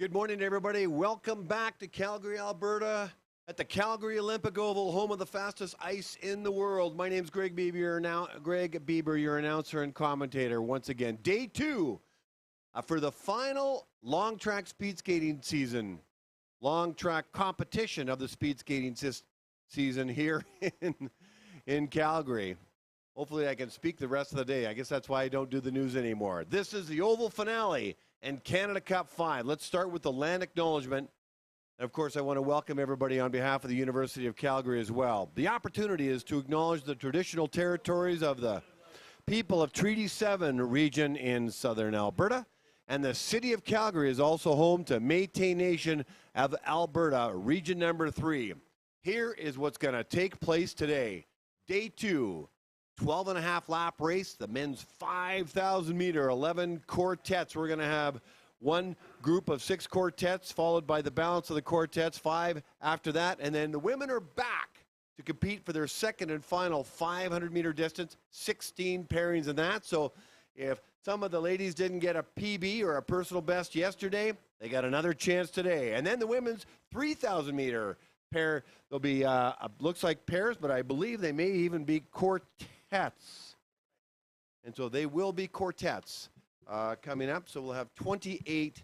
Good morning, everybody. Welcome back to Calgary, Alberta, at the Calgary Olympic Oval, home of the fastest ice in the world. My name's Greg Bieber, your announcer and commentator. Once again, day two for the final long track speed skating season, long track competition of the speed skating season here in Calgary. Hopefully, I can speak the rest of the day. I guess that's why I don't do the news anymore. This is the Oval finale and Canada Cup 5. Let's start with the land acknowledgement. And of course, I want to welcome everybody on behalf of the University of Calgary as well. The opportunity is to acknowledge the traditional territories of the people of Treaty 7 region in southern Alberta. And the city of Calgary is also home to Métis Nation of Alberta, region number 3. Here is what's going to take place today. Day 2. 12.5 lap race, the men's 5,000 meter, 11 quartets. We're going to have one group of 6 quartets, followed by the balance of the quartets, 5 after that. And then the women are back to compete for their second and final 500 meter distance, 16 pairings in that. So if some of the ladies didn't get a PB or a personal best yesterday, they got another chance today. And then the women's 3,000 meter pair, there'll be, looks like pairs, but I believe they may even be quartets. And so they will be quartets coming up. So we'll have 28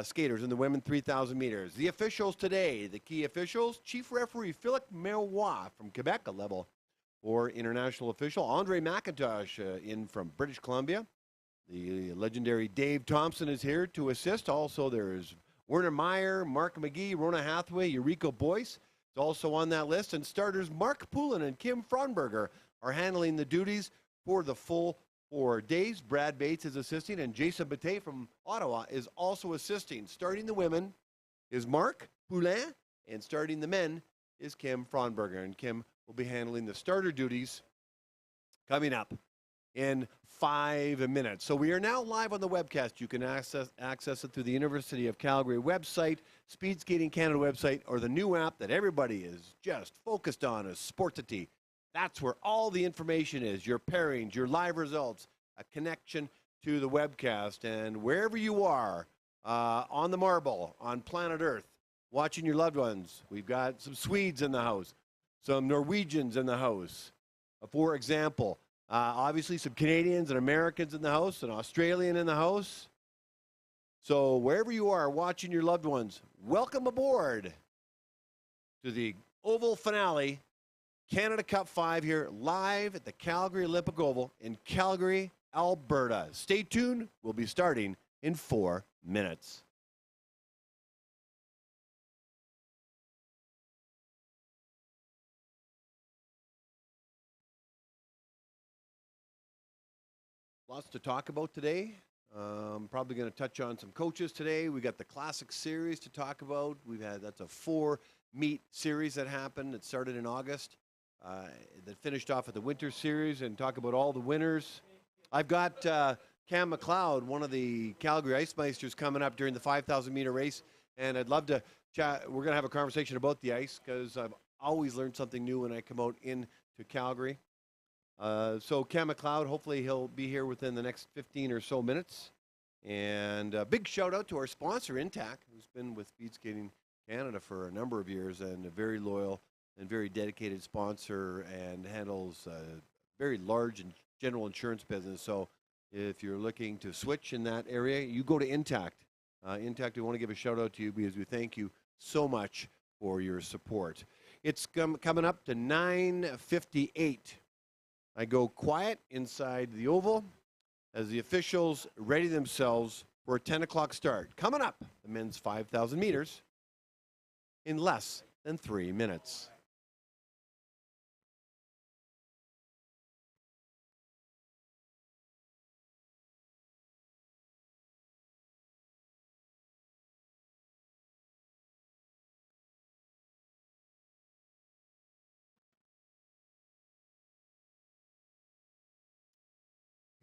skaters in the women 3,000 meters. The officials today, the key officials, Chief Referee Philippe Marois from Quebec, a level 4 international official. Andre McIntosh in from British Columbia. The legendary Dave Thompson is here to assist. Also, there's Werner Meyer, Mark McGee, Rona Hathaway, Eureka Boyce is also on that list. And starters Mark Poulin and Kim Fraunberger are handling the duties for the full 4 days. Brad Bates is assisting, and Jason Bate from Ottawa is also assisting. Starting the women is Mark Poulin, and starting the men is Kim Fraunberger. And Kim will be handling the starter duties coming up in 5 minutes. So we are now live on the webcast. You can access it through the University of Calgary website, Speed Skating Canada website, or the new app that everybody is just focused on, is Sportity. That's where all the information is, your pairings, your live results, a connection to the webcast. And wherever you are on the marble, on planet Earth, watching your loved ones, we've got some Swedes in the house, some Norwegians in the house. For example, obviously some Canadians and Americans in the house, an Australian in the house. So wherever you are watching your loved ones, welcome aboard to the Oval finale, Canada Cup 5 here live at the Calgary Olympic Oval in Calgary, Alberta. Stay tuned. We'll be starting in 4 minutes. Lots to talk about today. Probably going to touch on some coaches today. We got the Classic Series to talk about. That's a 4-meet series that happened. It started in August. That finished off at the Winter Series, and talk about all the winners. I've got Cam McLeod, one of the Calgary Ice Meisters, coming up during the 5,000 meter race, and I'd love to chat. We're going to have a conversation about the ice, because I've always learned something new when I come out into Calgary. So Cam McLeod, hopefully he'll be here within the next 15 or so minutes. And a big shout out to our sponsor, Intac, who's been with Speed Skating Canada for a number of years, and a very loyal and very dedicated sponsor, and handles a very large and general insurance business. So if you're looking to switch in that area, you go to Intact. Intact, we want to give a shout out to you, because we thank you so much for your support. It's coming up to 9:58. I go quiet inside the Oval as the officials ready themselves for a 10 o'clock start. Coming up, the men's 5,000 meters in less than 3 minutes.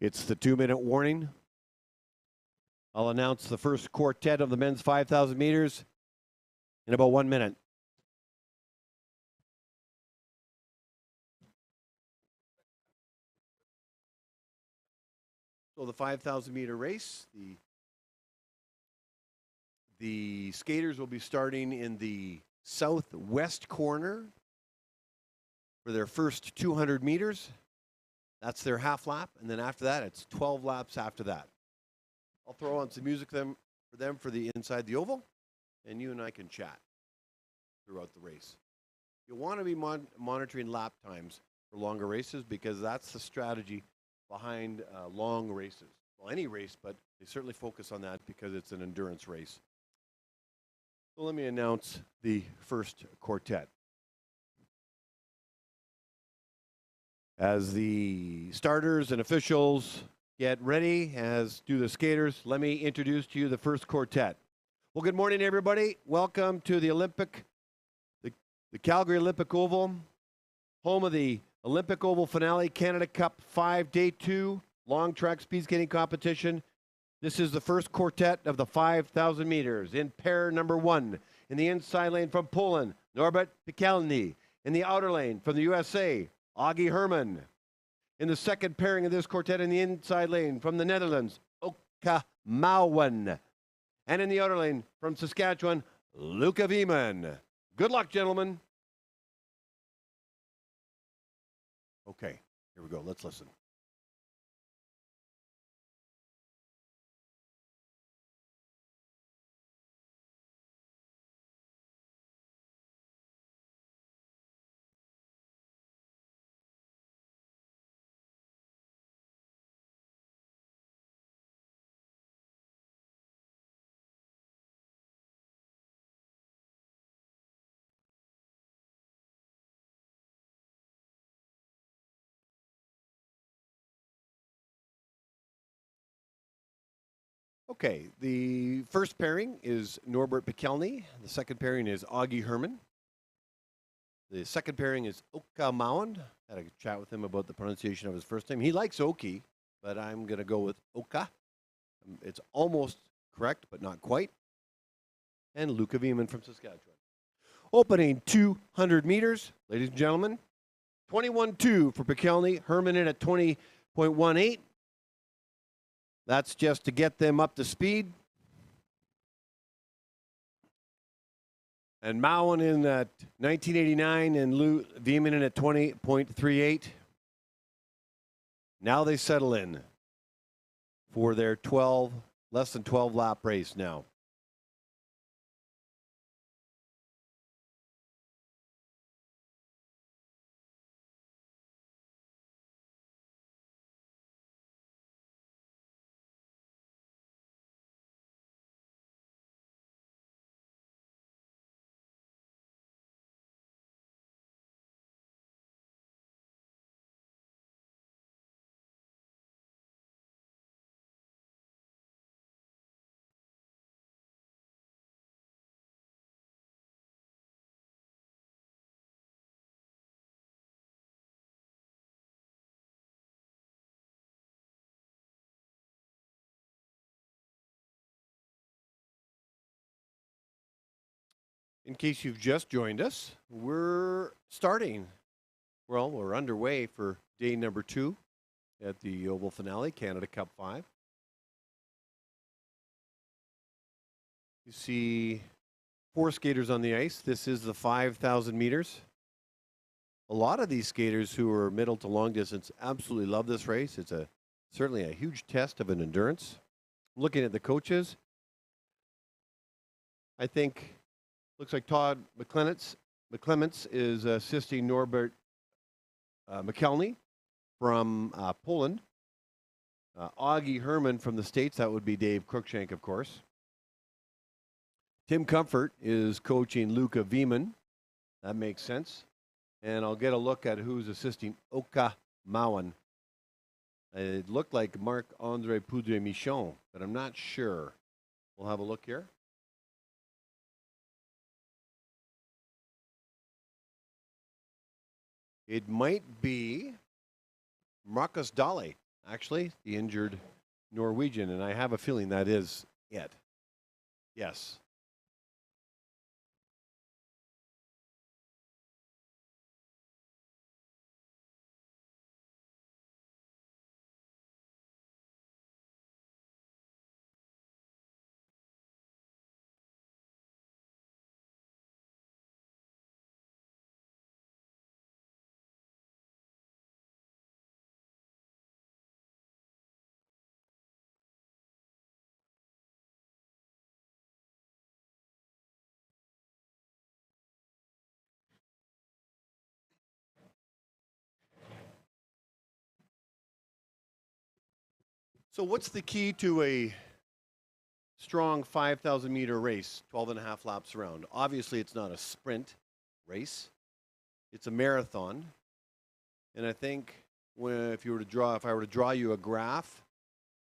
It's the 2-minute warning. I'll announce the first quartet of the men's 5,000 meters in about 1 minute. So the 5,000 meter race, the The skaters will be starting in the southwest corner for their first 200 meters. That's their half lap. And then after that, it's 12 laps after that. I'll throw on some music for them for the inside the oval, and you and I can chat throughout the race. You want to be monitoring lap times for longer races because that's the strategy behind long races. Well, any race, but they certainly focus on that because it's an endurance race. So let me announce the first quartet. As the starters and officials get ready, as do the skaters, let me introduce to you the first quartet. Well, good morning, everybody. Welcome to the the Calgary Olympic Oval, home of the Olympic Oval Finale Canada Cup 5 Day 2 long track speed skating competition. This is the first quartet of the 5,000 meters. In pair number 1, in the inside lane from Poland, Norbert Piekielny. In the outer lane from the USA, Augie Herman. In the second pairing of this quartet in the inside lane from the Netherlands, Oka Mauwen. And in the outer lane from Saskatchewan, Luca Wieman. Good luck, gentlemen. Okay, here we go. Let's listen. Okay, the first pairing is Norbert Piekielny. The second pairing is Augie Herman. The second pairing is Oka Mauwen. Had a chat with him about the pronunciation of his first name. He likes Oki, but I'm going to go with Oka. It's almost correct, but not quite. And Luca Wieman from Saskatchewan. Opening 200 meters, ladies and gentlemen. 21.2 for Piekielny. Herman in at 20.18. That's just to get them up to speed. And Mauwen in at 1989 and Wieman in at 20.38. Now they settle in for their less than 12 lap race now. In case you've just joined us, we're starting. Well, we're underway for day number 2 at the Oval Finale, Canada Cup 5. You see 4 skaters on the ice. This is the 5,000 meters. A lot of these skaters who are middle to long distance absolutely love this race. It's certainly a huge test of an endurance. Looking at the coaches, I think looks like Todd McClements is assisting Norbert Piekielny from Poland. Augie Herman from the States, that would be Dave Cruikshank, of course. Tim Comfort is coaching Luca Wieman. That makes sense. And I'll get a look at who's assisting Oka Mauwen. It looked like Marc-Andre Poudre-Michon, but I'm not sure. We'll have a look here. It might be Marcus Dahle, actually, the injured Norwegian, and I have a feeling that is it. Yes. So what's the key to a strong 5,000 meter race, 12 and a half laps around? Obviously, it's not a sprint race. It's a marathon. And I think if I were to draw you a graph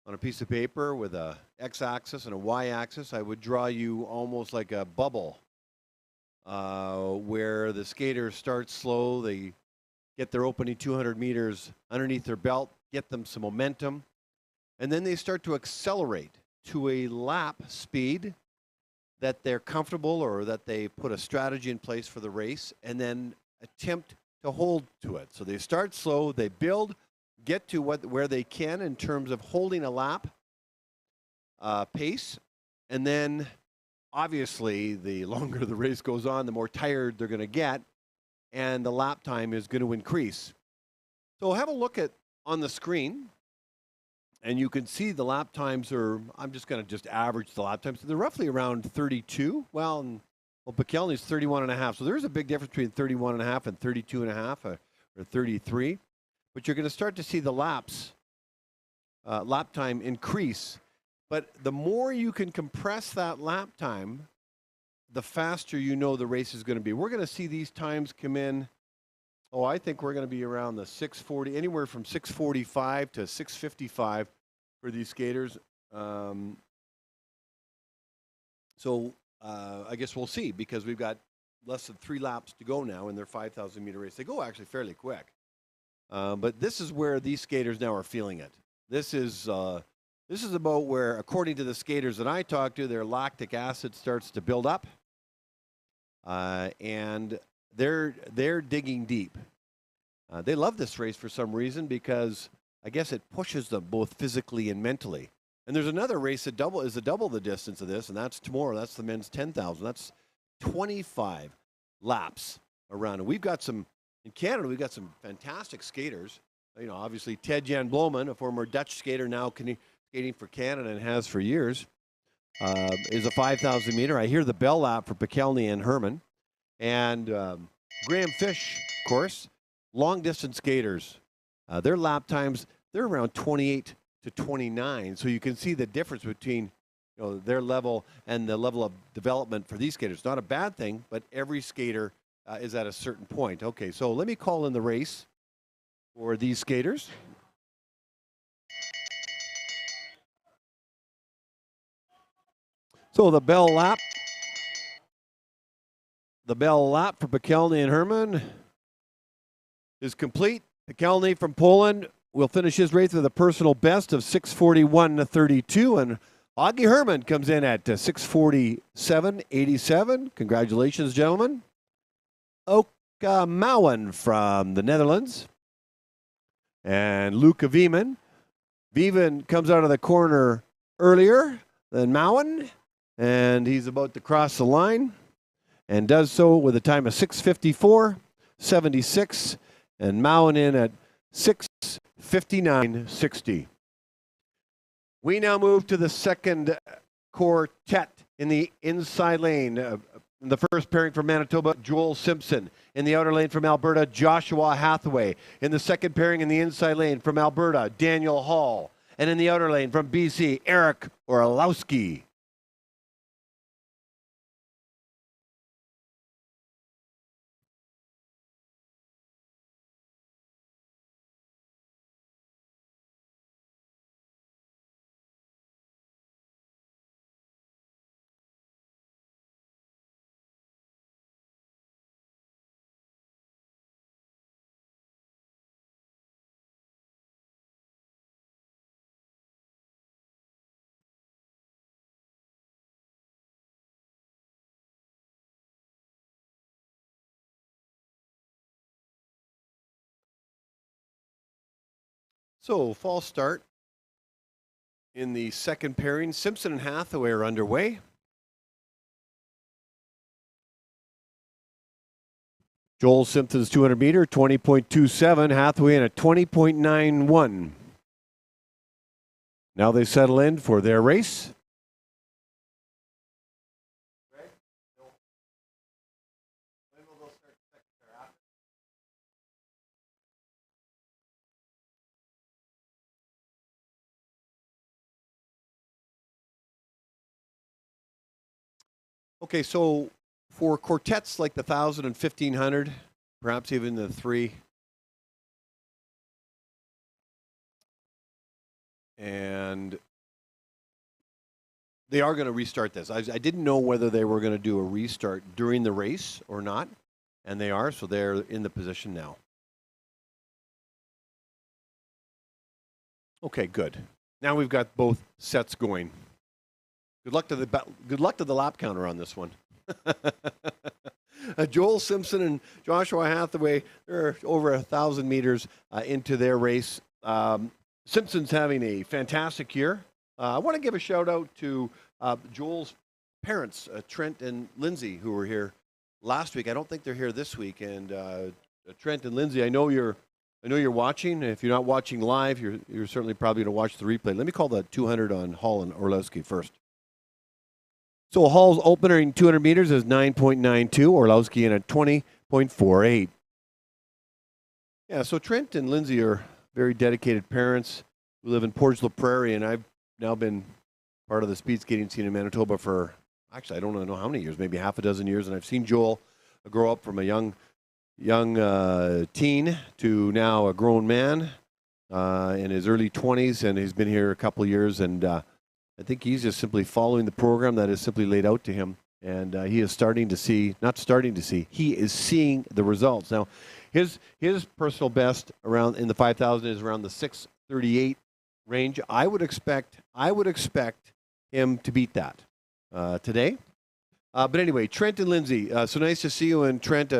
on a piece of paper with a x-axis and a y-axis, I would draw you almost like a bubble where the skaters start slow. They get their opening 200 meters underneath their belt, get them some momentum, and then they start to accelerate to a lap speed that they're comfortable or that they put a strategy in place for the race and then attempt to hold to it. So they start slow, they build, get to where they can in terms of holding a lap pace, and then obviously the longer the race goes on, the more tired they're going to get, and the lap time is going to increase. So have a look at on the screen, and you can see the lap times are, I'm just going to average the lap times. So they're roughly around 32. Well, Pekelny's 31 and a half. So there's a big difference between 31 and a half and 32 and a half or 33. But you're going to start to see the lap time increase. But the more you can compress that lap time, the faster you know the race is going to be. We're going to see these times come in. Oh, I think we're going to be around the 6:40, anywhere from 6:45 to 6:55 for these skaters. So I guess we'll see, because we've got less than 3 laps to go now in their 5,000 meter race. They go actually fairly quick. But this is where these skaters now are feeling it. This is about where, according to the skaters that I talked to, their lactic acid starts to build up, and they're digging deep. They love this race for some reason, because I guess it pushes them both physically and mentally. And there's another race that is double the distance of this, and that's tomorrow. That's the men's 10,000. That's 25 laps around. And we've got some, in Canada, we've got some fantastic skaters. You know, obviously Ted Jan Bloemen, a former Dutch skater, now skating for Canada and has for years, is a 5,000 meter. I hear the bell lap for Pekelny and Herman. And Graham Fish, of course, long distance skaters. Their lap times, they're around 28 to 29. So you can see the difference between, you know, their level and the level of development for these skaters. Not a bad thing, but every skater is at a certain point. Okay, so let me call in the race for these skaters. So the bell lap for Pekelny and Herman is complete. Pekelny from Poland will finish his race with a personal best of 6:41.32, and Augie Herman comes in at 6:47.87. Congratulations, gentlemen. Oka Mouwen from the Netherlands and Luca Wieman. Wieman comes out of the corner earlier than Mouwen, and he's about to cross the line, and does so with a time of 6:54.76, and Mouwen in at 6:59.60. We now move to the second quartet in the inside lane. In the first pairing from Manitoba, Joel Simpson. In the outer lane from Alberta, Joshua Hathaway. In the second pairing in the inside lane from Alberta, Daniel Hall. And in the outer lane from BC, Eric Orlowski. So, false start in the second pairing. Simpson and Hathaway are underway. Joel Simpson's 200 meter, 20.27. Hathaway in at 20.91. Now they settle in for their race. Okay, so for quartets like the 1,000 and 1,500, perhaps even the 3, and they are going to restart this. I didn't know whether they were going to do a restart during the race or not, and they are, so they're in the position now. Okay, good. Now we've got both sets going. Good luck to the lap counter on this one. Joel Simpson and Joshua Hathaway are over 1,000 meters into their race. Simpson's having a fantastic year. I want to give a shout out to Joel's parents, Trent and Lindsay, who were here last week. I don't think they're here this week. And Trent and Lindsay, I know you're watching. If you're not watching live, you're certainly probably going to watch the replay. Let me call the 200 on Hall and Orlowski first. So Hall's opener in 200 meters is 9.92. Orlowski in at 20.48. Yeah, so Trent and Lindsay are very dedicated parents who live in Portage La Prairie, and I've now been part of the speed skating scene in Manitoba for, actually, I don't know how many years, maybe half a dozen years, and I've seen Joel grow up from a young teen to now a grown man in his early 20s, and he's been here a couple of years, and I think he's just simply following the program that is simply laid out to him, and he is he is seeing the results. Now, his personal best around in the 5,000 is around the 6:38 range. I would expect him to beat that today. But anyway, Trent and Lindsay, so nice to see you. And Trent,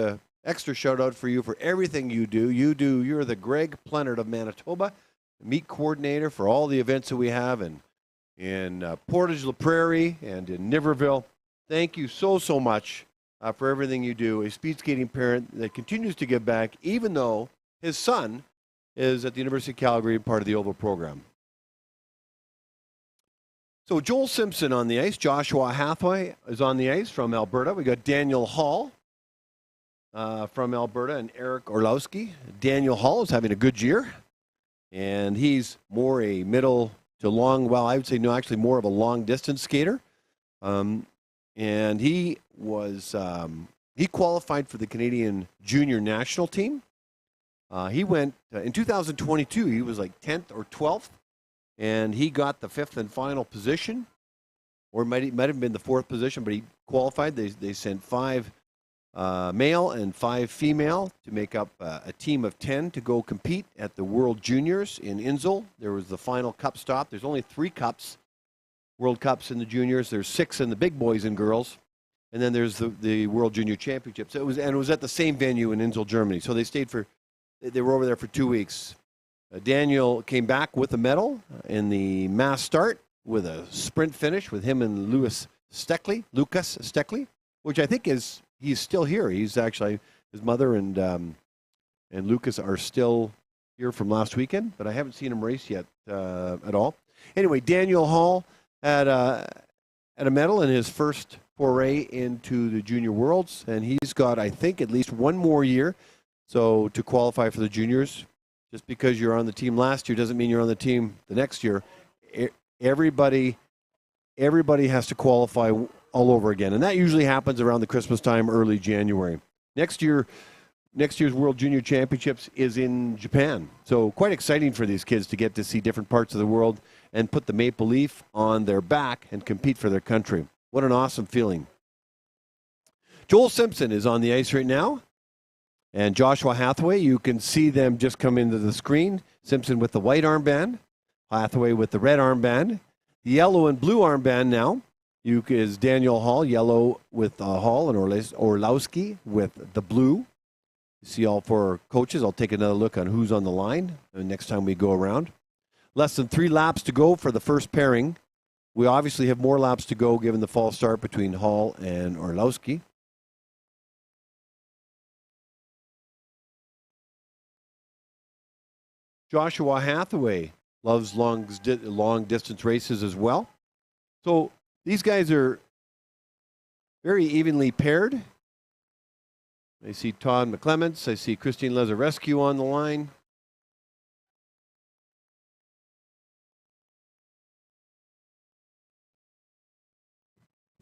extra shout out for you for everything you do. You're the Greg Plenard of Manitoba, meet coordinator for all the events that we have in Portage La Prairie and in Niverville. Thank you so much for everything you do. A speed skating parent that continues to give back, even though his son is at the University of Calgary, part of the OVO program. So Joel Simpson on the ice. Joshua Hathaway is on the ice from Alberta. We got Daniel Hall from Alberta and Eric Orlowski. Daniel Hall is having a good year, and he's more a middle to long, well, I would say no, actually more of a long distance skater. And he was he qualified for the Canadian junior national team. He went in 2022. He was like 10th or 12th, and he got the 5th and final position, or might have been the 4th position, but he qualified. They sent 5 male and 5 female to make up a team of 10 to go compete at the World Juniors in Innsbruck. There was the final cup stop. There's only 3 cups, World Cups in the juniors. There's 6 in the big boys and girls, and then there's the World Junior Championships. It was at the same venue in Innsbruck, Germany. So they were over there for 2 weeks. Daniel came back with a medal in the mass start with a sprint finish with him and Lucas Steckley, which I think he's still here. He's actually, his mother and Lucas are still here from last weekend, but I haven't seen him race yet at all. Anyway, Daniel Hall had a medal in his first foray into the Junior Worlds, and he's got, I think, at least one more year. So to qualify for the juniors, just because you're on the team last year doesn't mean you're on the team the next year. Everybody has to qualify all over again, and that usually happens around the Christmas time, early January. Next year's World Junior Championships is in Japan, so quite exciting for these kids to get to see different parts of the world and put the maple leaf on their back and compete for their country. What an awesome feeling. Joel Simpson is on the ice right now, and Joshua Hathaway, you can see them just come into the screen. Simpson with the white armband, Hathaway with the red armband. The yellow and blue armband now is Daniel Hall, yellow with Hall, and Orlowski with the blue. You see all 4 coaches. I'll take another look on who's on the line next time we go around. Less than 3 laps to go for the first pairing. We obviously have more laps to go given the false start between Hall and Orlowski. Joshua Hathaway loves long distance races as well. So these guys are very evenly paired. I see Todd McClements. I see Christine Lazarescu on the line.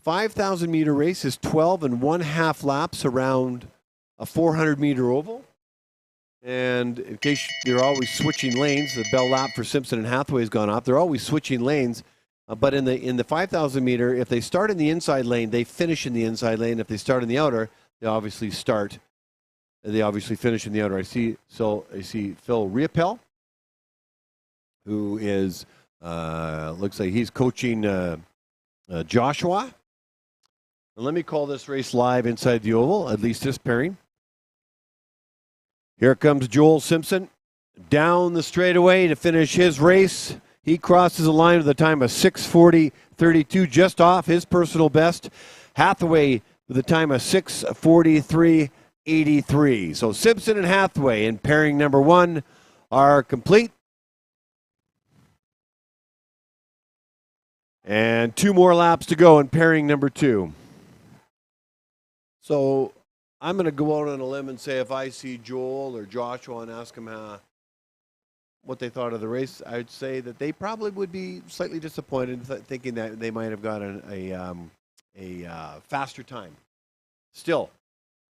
5,000-meter race is 12 and 1/2 laps around a 400-meter oval. And in case they're always switching lanes, the bell lap for Simpson and Hathaway has gone up. They're always switching lanes. But in the 5,000-meter, if they start in the inside lane, they finish in the inside lane. If they start in the outer, they obviously finish in the outer. I see Phil Riopel, who is looks like he's coaching Joshua. And let me call this race live inside the oval, at least this pairing. Here comes Joel Simpson down the straightaway to finish his race. He crosses the line with a time of 6:40.32, just off his personal best. Hathaway with a time of 6:43.83. So Simpson and Hathaway in pairing number 1 are complete. And 2 more laps to go in pairing number 2. So I'm going to go out on a limb and say if I see Joel or Joshua and ask them what they thought of the race, I'd say that they probably would be slightly disappointed, thinking that they might have gotten a faster time. Still,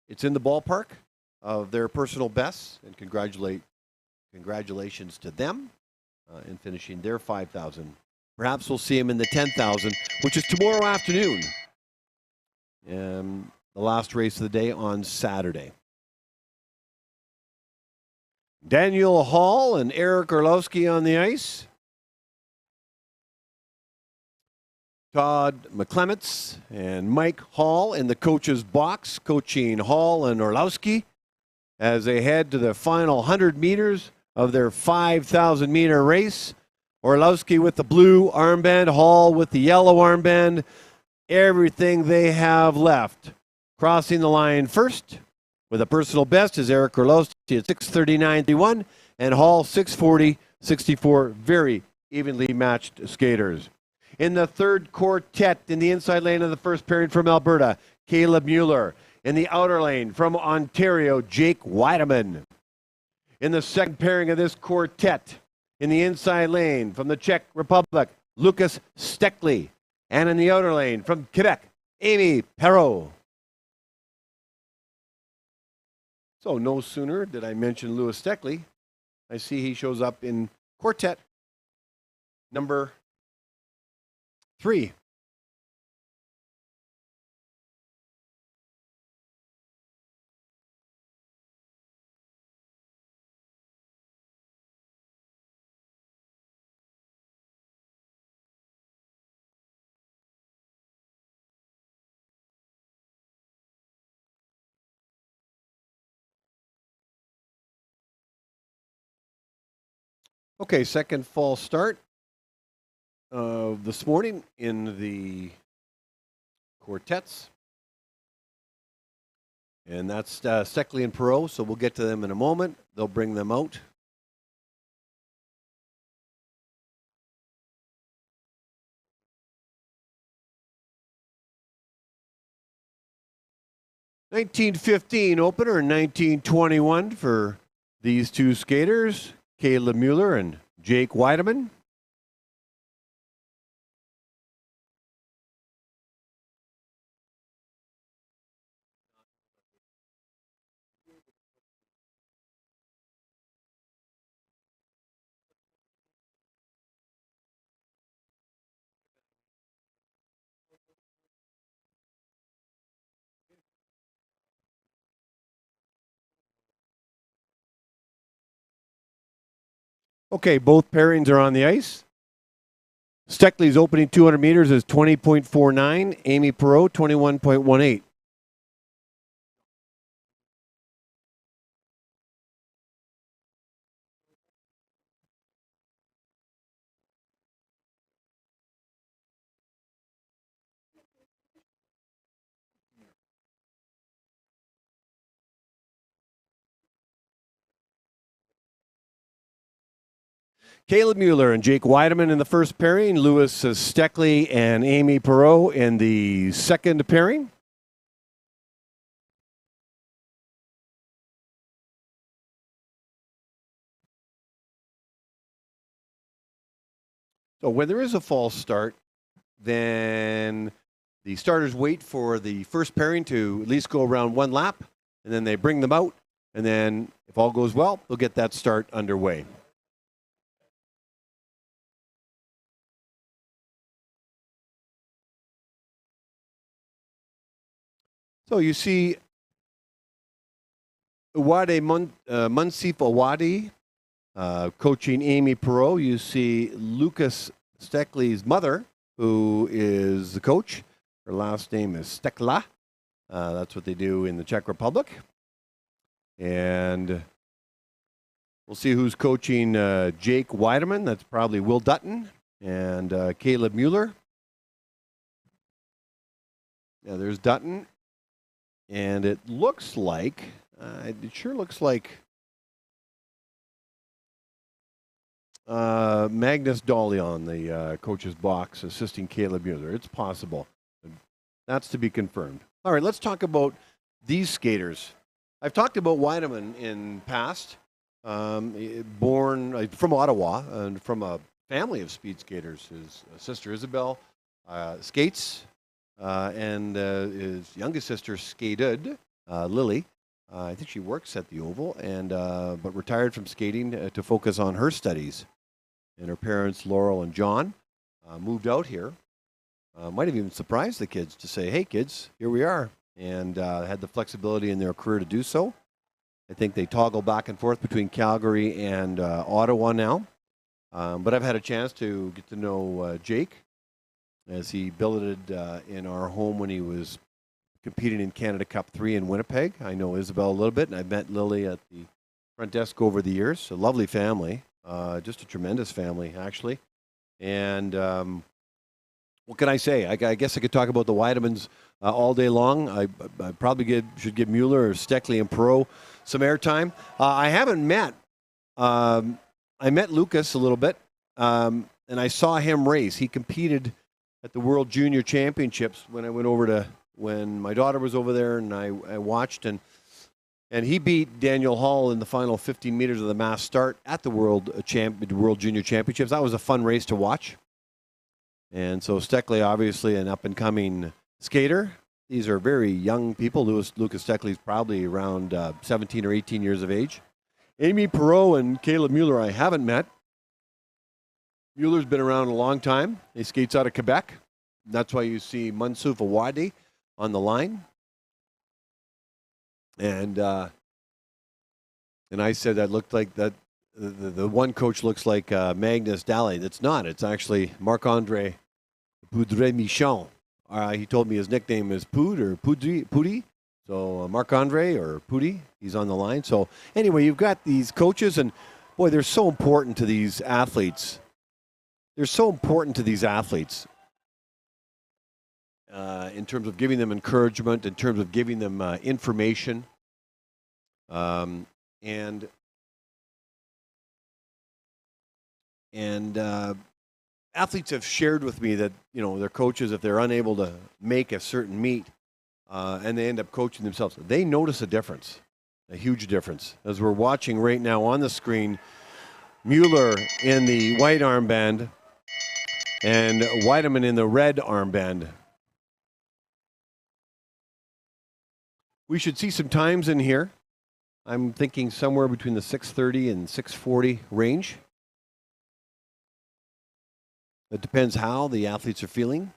it's in the ballpark of their personal bests, and congratulations to them in finishing their 5,000. Perhaps we'll see them in the 10,000, which is tomorrow afternoon. The last race of the day on Saturday. Daniel Hall and Eric Orlowski on the ice. Todd McClements and Mike Hall in the coach's box, coaching Hall and Orlowski as they head to the final 100 meters of their 5,000-meter race. Orlowski with the blue armband, Hall with the yellow armband. Everything they have left. Crossing the line first with a personal best is Eric Orlowski at 6:39.31 and Hall 6:40.64. Very evenly matched skaters. In the third quartet in the inside lane of the first pairing from Alberta, Caleb Mueller. In the outer lane from Ontario, Jake Weideman. In the second pairing of this quartet in the inside lane from the Czech Republic, Lucas Steckley. And in the outer lane from Quebec, Amy Perreault. So no sooner did I mention Louis Steckley, I see he shows up in quartet number 3. Okay, second false start of this morning in the quartets. And that's Steckley and Perreault, so we'll get to them in a moment. They'll bring them out. $19.15 opener and $19.21 for these two skaters, Caleb Mueller and Jake Weideman. Okay, both pairings are on the ice. Steckley's opening 200 meters is 20.49. Amy Perreault, 21.18. Caleb Mueller and Jake Weideman in the first pairing. Louis Steckley and Amy Perreault in the second pairing. So when there is a false start, then The starters wait for the first pairing to at least go around one lap, and then they bring them out, and then if all goes well, they'll get that start underway. So you see Munsif Awadi coaching Amy Perot. You see Lucas Steckley's mother, who is the coach. Her last name is Stekla. That's what they do in the Czech Republic. And we'll see who's coaching Jake Weideman. That's probably Will Dutton and Caleb Mueller. Yeah, there's Dutton. And it looks like, it sure looks like Magnus Dolly on the coach's box assisting Caleb Mueller. It's possible. That's to be confirmed. All right, let's talk about these skaters. I've talked about Weideman in past, born from Ottawa and from a family of speed skaters. His sister Isabel skates, and his youngest sister skated, Lily. I think she works at the Oval, and but retired from skating to focus on her studies. And her parents, Laurel and John, moved out here. Might have even surprised the kids to say, "Hey, kids, here we are," and had the flexibility in their career to do so. I think they toggle back and forth between Calgary and Ottawa now. But I've had a chance to get to know Jake as he billeted in our home when he was competing in Canada Cup 3 in Winnipeg. I know Isabel a little bit, and I've met Lily at the front desk over the years. A lovely family, just a tremendous family, actually. And what can I say? I guess I could talk about the Weidemans all day long. I probably should give Mueller or Steckley and Perot some airtime. I haven't met. I met Lucas a little bit, and I saw him race. He competed at the World Junior Championships when I went over when my daughter was over there, and I watched, and he beat Daniel Hall in the final 15 meters of the mass start at the World Junior Championships. That was a fun race to watch. And so Steckley, obviously an up-and-coming skater. These are very young people. Lucas Steckley's probably around 17 or 18 years of age. Amy Perot and Caleb Mueller I haven't met. Mueller's been around a long time. He skates out of Quebec. That's why you see Munsuf Awadi on the line. And I said that looked like that. The one coach looks like Magnus Daly. That's not. It's actually Marc-Andre Poudre-Michon. He told me his nickname is Poud or Poudi. So Marc-Andre or Poudi, he's on the line. So anyway, you've got these coaches, and boy, they're so important to these athletes. They're so important to these athletes in terms of giving them encouragement, in terms of giving them information, and athletes have shared with me that, their coaches, if they're unable to make a certain meet and they end up coaching themselves, they notice a difference, a huge difference. As we're watching right now on the screen, Mueller in the white armband and Weideman in the red armband. We should see some times in here. I'm thinking somewhere between the 6:30 and 6:40 range. It depends how the athletes are feeling.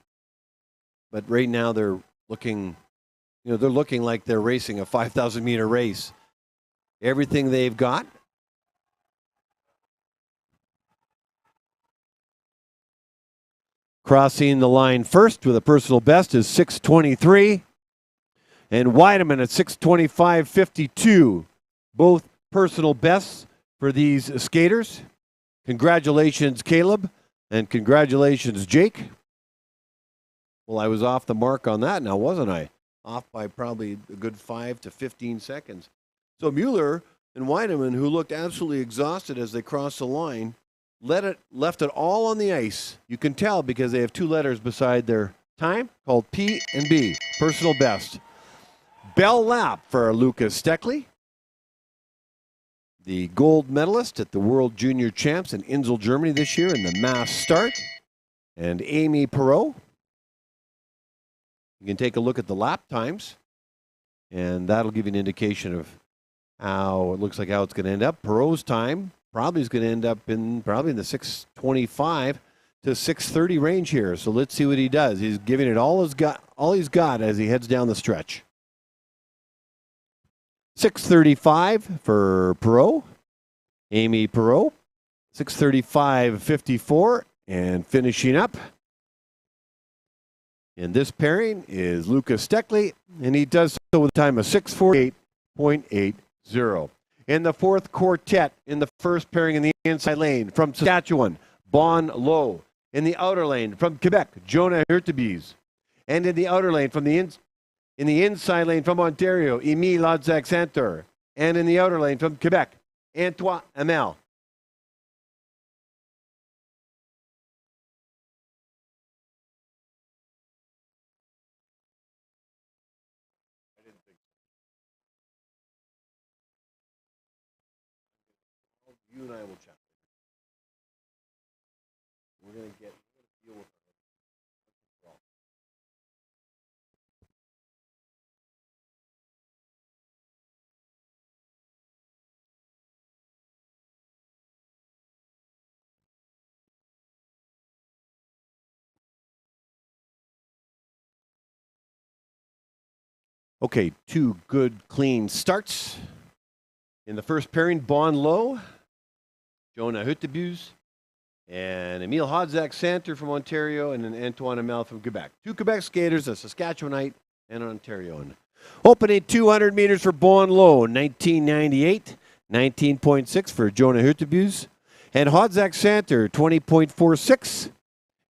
But right now they're looking, they're looking like they're racing a 5,000 meter race. Everything they've got. Crossing the line first with a personal best is 6:23. And Weideman at 6:25.52. Both personal bests for these skaters. Congratulations, Caleb. And congratulations, Jake. Well, I was off the mark on that now, wasn't I? Off by probably a good 5 to 15 seconds. So Mueller and Weideman, who looked absolutely exhausted as they crossed the line, left it all on the ice. You can tell because they have two letters beside their time called P and B, personal best. Bell lap for Lucas Steckley, the gold medalist at the World Junior Champs in Insel, Germany this year in the mass start. And Amy Perot, You can take a look at the lap times, and that'll give you an indication of how it looks like how it's going to end up. Perot's time probably is going to end up in the 6:25 to 6:30 range here. So let's see what he does. He's giving it all he's got as he heads down the stretch. 6:35 for Perot, Amy Perot. 6:35.54, and finishing up in this pairing is Lucas Steckley, and he does so with a time of 6:48.80. In the fourth quartet, in the first pairing in the inside lane from Saskatchewan, Bon Lo. In the outer lane from Quebec, Jonah Hurtubise. And in the outer lane from in the inside lane from Ontario, Emile Lodzak-Santor. And in the outer lane from Quebec, Antoine Hamel. You and I will chat. We're going to deal with it. Okay, two good, clean starts. In the first pairing, Bon Lo, Jonah Hurtubise, and Emile Lodzak-Santor from Ontario, and then Antoine Hamel from Quebec. Two Quebec skaters, a Saskatchewanite and an Ontarioan. Opening 200 meters for Bon Lo, 1998, 19.6 for Jonah Hurtubise, and Lodzak-Santor, 20.46,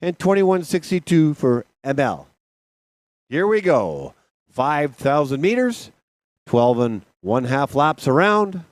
and 21.62 for Hamel. Here we go. 5,000 meters, 12 1/2 laps around.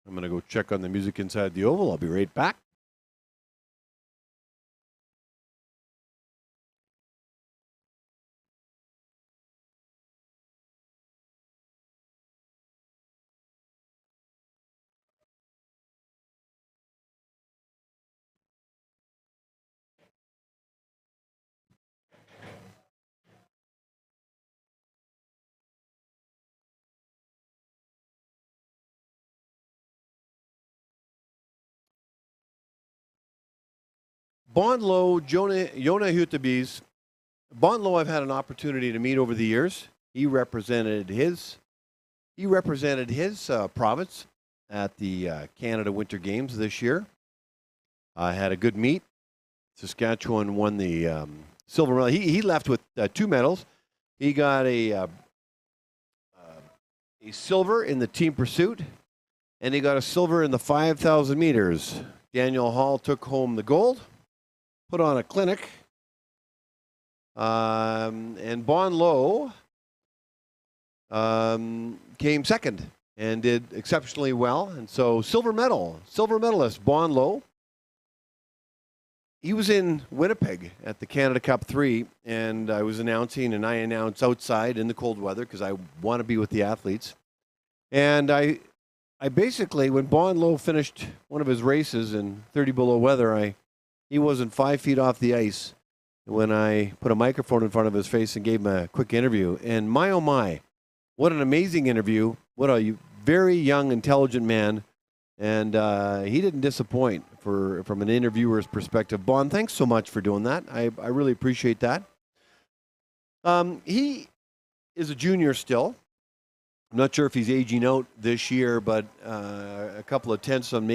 I'm going to go check on the music inside the oval. I'll be right back. Bon Lo, Jonah Hurtubise. Bon Lo, I've had an opportunity to meet over the years. He represented his province at the Canada Winter Games this year. I had a good meet. Saskatchewan won the silver medal. He left with 2 medals. He got a silver in the team pursuit, and he got a silver in the 5,000 meters. Daniel Hall took home the gold, put on a clinic, and Bon Lo came second and did exceptionally well. And so silver medalist Bon Lo. He was in Winnipeg at the Canada Cup 3, and I was announcing, and I announced outside in the cold weather because I want to be with the athletes. And I basically, when Bon Lo finished one of his races in 30 below weather, he wasn't 5 feet off the ice when I put a microphone in front of his face and gave him a quick interview. And my, oh my, what an amazing interview. What a very young, intelligent man. And he didn't disappoint from an interviewer's perspective. Bon, thanks so much for doing that. I really appreciate that. He is a junior still. I'm not sure if he's aging out this year, but a couple of attempts on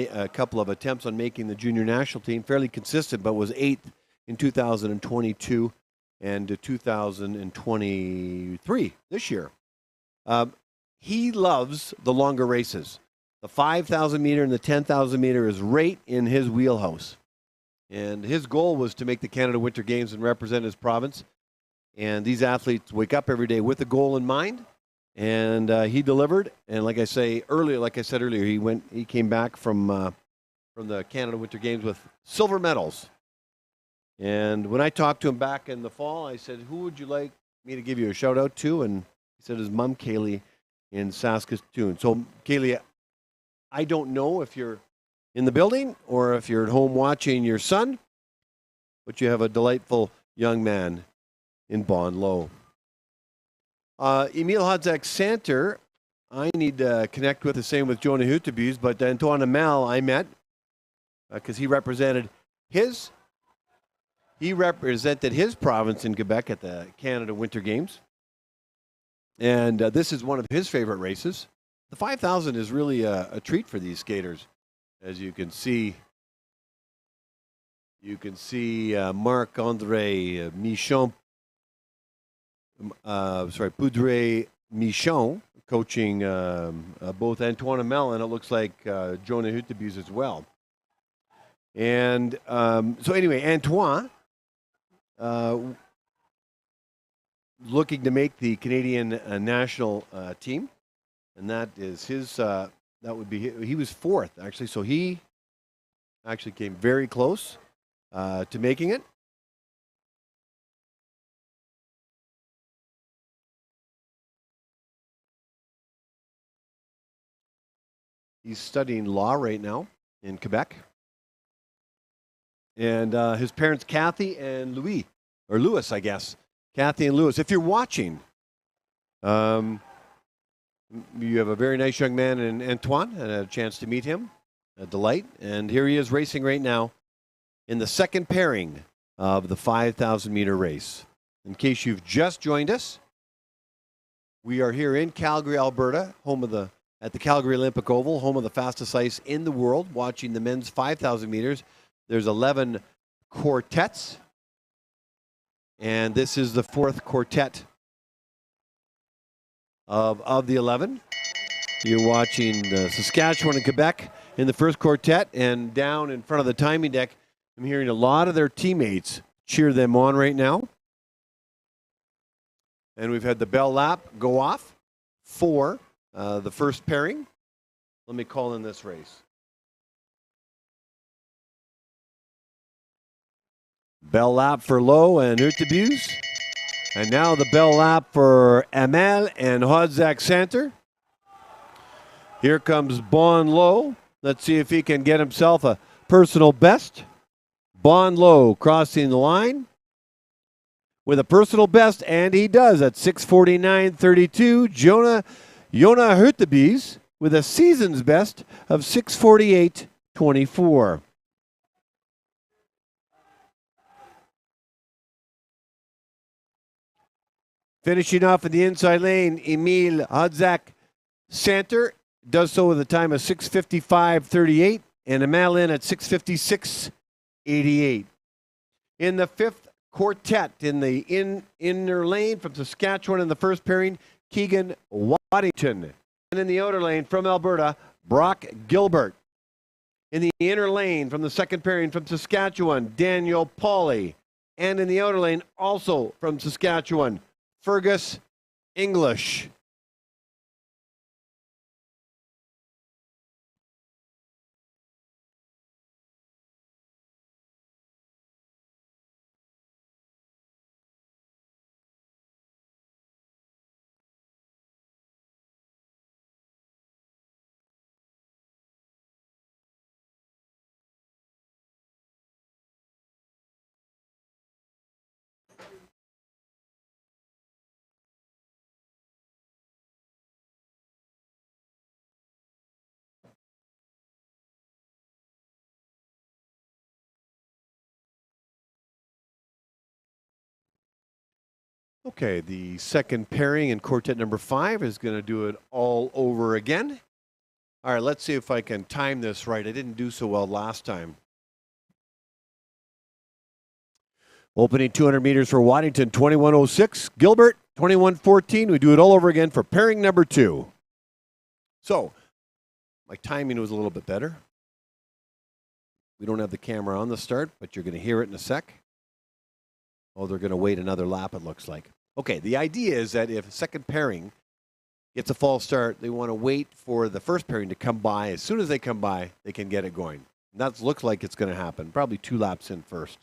making the junior national team, fairly consistent, but was 8th in 2022 and 2023 this year. He loves the longer races. The 5,000 meter and the 10,000 meter is right in his wheelhouse. And his goal was to make the Canada Winter Games and represent his province. And these athletes wake up every day with a goal in mind. And he delivered. And like I said earlier, he came back from the Canada Winter Games with silver medals. And when I talked to him back in the fall, I said, "Who would you like me to give you a shout out to?" And he said his mom, Kaylee, in Saskatoon. So, Kaylee, I don't know if you're in the building or if you're at home watching your son, but you have a delightful young man in Bon Lo. Emil Hodzak-Santer, I need to connect with, the same with Jonah Hutebus, but Antoine Hamel I met because he represented his province in Quebec at the Canada Winter Games. And this is one of his favorite races. The 5,000 is really a treat for these skaters. As you can see, Marc-André Michon, Poudre Michon, coaching both Antoine Hamel and it looks like Jonah Hutebus as well. And so anyway, Antoine, looking to make the Canadian national team, and that is his. That would be he was fourth actually, so he actually came very close to making it. He's studying law right now in Quebec, and his parents, Kathy and Louis, I guess. Kathy and Louis, if you're watching, you have a very nice young man in Antoine, and I had a chance to meet him. A delight. And here he is racing right now in the second pairing of the 5,000-meter race. In case you've just joined us, we are here in Calgary, Alberta, at the Calgary Olympic Oval, home of the fastest ice in the world, watching the men's 5,000 meters. There's 11 quartets, and this is the fourth quartet of the 11. You're watching Saskatchewan and Quebec in the first quartet, and down in front of the timing deck, I'm hearing a lot of their teammates cheer them on right now. And we've had the bell lap go off for the first pairing. Let me call in this race. Bell lap for Lowe and Hutebus. And now the bell lap for Hamel and Hodzak-Santer. Here comes Bon Lo. Let's see if he can get himself a personal best. Bon Lo crossing the line with a personal best, and he does at 6:49.32. Jonah Hutebus with a season's best of 6:48.24. Finishing off in the inside lane, Emil Hodzak-Santer does so with a time of 6:55.38, and Hamel in at 6:56.88. In the fifth quartet, in the inner lane from Saskatchewan in the first pairing, Keegan Waddington. And in the outer lane from Alberta, Brock Gilbert. In the inner lane from the second pairing from Saskatchewan, Daniel Pauly. And in the outer lane, also from Saskatchewan, Fergus English. Okay, the second pairing in quartet number 5 is going to do it all over again. All right, let's see if I can time this right. I didn't do so well last time. Opening 200 meters for Waddington, 21:06. Gilbert, 21:14. We do it all over again for pairing number 2. So, my timing was a little bit better. We don't have the camera on the start, but you're going to hear it in a sec. Oh, they're going to wait another lap, it looks like. Okay, the idea is that if a second pairing gets a false start, they want to wait for the first pairing to come by. As soon as they come by, they can get it going. And that looks like it's going to happen. Probably 2 laps in first.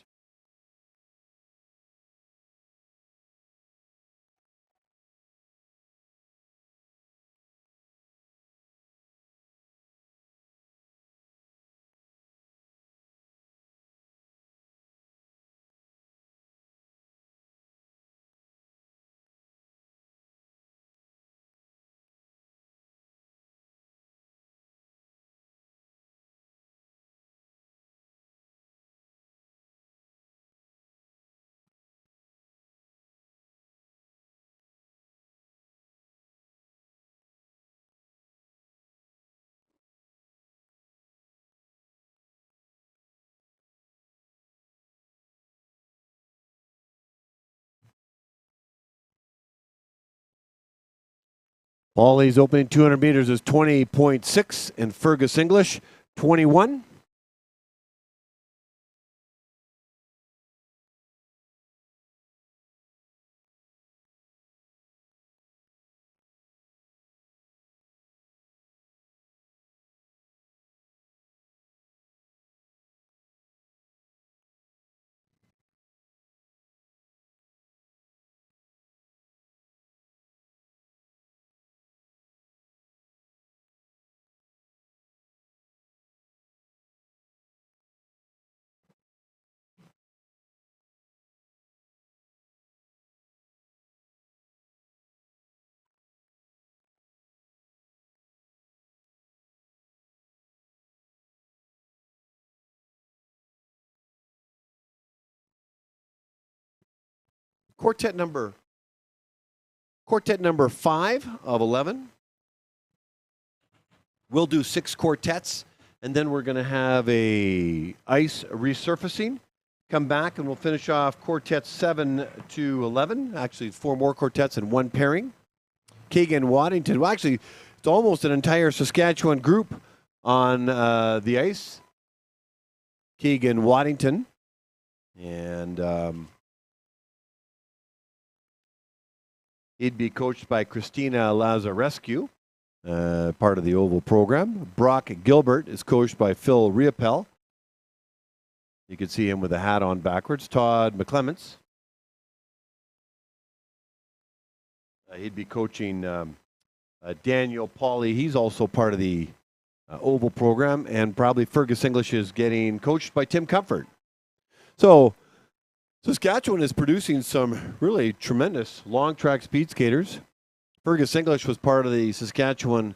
Paulie's opening 200 meters is 20.6 and Fergus English 21. Quartet number 5 of 11. We'll do 6 quartets, and then we're going to have a ice resurfacing. Come back, and we'll finish off quartets 7 to 11. Actually, 4 more quartets and 1 pairing. Keegan Waddington. Well, actually, it's almost an entire Saskatchewan group on the ice. Keegan Waddington. And he'd be coached by Christina Lazarescu, part of the Oval program. Brock Gilbert is coached by Phil Riopel. You can see him with a hat on backwards. Todd McClements. He'd be coaching Daniel Pauly. He's also part of the Oval program. And probably Fergus English is getting coached by Tim Comfort. So Saskatchewan is producing some really tremendous long track speed skaters. Fergus English was part of the Saskatchewan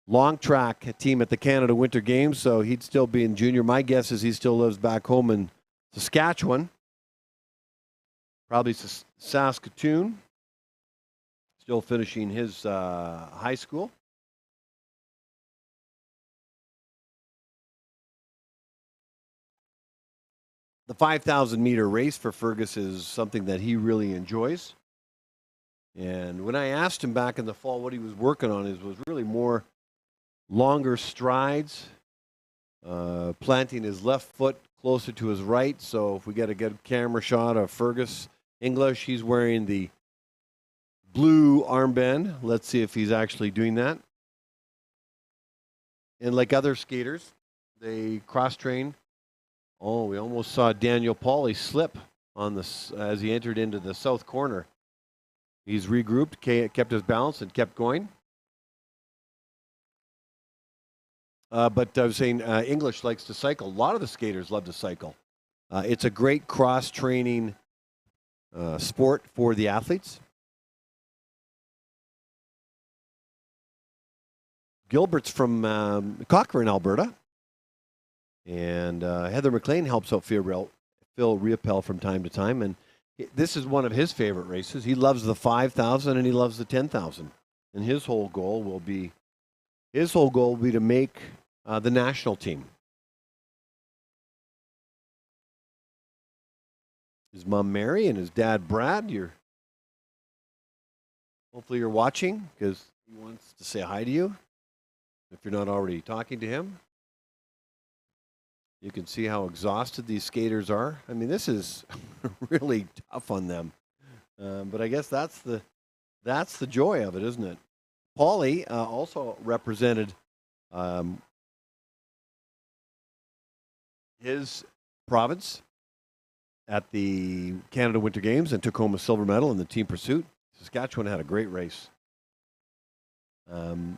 long track team at the Canada Winter Games, so he'd still be in junior. My guess is he still lives back home in Saskatchewan, probably Saskatoon, still finishing his high school. The 5,000 meter race for Fergus is something that he really enjoys. And when I asked him back in the fall what he was working on, was really more longer strides, planting his left foot closer to his right. So if we get a good camera shot of Fergus English, he's wearing the blue armband. Let's see if he's actually doing that. And like other skaters, they cross-train. Oh, we almost saw Daniel Pauly slip on this as he entered into the south corner. He's regrouped, kept his balance, and kept going. But I was saying English likes to cycle. A lot of the skaters love to cycle. It's a great cross-training sport for the athletes. Gilbert's from Cochrane, Alberta. And Heather McLean helps out Phil Riopel from time to time. And this is one of his favorite races. He loves the 5,000 and he loves the 10,000. And his whole goal will be to make the national team. His mom Mary and his dad Brad. Hopefully you're watching because he wants to say hi to you. If you're not already talking to him. You can see how exhausted these skaters are. I mean, this is really tough on them. But I guess that's the joy of it, isn't it? Paulie also represented his province at the Canada Winter Games and took home a silver medal in the team pursuit. Saskatchewan had a great race. The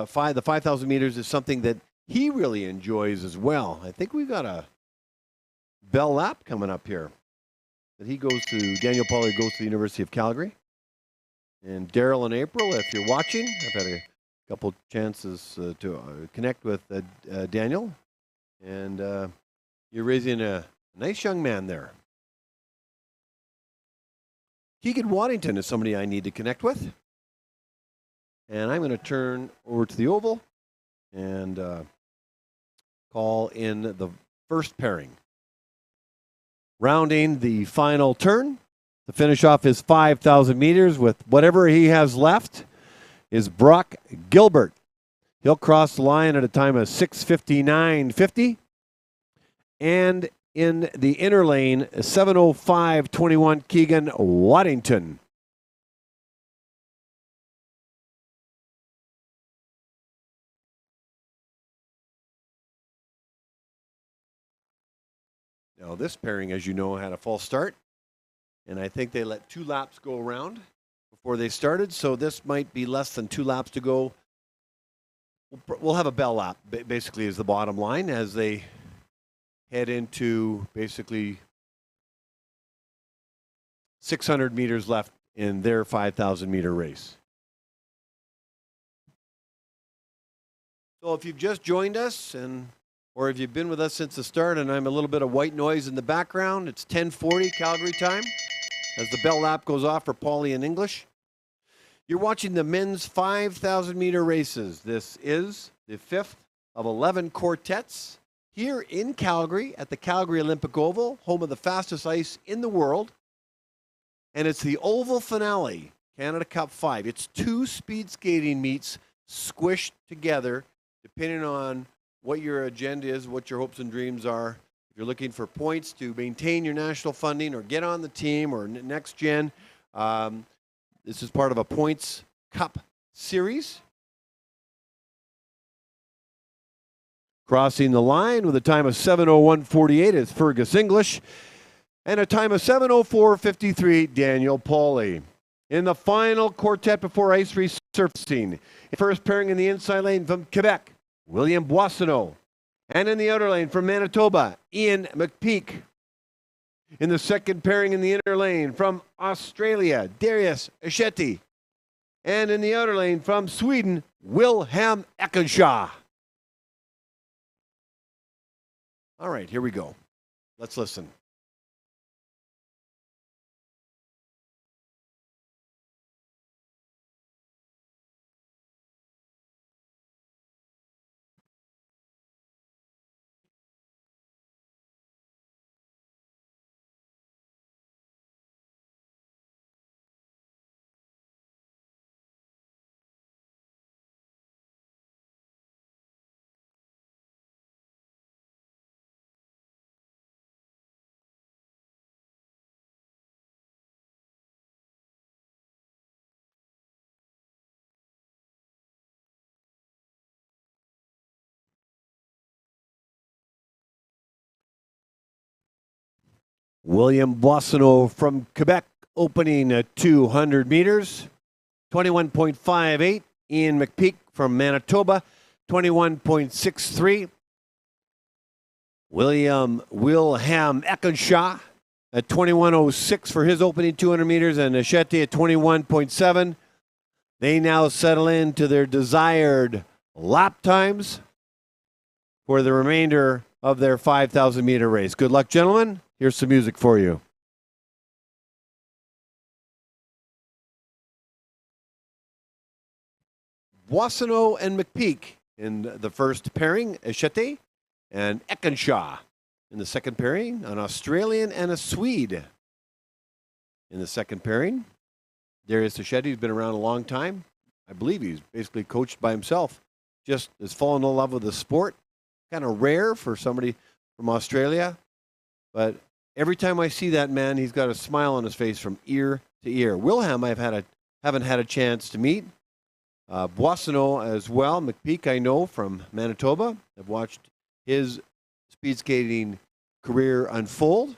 5,000 meters is something that he really enjoys as well. I think we've got a Bell Lap coming up here. That Daniel Pauly goes to the University of Calgary. And Daryl and April, if you're watching, I've had a couple chances to connect with Daniel. And you're raising a nice young man there. Keegan Waddington is somebody I need to connect with. And I'm going to turn over to the oval and call in the first pairing. Rounding the final turn to finish off his 5,000 meters with whatever he has left is Brock Gilbert. He'll cross the line at a time of 6:59.50. And in the inner lane, 7:05.21, Keegan Waddington. Now, this pairing, as you know, had a false start. And I think they let 2 laps go around before they started. So this might be less than 2 laps to go. We'll have a bell lap, basically, is the bottom line as they head into basically 600 meters left in their 5,000 meter race. So if you've just joined us or if you've been with us since the start and I'm a little bit of white noise in the background, it's 10:40 Calgary time as the bell lap goes off for Paulie in English. You're watching the men's 5,000 meter races. This is the 5th of 11 quartets here in Calgary at the Calgary Olympic Oval, home of the fastest ice in the world. And it's the oval finale, Canada Cup 5. It's 2 speed skating meets squished together, depending on what your agenda is, what your hopes and dreams are. If you're looking for points to maintain your national funding or get on the team or NextGen, this is part of a Points Cup series. Crossing the line with a time of 7:01.48 is Fergus English. And a time of 7:04.53, Daniel Pauly. In the final quartet before ice resurfacing, first pairing in the inside lane from Quebec, William Boissonneau. And in the outer lane from Manitoba, Ian McPeak. In the second pairing in the inner lane from Australia, Darius Ashetti. And in the outer lane from Sweden, Wilhelm Ekenshaw. All right, here we go. Let's listen. William Boissonneau from Quebec opening at 200 meters, 21.58. Ian McPeak from Manitoba, 21.63. Wilhelm Ekenshaw at 21.06 for his opening 200 meters, and Ashetti at 21.7. They now settle into their desired lap times for the remainder of their 5,000 meter race. Good luck, gentlemen. Here's some music for you. Boissonneau and McPeak in the first pairing, Ashetti and Ekenshaw in the second pairing, an Australian and a Swede in the second pairing. Darius Ashetti has been around a long time. I believe he's basically coached by himself. Just has fallen in love with the sport kind of rare for somebody from Australia. But every time I see that man, he's got a smile on his face from ear to ear. Wilhelm, haven't had a chance to meet. Boissonneau as well. McPeak, I know from Manitoba. I've watched his speed skating career unfold.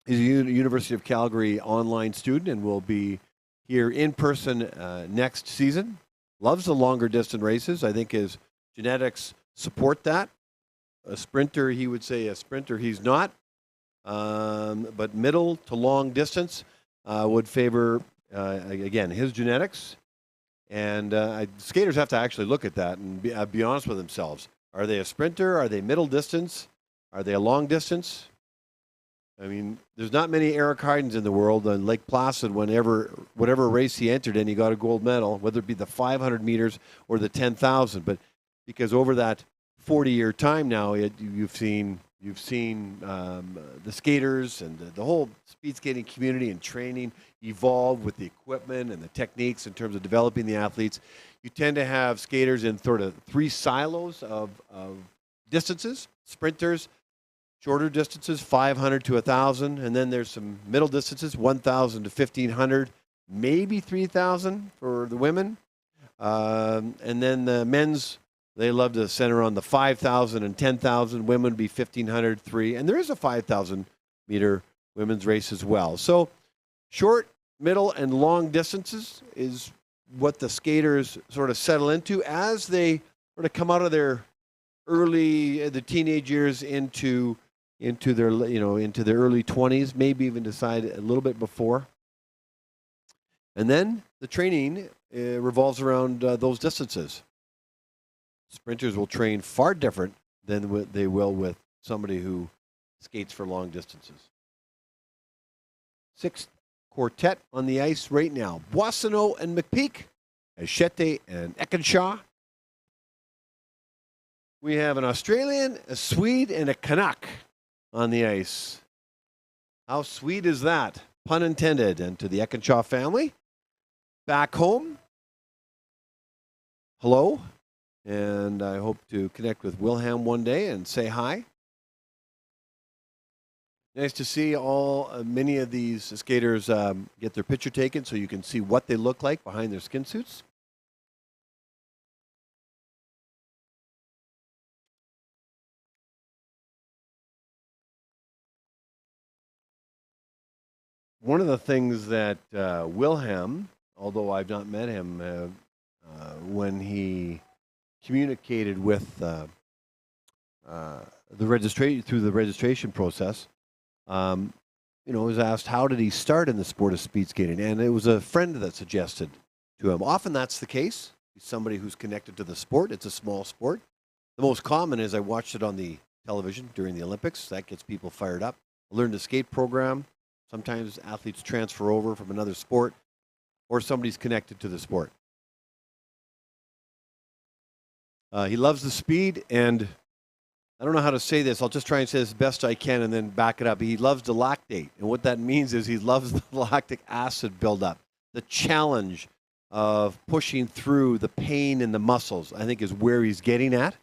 He's a University of Calgary online student and will be here in person next season. Loves the longer distance races. I think his genetics support that. A sprinter, he would say a sprinter. He's not. But middle to long distance would favor, again, his genetics. And skaters have to actually look at that and be honest with themselves. Are they a sprinter? Are they middle distance? Are they a long distance? I mean, there's not many Eric Hardens in the world. On Lake Placid, whatever race he entered in, he got a gold medal, whether it be the 500 meters or the 10,000. But because over that 40-year time now, you've seen the skaters and the whole speed skating community and training evolve with the equipment and the techniques in terms of developing the athletes. You tend to have skaters in sort of three silos of distances: sprinters, shorter distances, 500 to 1,000, and then there's some middle distances, 1,000 to 1,500, maybe 3,000 for the women. And then the men's, they love to center on the 5,000 and 10,000. Women would be 1,500, 3. And there is a 5,000 meter women's race as well. So short, middle, and long distances is what the skaters sort of settle into as they sort of come out of their the teenage years into their early 20s, maybe even decide a little bit before. And then the training revolves around those distances. Sprinters will train far different than what they will with somebody who skates for long distances. Sixth quartet on the ice right now: Boissonneau and McPeak, Hachette and Eckenshaw. We have an Australian, a Swede, and a Canuck on the ice. How sweet is that? Pun intended. And to the Eckenshaw family, back home, hello. And I hope to connect with Wilhelm one day and say hi. Nice to see many of these skaters get their picture taken so you can see what they look like behind their skin suits. One of the things that Wilhelm, although I've not met him, when he communicated with the registration process, was asked how did he start in the sport of speed skating, and it was a friend that suggested to him. Often that's the case. He's somebody who's connected to the sport. It's a small sport. The most common is I watched it on the television during the Olympics. That gets people fired up. I learned a skate program. Sometimes athletes transfer over from another sport, or somebody's connected to the sport. He loves the speed, and I don't know how to say this. I'll just try and say this as best I can and then back it up. He loves the lactate, and what that means is he loves the lactic acid buildup. The challenge of pushing through the pain in the muscles, I think, is where he's getting at.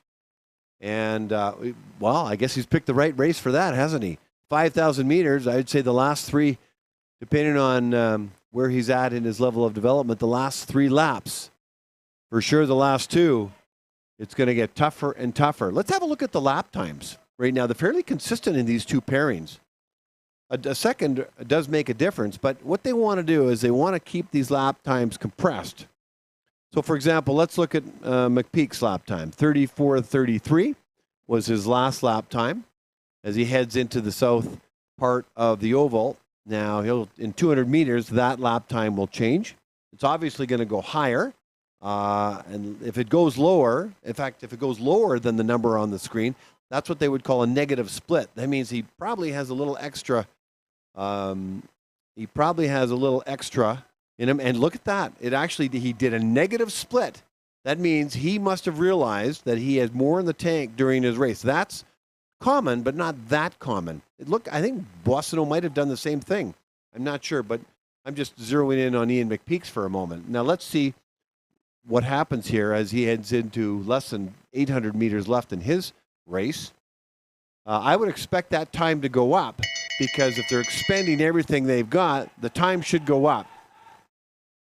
And, I guess he's picked the right race for that, hasn't he? 5,000 meters, I'd say the last three, depending on where he's at in his level of development, the last 3 laps, for sure the last 2, it's going to get tougher and tougher. Let's have a look at the lap times right now. They're fairly consistent in these 2 pairings. A second does make a difference, but what they want to do is they want to keep these lap times compressed. So, for example, let's look at McPeak's lap time. 34:33 was his last lap time as he heads into the south part of the oval. Now, in 200 meters, that lap time will change. It's obviously going to go higher. And if it goes lower, in fact, if it goes lower than the number on the screen, that's what they would call a negative split. That means he probably has a little extra. In him. And look at that. He did a negative split. That means he must have realized that he has more in the tank during his race. That's common, but not that common. I think Boissonneau might have done the same thing. I'm not sure, but I'm just zeroing in on Ian McPeak's for a moment. Now let's see what happens here as he heads into less than 800 meters left in his race. I would expect that time to go up because if they're expending everything they've got, the time should go up.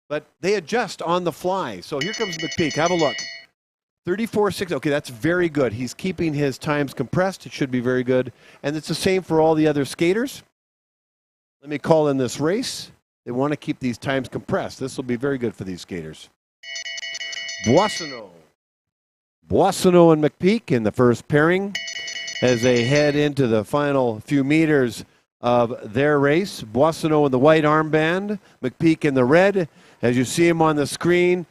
But they adjust on the fly. So here comes McPeak. Have a look. 34.6. Okay, that's very good. He's keeping his times compressed. It should be very good. And it's the same for all the other skaters. Let me call in this race. They want to keep these times compressed. This will be very good for these skaters. Boissonneau and McPeak in the first pairing as they head into the final few meters of their race. Boissonneau in the white armband, McPeak in the red. As you see him on the screen,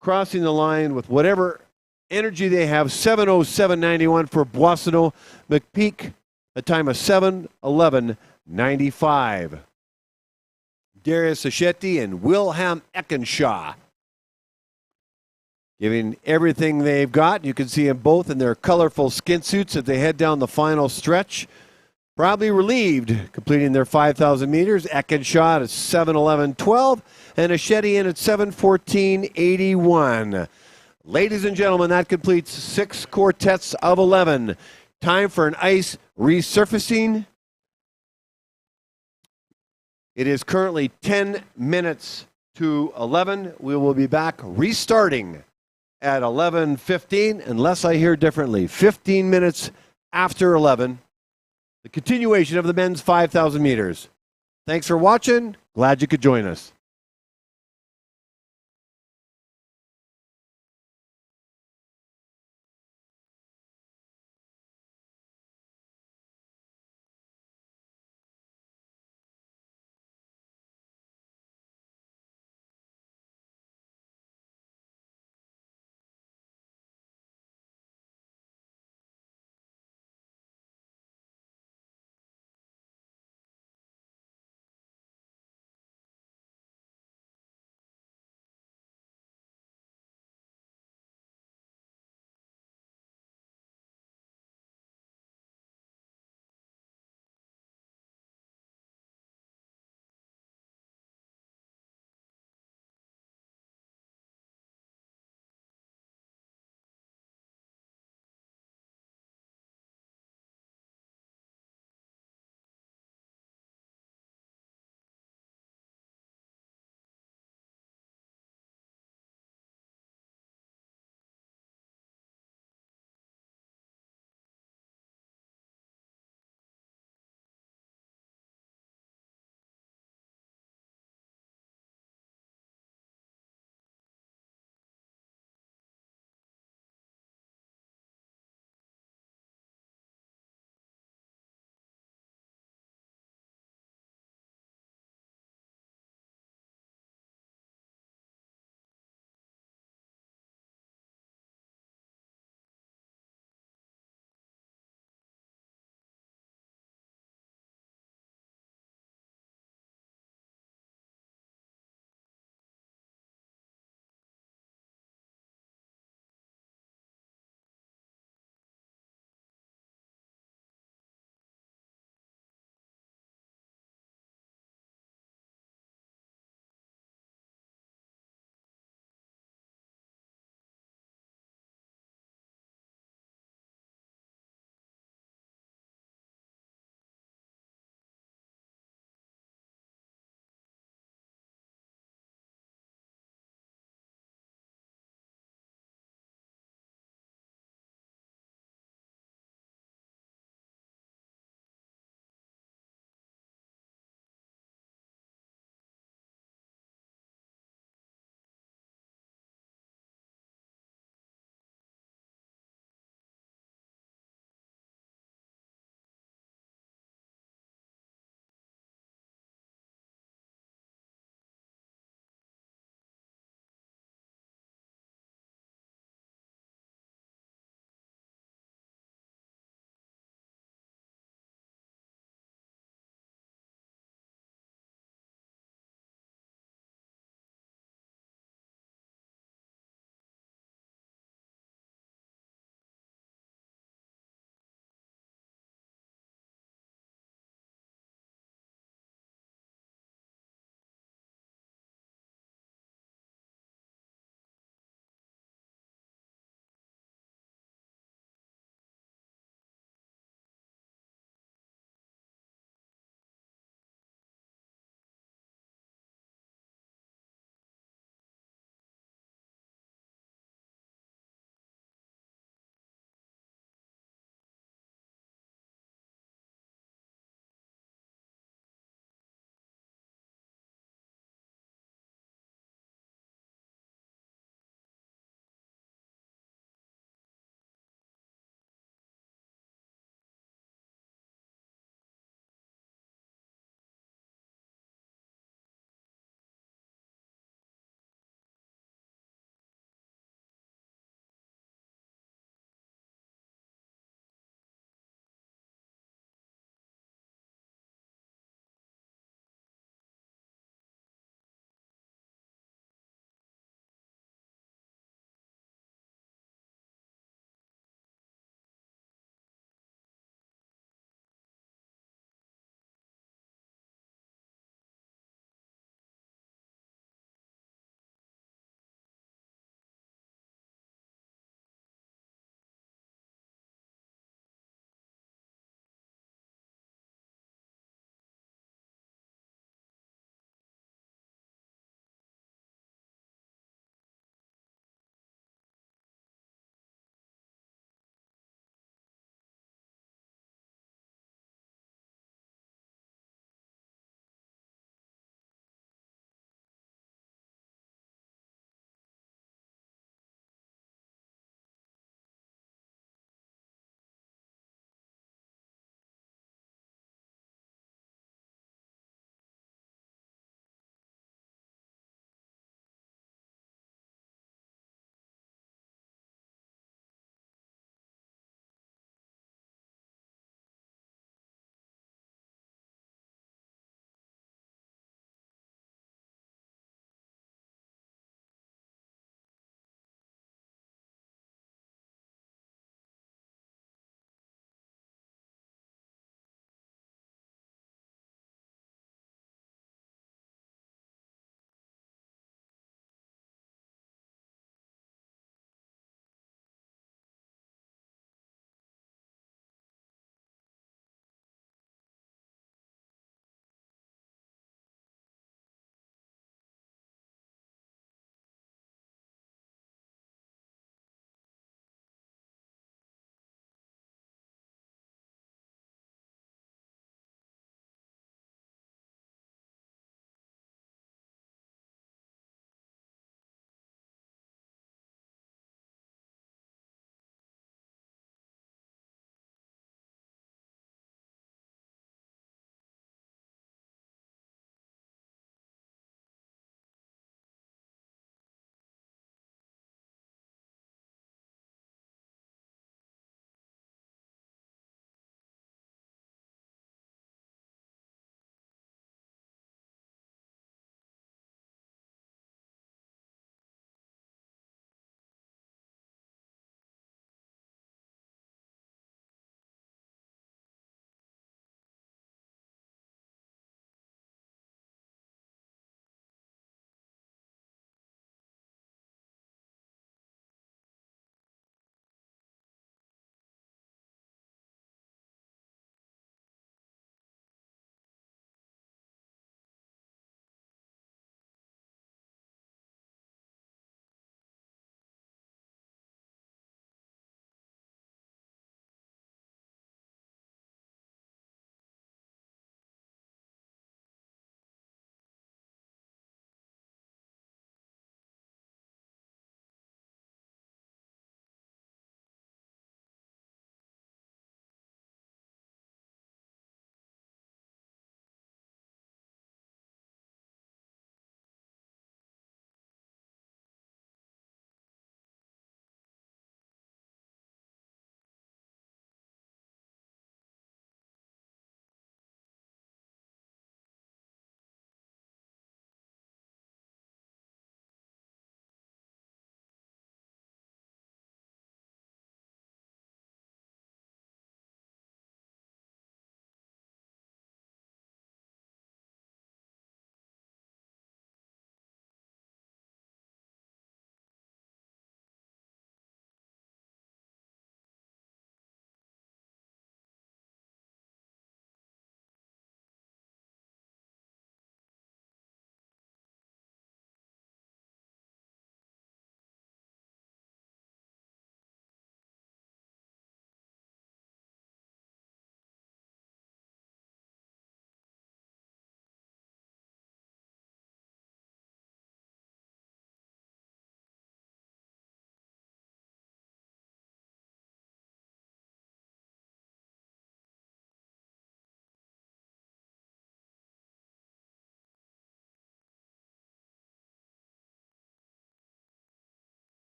crossing the line with whatever energy they have. 7:07.91 for Boissonneau. McPeak, a time of 7:11.95. Darius Achetti and Wilhelm Eckenshaw giving everything they've got. You can see them both in their colorful skin suits as they head down the final stretch. Probably relieved, completing their 5,000 meters. Eckenshaw at 7:11.12 and Achetti in at 7:14.81. Ladies and gentlemen, that completes 6 quartets of 11. Time for an ice resurfacing. It is currently 10 minutes to 11. We will be back restarting at 11:15, unless I hear differently. 15 minutes after 11. The continuation of the men's 5,000 meters. Thanks for watching. Glad you could join us.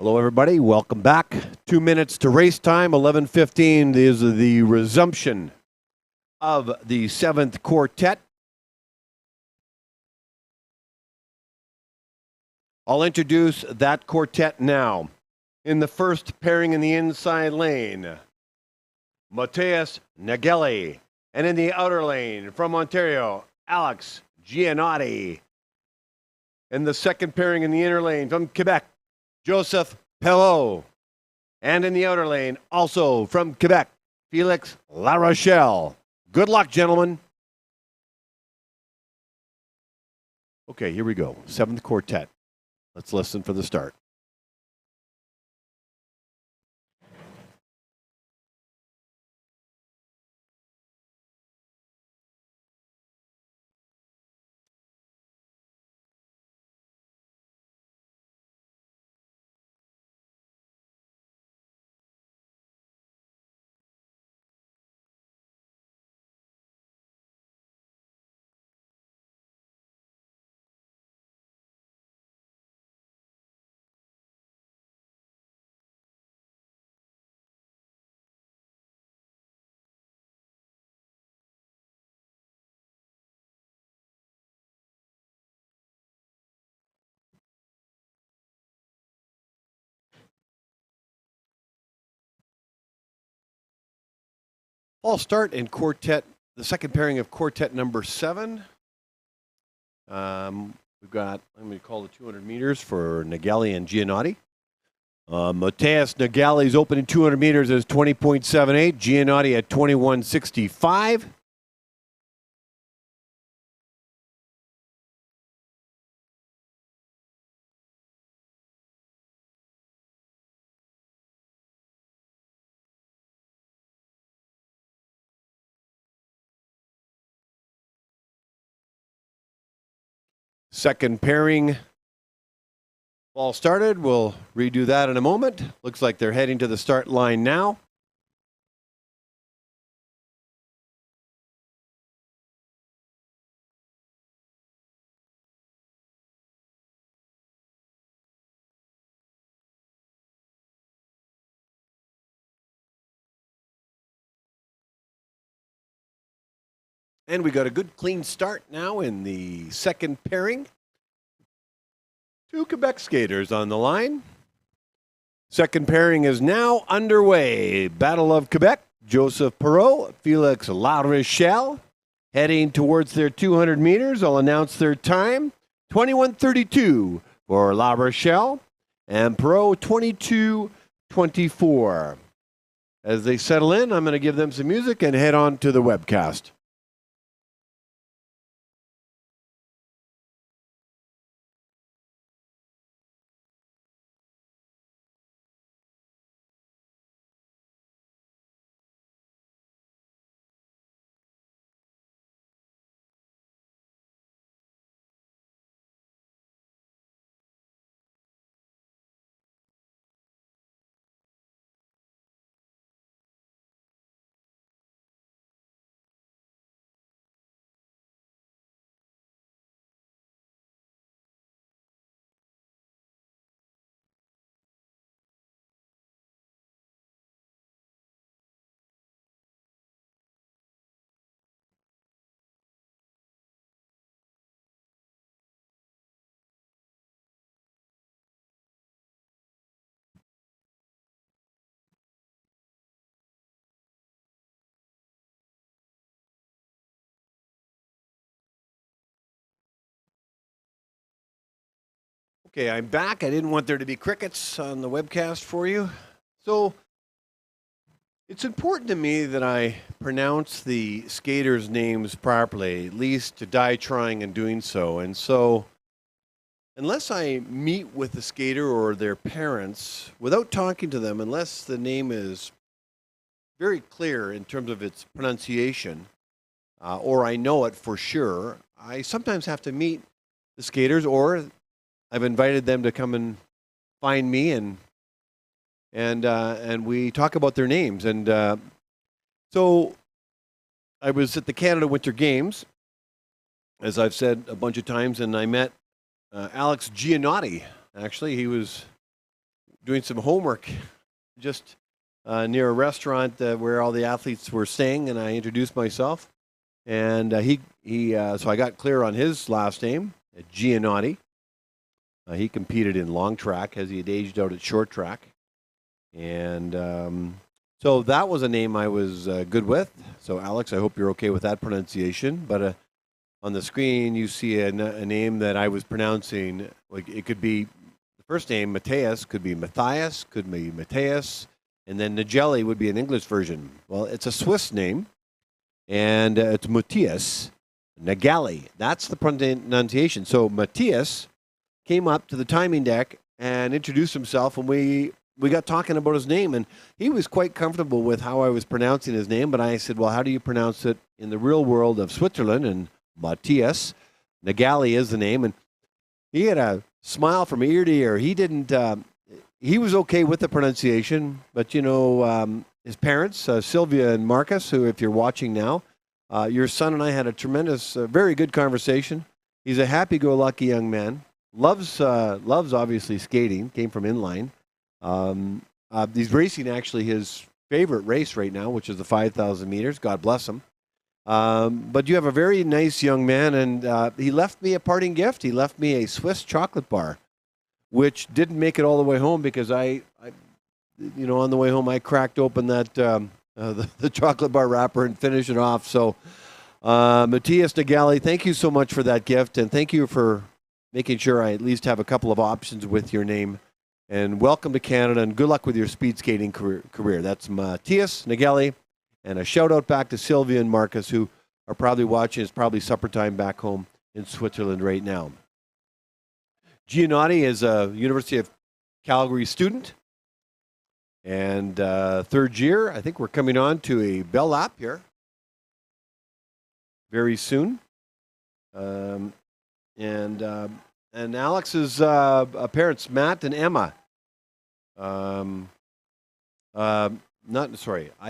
Hello, everybody. Welcome back. 2 minutes to race time. 11:15 is the resumption of the 7th quartet. I'll introduce that quartet now. In the first pairing in the inside lane, Matthias Nageli. And in the outer lane, from Ontario, Alex Giannotti. In the second pairing in the inner lane, from Quebec, Joseph Perreault. And in the outer lane, also from Quebec, Felix La Rochelle. Good luck, gentlemen. Okay, here we go. 7th quartet. Let's listen for the start. I'll start in quartet, the second pairing of quartet number 7. We've got, I'm going to call the 200 meters for Nageli and Giannotti. Matthias Nageli's opening 200 meters is 20.78. Giannotti at 21.65. Second pairing all started. We'll redo that in a moment. Looks like they're heading to the start line now. And we got a good clean start now in the second pairing. 2 Quebec skaters on the line. Second pairing is now underway. Battle of Quebec, Joseph Perreault, Felix La Rochelle, heading towards their 200 meters. I'll announce their time. 21:32 for La Rochelle, and Perreault 22:24. As they settle in, I'm going to give them some music and head on to the webcast. Okay, I'm back. I didn't want there to be crickets on the webcast for you. So it's important to me that I pronounce the skaters' names properly, at least to die trying and doing so. And so unless I meet with the skater or their parents, without talking to them, unless the name is very clear in terms of its pronunciation, or I know it for sure, I sometimes have to meet the skaters, or I've invited them to come and find me, and we talk about their names. And so I was at the Canada Winter Games, as I've said a bunch of times, and I met Alex Giannotti. Actually, he was doing some homework just near a restaurant where all the athletes were staying, and I introduced myself. And so I got clear on his last name, Giannotti. He competed in long track as he had aged out at short track. And so that was a name I was good with. So, Alex, I hope you're okay with that pronunciation. But on the screen, you see a name that I was pronouncing. Like, it could be the first name, Mateus, could be Matthias, could be Mateus, and then Nageli would be an English version. Well, it's a Swiss name, and it's Matthias Nageli. That's the pronunciation. So Matthias came up to the timing deck and introduced himself, and we got talking about his name, and he was quite comfortable with how I was pronouncing his name, but I said, well, how do you pronounce it in the real world of Switzerland? And Matthias Nageli is the name, and he had a smile from ear to ear. He didn't, he was okay with the pronunciation, but, his parents, Sylvia and Marcus, who, if you're watching now, your son and I had a tremendous, very good conversation. He's a happy-go-lucky young man, loves obviously skating, came from inline. He's racing actually his favorite race right now, which is the 5,000 meters. God bless him. But you have a very nice young man, and he left me a parting gift. He left me a Swiss chocolate bar, which didn't make it all the way home because I on the way home I cracked open that the chocolate bar wrapper and finished it off. So, Matthias Nageli, thank you so much for that gift, and thank you for making sure I at least have a couple of options with your name. And welcome to Canada, and good luck with your speed skating career. That's Matthias Nageli, and a shout-out back to Sylvia and Marcus, who are probably watching. It's probably supper time back home in Switzerland right now. Giannotti is a University of Calgary student, and third year. I think we're coming on to a bell lap here very soon. And Alex's parents, Matt and Emma. I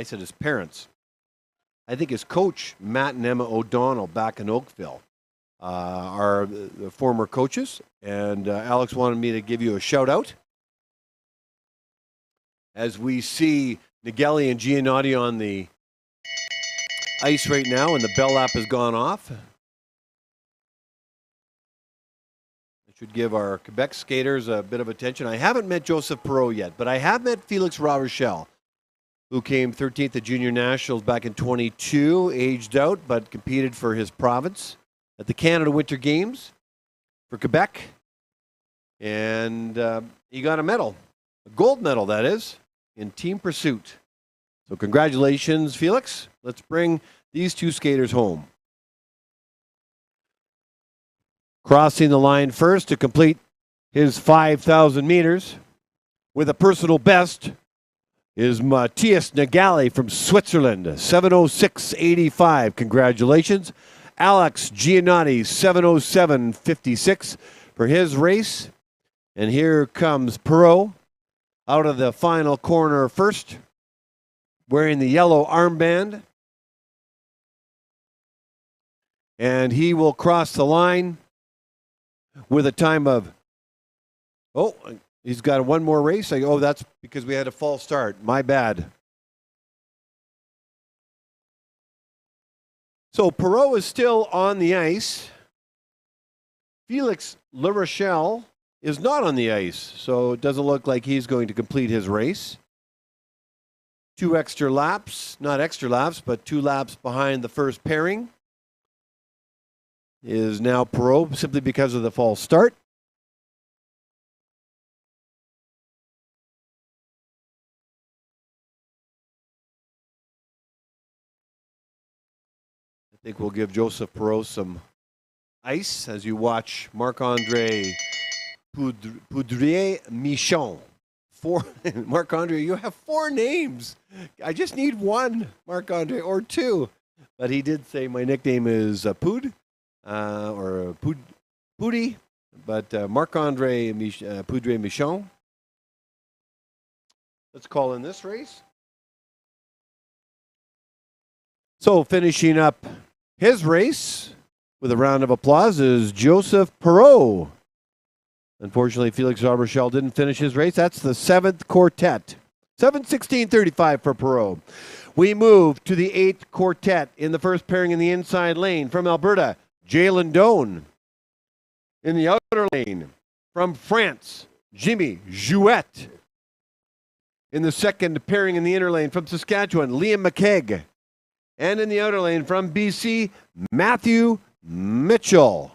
said his parents. I think his coach, Matt and Emma O'Donnell, back in Oakville, are the former coaches. And Alex wanted me to give you a shout out as we see Nageli and Giannotti on the ice right now, and the bell lap has gone off. Should give our Quebec skaters a bit of attention. I haven't met Joseph Perreault yet, but I have met Felix Rochelle, who came 13th at Junior Nationals back in 22, aged out, but competed for his province at the Canada Winter Games for Quebec. And he got a medal, a gold medal, that is, in team pursuit. So congratulations, Felix. Let's bring these two skaters home. Crossing the line first to complete his 5,000 meters with a personal best is Matthias Nageli from Switzerland, 7:06.85. Congratulations. Alex Giannotti, 7:07.56 for his race. And here comes Perreault out of the final corner first, wearing the yellow armband. And he will cross the line with a time of, he's got one more race. That's because we had a false start. My bad. So Perreault is still on the ice. Felix Rochelle is not on the ice, so it doesn't look like he's going to complete his race. 2 extra laps, not extra laps, but 2 laps behind the first pairing is now Perreault, simply because of the false start. I think we'll give Joseph Perreault some ice as you watch Marc-Andre Poudrier-Michon. Marc-Andre, you have 4 names. I just need 1, Marc-Andre, or 2. But he did say my nickname is Poud. Or Poudi, but Marc-Andre Poudrier-Michon. Let's call in this race. So finishing up his race with a round of applause is Joseph Perreault. Unfortunately, Felix Rochelle didn't finish his race. That's the 7th quartet. 7:16:35 for Perot. We move to the 8th quartet in the first pairing in the inside lane. From Alberta, Jalen Doan. In the outer lane, from France, Jimmy Jouet. In the second pairing in the inner lane, from Saskatchewan, Liam McKegg. And in the outer lane, from BC, Matthew Mitchell.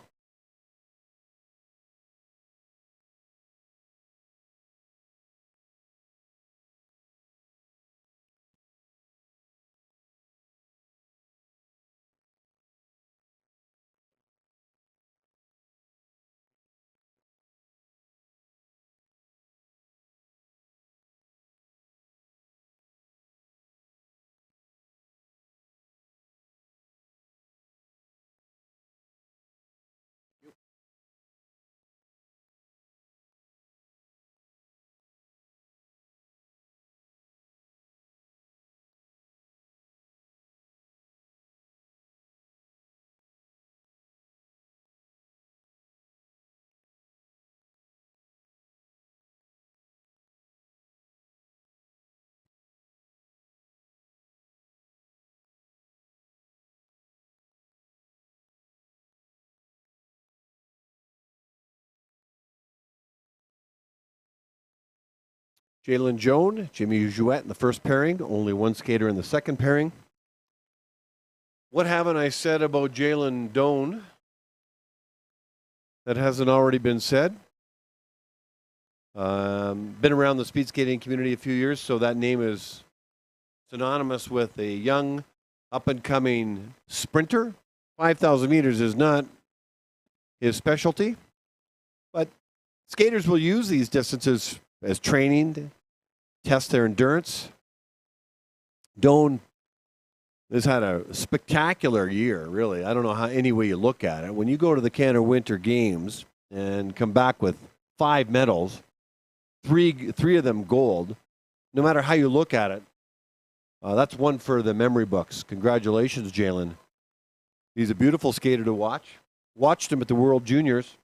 Jalen Joan, Jimmy Jouet in the first pairing, only one skater in the second pairing. What haven't I said about Jalen Doan that hasn't already been said? Been around the speed skating community a few years, so that name is synonymous with a young, up-and-coming sprinter. 5,000 meters is not his specialty, but skaters will use these distances as training to test their endurance. Doan has had a spectacular year, really. I don't know how any way you look at it. When you go to the Canada Winter Games and come back with 5 medals, three of them gold, no matter how you look at it, that's one for the memory books. Congratulations, Jalen. He's a beautiful skater to watch. Watched him at the World Juniors.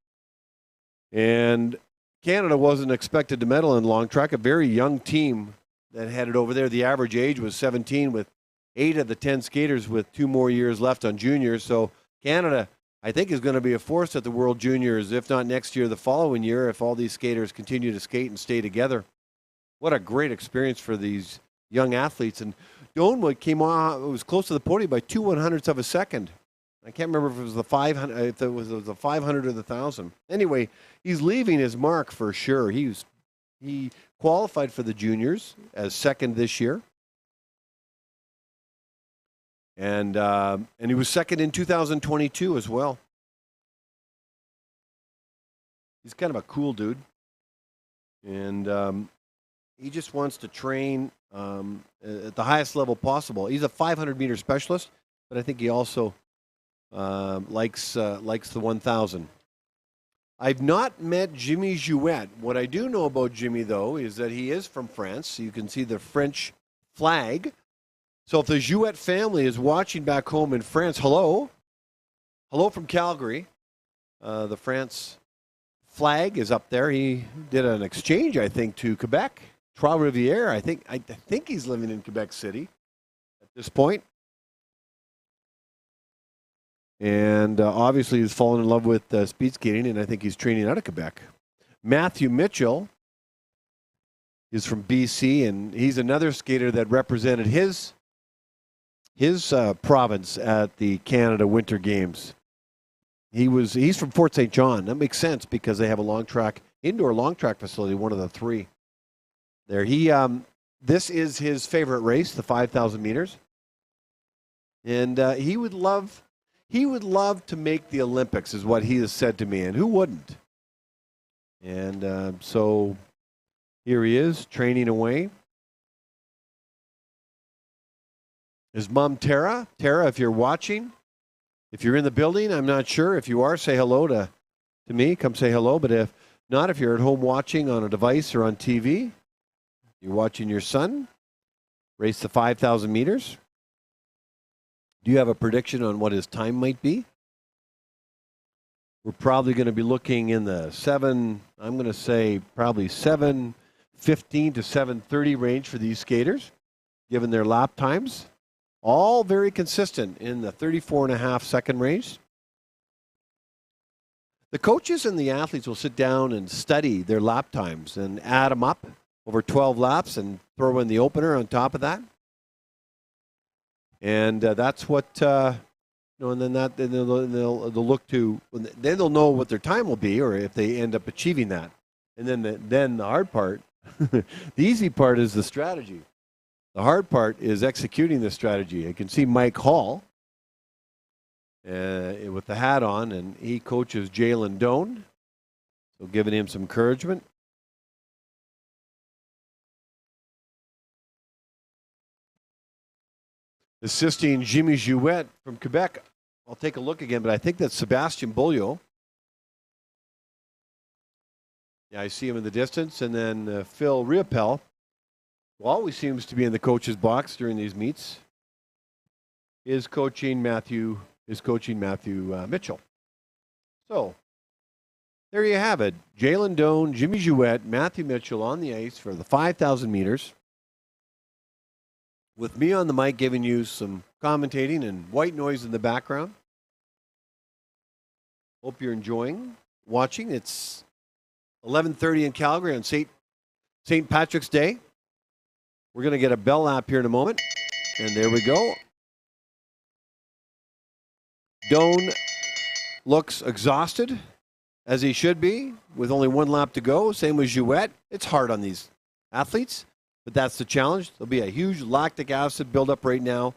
And Canada wasn't expected to medal in long track. A very young team that headed over there. The average age was 17, with 8 of the 10 skaters with 2 more years left on juniors. So Canada, I think, is going to be a force at the World Juniors, if not next year, the following year, if all these skaters continue to skate and stay together. What a great experience for these young athletes. And Doan came on, it was close to the podium by 2/100ths of a second. I can't remember if it was the 500, if it was the 500 or the 1,000. Anyway, he's leaving his mark for sure. He qualified for the juniors as second this year, and he was second in 2022 as well. He's kind of a cool dude, and he just wants to train at the highest level possible. He's a 500-meter specialist, but I think he also likes the 1,000. I've not met Jimmy Jouet. What I do know about Jimmy, though, is that he is from France. So you can see the French flag. So if the Jouet family is watching back home in France, hello. Hello from Calgary. The France flag is up there. He did an exchange, I think, to Quebec. Trois-Rivières. I think he's living in Quebec City at this point. And obviously he's fallen in love with speed skating, and I think he's training out of Quebec. Matthew Mitchell is from BC, and he's another skater that represented his province at the Canada Winter Games. He's from Fort St. John. That makes sense because they have a indoor long track facility, one of the 3 there. This is his favorite race, the 5,000 meters, and he would love to make the Olympics, is what he has said to me, and who wouldn't? And so here he is, training away. His mom, Tara. Tara, if you're watching, if you're in the building, I'm not sure. If you are, say hello to me. Come say hello. But if not, if you're at home watching on a device or on TV, you're watching your son race the 5,000 meters. Do you have a prediction on what his time might be? We're probably going to be looking in the I'm going to say probably 7:15 to 7:30 range for these skaters, given their lap times. All very consistent in the 34.5-second range. The coaches and the athletes will sit down and study their lap times and add them up over 12 laps and throw in the opener on top of that. And that's what, and then they'll look to, then they'll know what their time will be, or if they end up achieving that. And then the hard part, the easy part is the strategy. The hard part is executing the strategy. You can see Mike Hall with the hat on, and he coaches Jalen Doan, so giving him some encouragement. Assisting Jimmy Jouet from Quebec. I'll take a look again, but I think that's Sebastian Beaulieu. Yeah, I see him in the distance. And then Phil Riopel, who always seems to be in the coach's box during these meets, is coaching Matthew Mitchell. So there you have it. Jalen Doan, Jimmy Jouet, Matthew Mitchell on the ice for the 5,000 meters. With me on the mic giving you some commentating and white noise in the background. Hope you're enjoying watching. It's 11:30 in Calgary on St. Patrick's Day. We're going to get a bell lap here in a moment. And there we go. Doan looks exhausted, as he should be, with only one lap to go. Same with Jouet. It's hard on these athletes, but that's the challenge. There'll be a huge lactic acid buildup right now,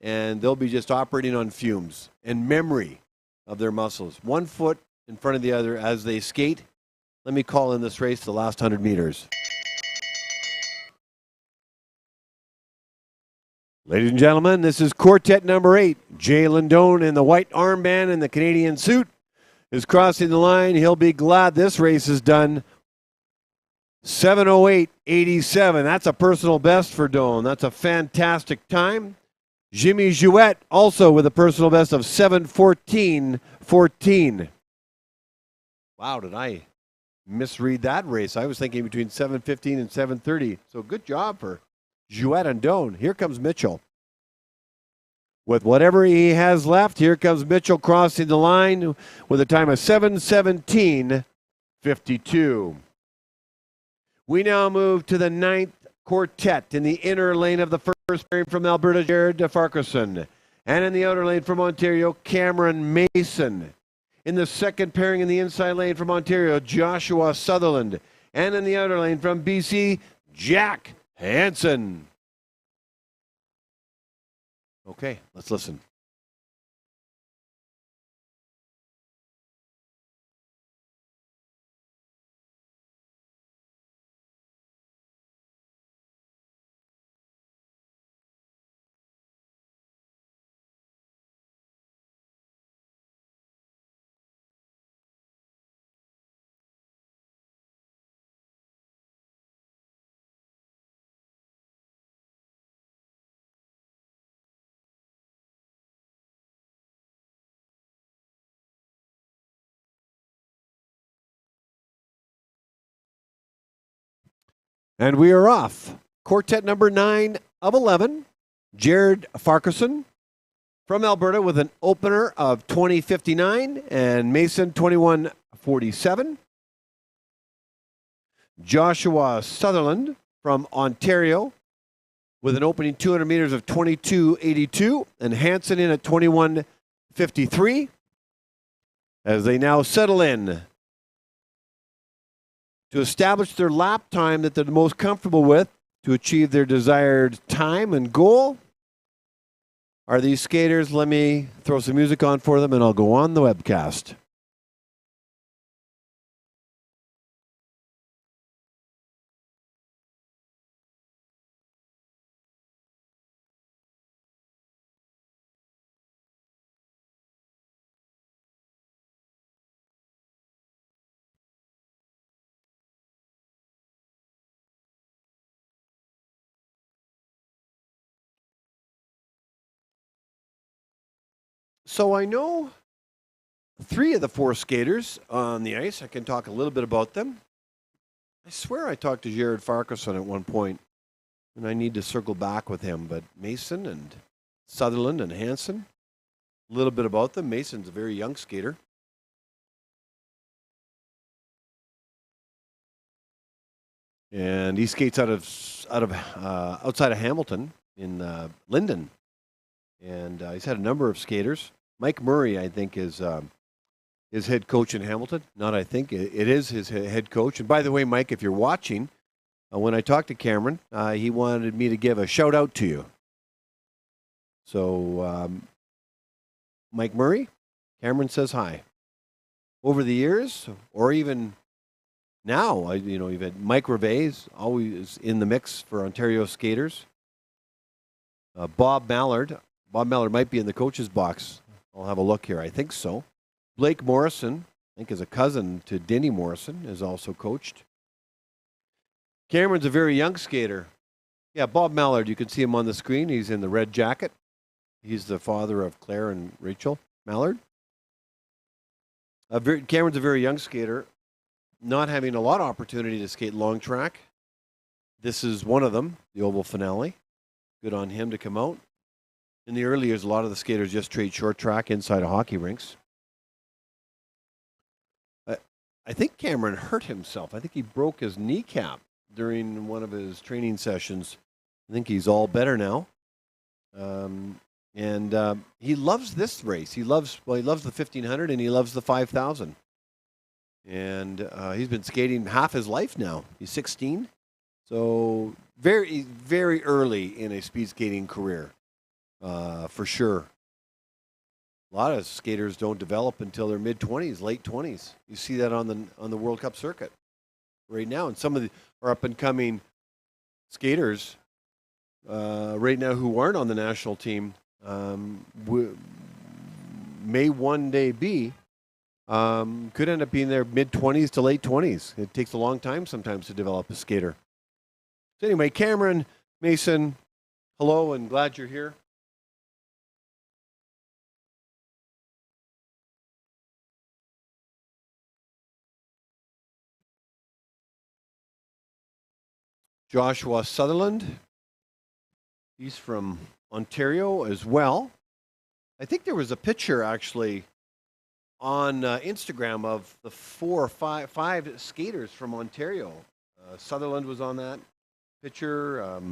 and they'll be just operating on fumes and memory of their muscles. One foot in front of the other as they skate. Let me call in this race the last 100 meters. Ladies and gentlemen, this is quartet number 8. Jalen Doan in the white armband and the Canadian suit is crossing the line. He'll be glad this race is done. 7:08.87. That's a personal best for Doan. That's a fantastic time. Jimmy Jouet also with a personal best of 7:14.14. Wow, did I misread that race? I was thinking between 7:15 and 7:30. So good job for Jouet and Doan. Here comes Mitchell. With whatever he has left, here comes Mitchell crossing the line with a time of 7:17.52. We now move to the 9th quartet in the inner lane of the first pairing from Alberta, Jared Farquharson. And in the outer lane from Ontario, Cameron Mason. In the second pairing in the inside lane from Ontario, Joshua Sutherland. And in the outer lane from BC, Jack Hansen. Okay, let's listen. And we are off. Quartet number 9 of 11, Jared Farquharson from Alberta with an opener of 20:59 and Mason 21:47. Joshua Sutherland from Ontario with an opening 200 meters of 22:82 and Hansen in at 21:53 as they now settle in to establish their lap time that they're the most comfortable with to achieve their desired time and goal. Are these skaters? Let me throw some music on for them and I'll go on the webcast. So I know 3 of the 4 skaters on the ice. I can talk a little bit about them. I swear I talked to Jared Farquharson at one point, and I need to circle back with him. But Mason and Sutherland and Hansen, a little bit about them. Mason's a very young skater. And he skates outside of Hamilton in Linden, and he's had a number of skaters. Mike Murray, I think, is his head coach in Hamilton. Not I think, it is his head coach. And by the way, Mike, if you're watching, when I talked to Cameron, he wanted me to give a shout out to you. So, Mike Murray, Cameron says hi. Over the years, or even now, you've had Mike Reve's always in the mix for Ontario skaters. Bob Mallard. Bob Mallard might be in the coach's box. I'll have a look here. I think so. Blake Morrison, I think is a cousin to Denny Morrison, is also coached. Cameron's a very young skater. Yeah, Bob Mallard, you can see him on the screen. He's in the red jacket. He's the father of Claire and Rachel Mallard. Cameron's a very young skater, not having a lot of opportunity to skate long track. This is one of them, the oval finale. Good on him to come out. In the early years, a lot of the skaters just trade short track inside of hockey rinks. I think Cameron hurt himself. I think he broke his kneecap during one of his training sessions. I think he's all better now. And he loves this race. He loves the 1500 and he loves the 5000. And he's been skating half his life now. He's 16. So very, very early in a speed skating career, for sure. A lot of skaters don't develop until their mid-20s, late 20s. You see that on the World Cup circuit right now. And some of our up-and-coming skaters right now who aren't on the national team may one day be, could end up being their mid-20s to late 20s. It takes a long time sometimes to develop a skater. So anyway, Cameron, Mason, hello, and glad you're here. Joshua Sutherland, he's from Ontario as well. I think there was a picture actually on Instagram of the 4 or 5 skaters from Ontario. Sutherland was on that picture.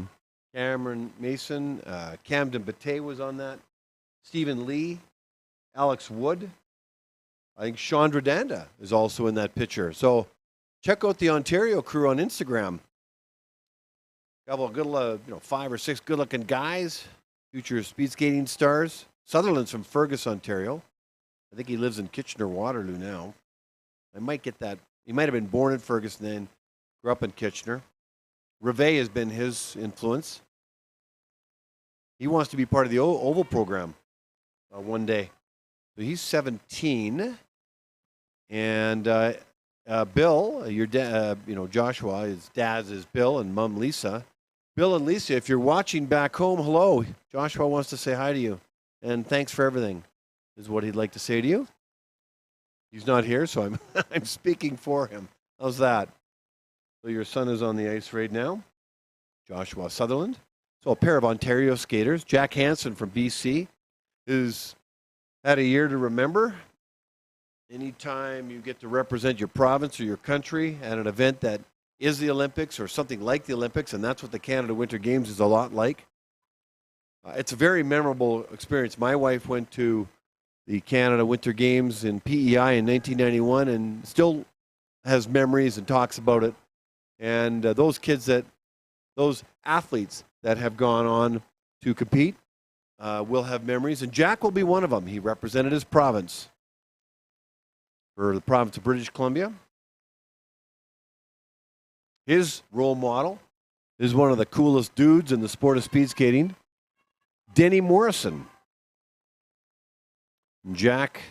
Cameron Mason, Camden Bate was on that. Stephen Lee, Alex Wood. I think Chandra Danda is also in that picture. So check out the Ontario crew on Instagram. Couple of good, 5 or 6 good-looking guys, future speed skating stars. Sutherland's from Fergus, Ontario. I think he lives in Kitchener-Waterloo now. I might get that. He might have been born in Fergus and then grew up in Kitchener. Reve has been his influence. He wants to be part of the Oval program one day. So he's 17. And Bill, your dad, Joshua, his dad is Bill and mom Lisa. Bill and Lisa, if you're watching back home, hello. Joshua wants to say hi to you. And thanks for everything, is what he'd like to say to you. He's not here, so I'm I'm speaking for him. How's that? So your son is on the ice right now, Joshua Sutherland. So a pair of Ontario skaters. Jack Hansen from BC has had a year to remember. Anytime you get to represent your province or your country at an event that is the Olympics or something like the Olympics, and that's what the Canada Winter Games is a lot like. It's a very memorable experience. My wife went to the Canada Winter Games in PEI in 1991 and still has memories and talks about it. And those athletes that have gone on to compete will have memories. And Jack will be one of them. He represented his province for the province of British Columbia. His role model is one of the coolest dudes in the sport of speed skating, Denny Morrison. Jack's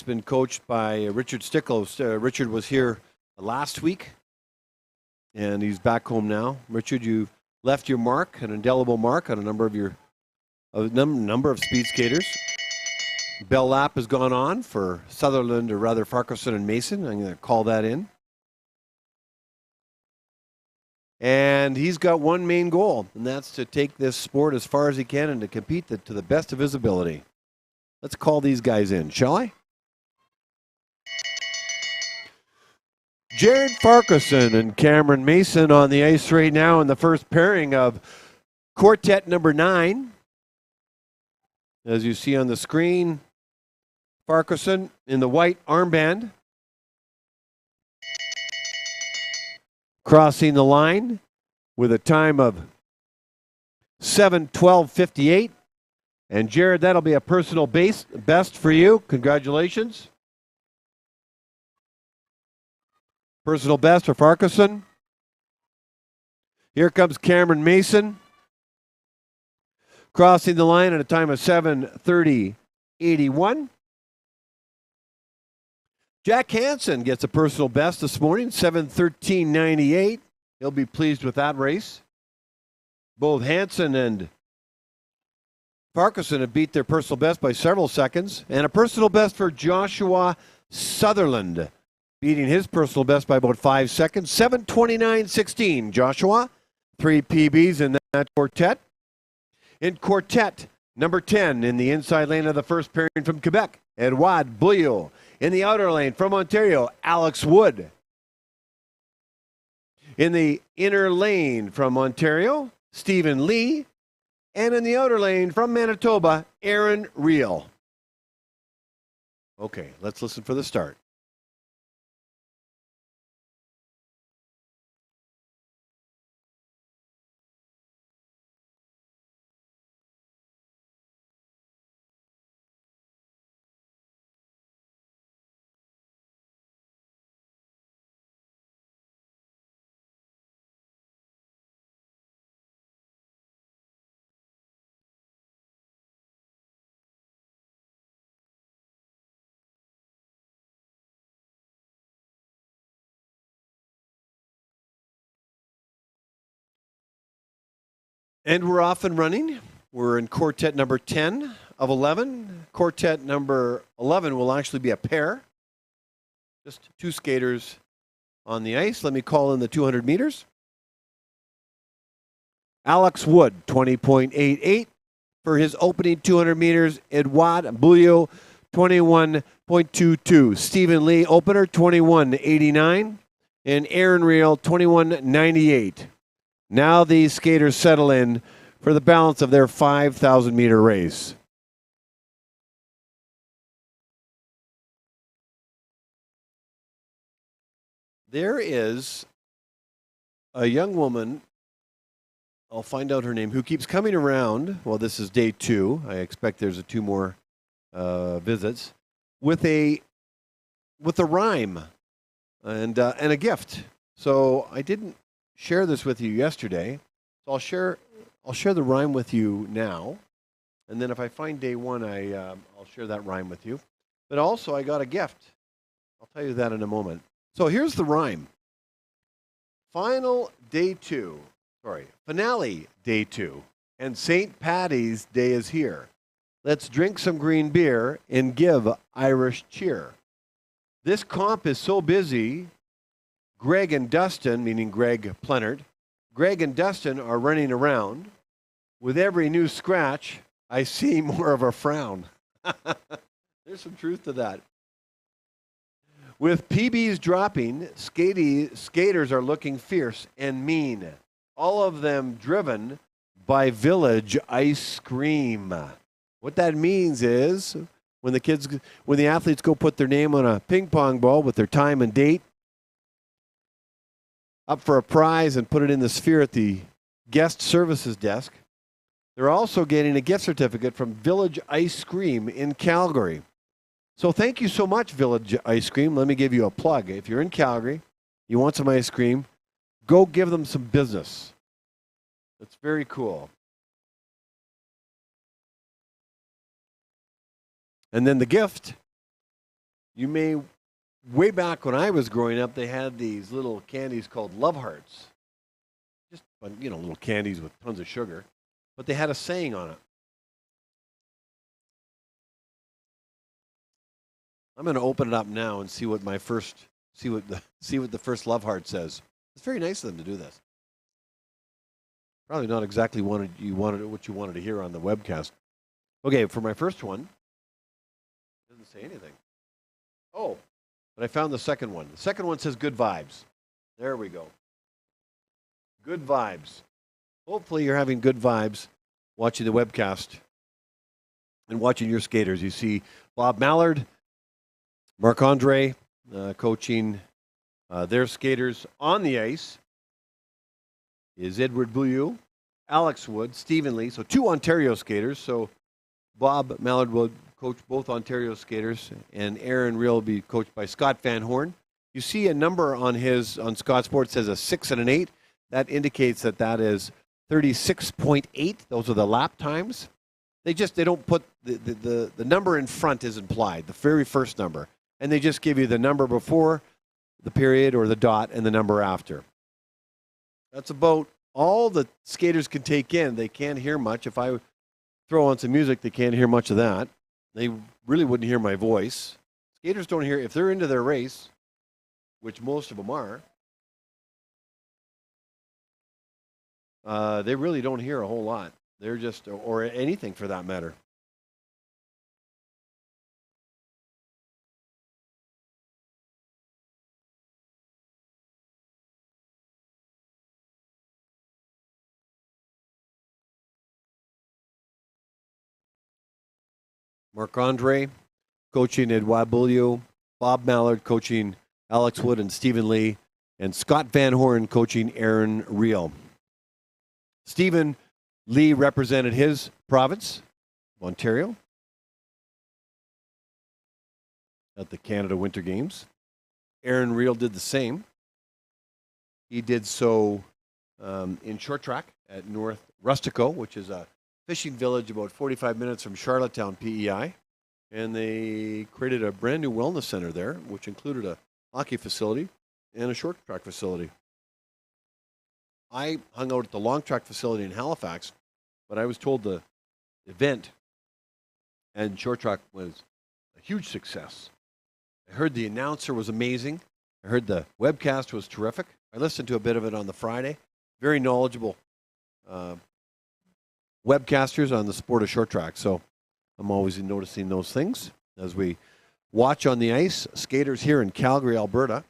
been coached by Richard Sticklow. Richard was here last week, and he's back home now. Richard, you left your mark, an indelible mark on a number of speed skaters. Bell lap has gone on for Sutherland, or rather Farquharson and Mason. I'm going to call that in. And he's got one main goal, and that's to take this sport as far as he can and to compete to the best of his ability. Let's call these guys in, shall I? Jared Farquharson and Cameron Mason on the ice right now in the first pairing of quartet number 9. As you see on the screen, Farquharson in the white armband. Crossing the line with a time of 7:12:58. And Jared, that'll be a personal best for you. Congratulations. Personal best for Farquharson. Here comes Cameron Mason. Crossing the line at a time of 7:30:81. Jack Hansen gets a personal best this morning, 7:13:98. He'll be pleased with that race. Both Hansen and Farquharson have beat their personal best by several seconds. And a personal best for Joshua Sutherland, beating his personal best by about 5 seconds, 7:29:16. Joshua, 3 PBs in that quartet. In quartet number 10, in the inside lane of the first pairing from Quebec, Edouard Bouillot. In the outer lane from Ontario, Alex Wood. In the inner lane from Ontario, Stephen Lee. And in the outer lane from Manitoba, Aaron Reel. Okay, let's listen for the start. And we're off and running. We're in quartet number 10 of 11. Quartet number 11 will actually be a pair. Just 2 skaters on the ice. Let me call in the 200 meters. Alex Wood, 20.88 for his opening 200 meters. Edouard Bouillot, 21.22. Stephen Lee, opener, 21.89. And Aaron Reel, 21.98. Now these skaters settle in for the balance of their 5,000-meter race. There is a young woman, I'll find out her name, who keeps coming around. Well, this is day 2. I expect there's 2 more visits with a rhyme and a gift. So I didn't share this with you yesterday, so I'll share the rhyme with you now, and then if I find day 1, I'll share that rhyme with you. But also, I got a gift. I'll tell you that in a moment. So here's the rhyme. Finale day 2, and St. Paddy's Day is here. Let's drink some green beer and give Irish cheer. This comp is so busy. Greg and Dustin, meaning Greg Plenard, Greg and Dustin are running around. With every new scratch, I see more of a frown. There's some truth to that. With PBs dropping, skaters are looking fierce and mean. All of them driven by Village Ice Cream. What that means is when the athletes go put their name on a ping pong ball with their time and date, up for a prize and put it in the sphere at the guest services desk, they're also getting a gift certificate from Village Ice Cream in Calgary. So thank you so much, Village Ice Cream. Let me give you a plug. If you're in Calgary, you want some ice cream, go give them some business. It's very cool. And then the gift, way back when I was growing up, they had these little candies called Love Hearts. Just, little candies with tons of sugar. But they had a saying on it. I'm going to open it up now and see what my first see what the first love heart says. It's very nice of them to do this. Probably not exactly what you wanted to hear on the webcast. Okay, for my first one, it doesn't say anything. Oh, but I found the second one. The second one says good vibes. There we go. Good vibes. Hopefully you're having good vibes watching the webcast and watching your skaters. You see Bob Mallard, Marc-Andre coaching their skaters on the ice is Edward Bouillou, Alex Wood, Stephen Lee. So 2 Ontario skaters. So Bob Mallard will coach both Ontario skaters, and Aaron Reel will be coached by Scott Van Horn. You see a number on Scott's board says a 6 and an 8. That indicates that is 36.8. Those are the lap times. They don't put the number in front is implied, the very first number. And they just give you the number before the period or the dot and the number after. That's about all the skaters can take in. They can't hear much. If I throw on some music, they can't hear much of that. They really wouldn't hear my voice. Skaters don't hear, if they're into their race, which most of them are, they really don't hear a whole lot. They're just, or anything for that matter. Marc-Andre coaching Edouard Bouillou, Bob Mallard coaching Alex Wood and Stephen Lee, and Scott Van Horn coaching Aaron Reel. Stephen Lee represented his province, Ontario, at the Canada Winter Games. Aaron Reel did the same. He did so in short track at North Rustico, which is a fishing village about 45 minutes from Charlottetown, PEI. And they created a brand new wellness center there, which included a hockey facility and a short track facility. I hung out at the long track facility in Halifax, but I was told the event and short track was a huge success. I heard the announcer was amazing. I heard the webcast was terrific. I listened to a bit of it on the Friday. Very knowledgeable webcasters on the sport of short track. So I'm always noticing those things as we watch on the ice. Skaters here in Calgary, Alberta,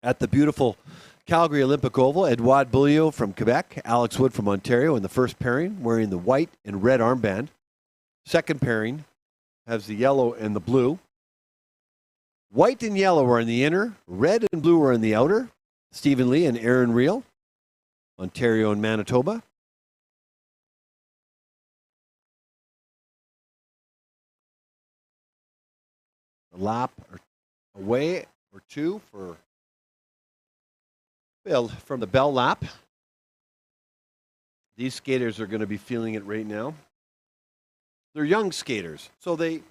at the beautiful Calgary Olympic Oval. Edouard Bouillou from Quebec, Alex Wood from Ontario in the first pairing, wearing the white and red armband. Second pairing has the yellow and the blue. White and yellow are in the inner, red and blue are in the outer. Stephen Lee and Aaron Reel, Ontario and Manitoba. A lap away or two for Bill from the Bell lap. These skaters are going to be feeling it right now. They're young skaters, so they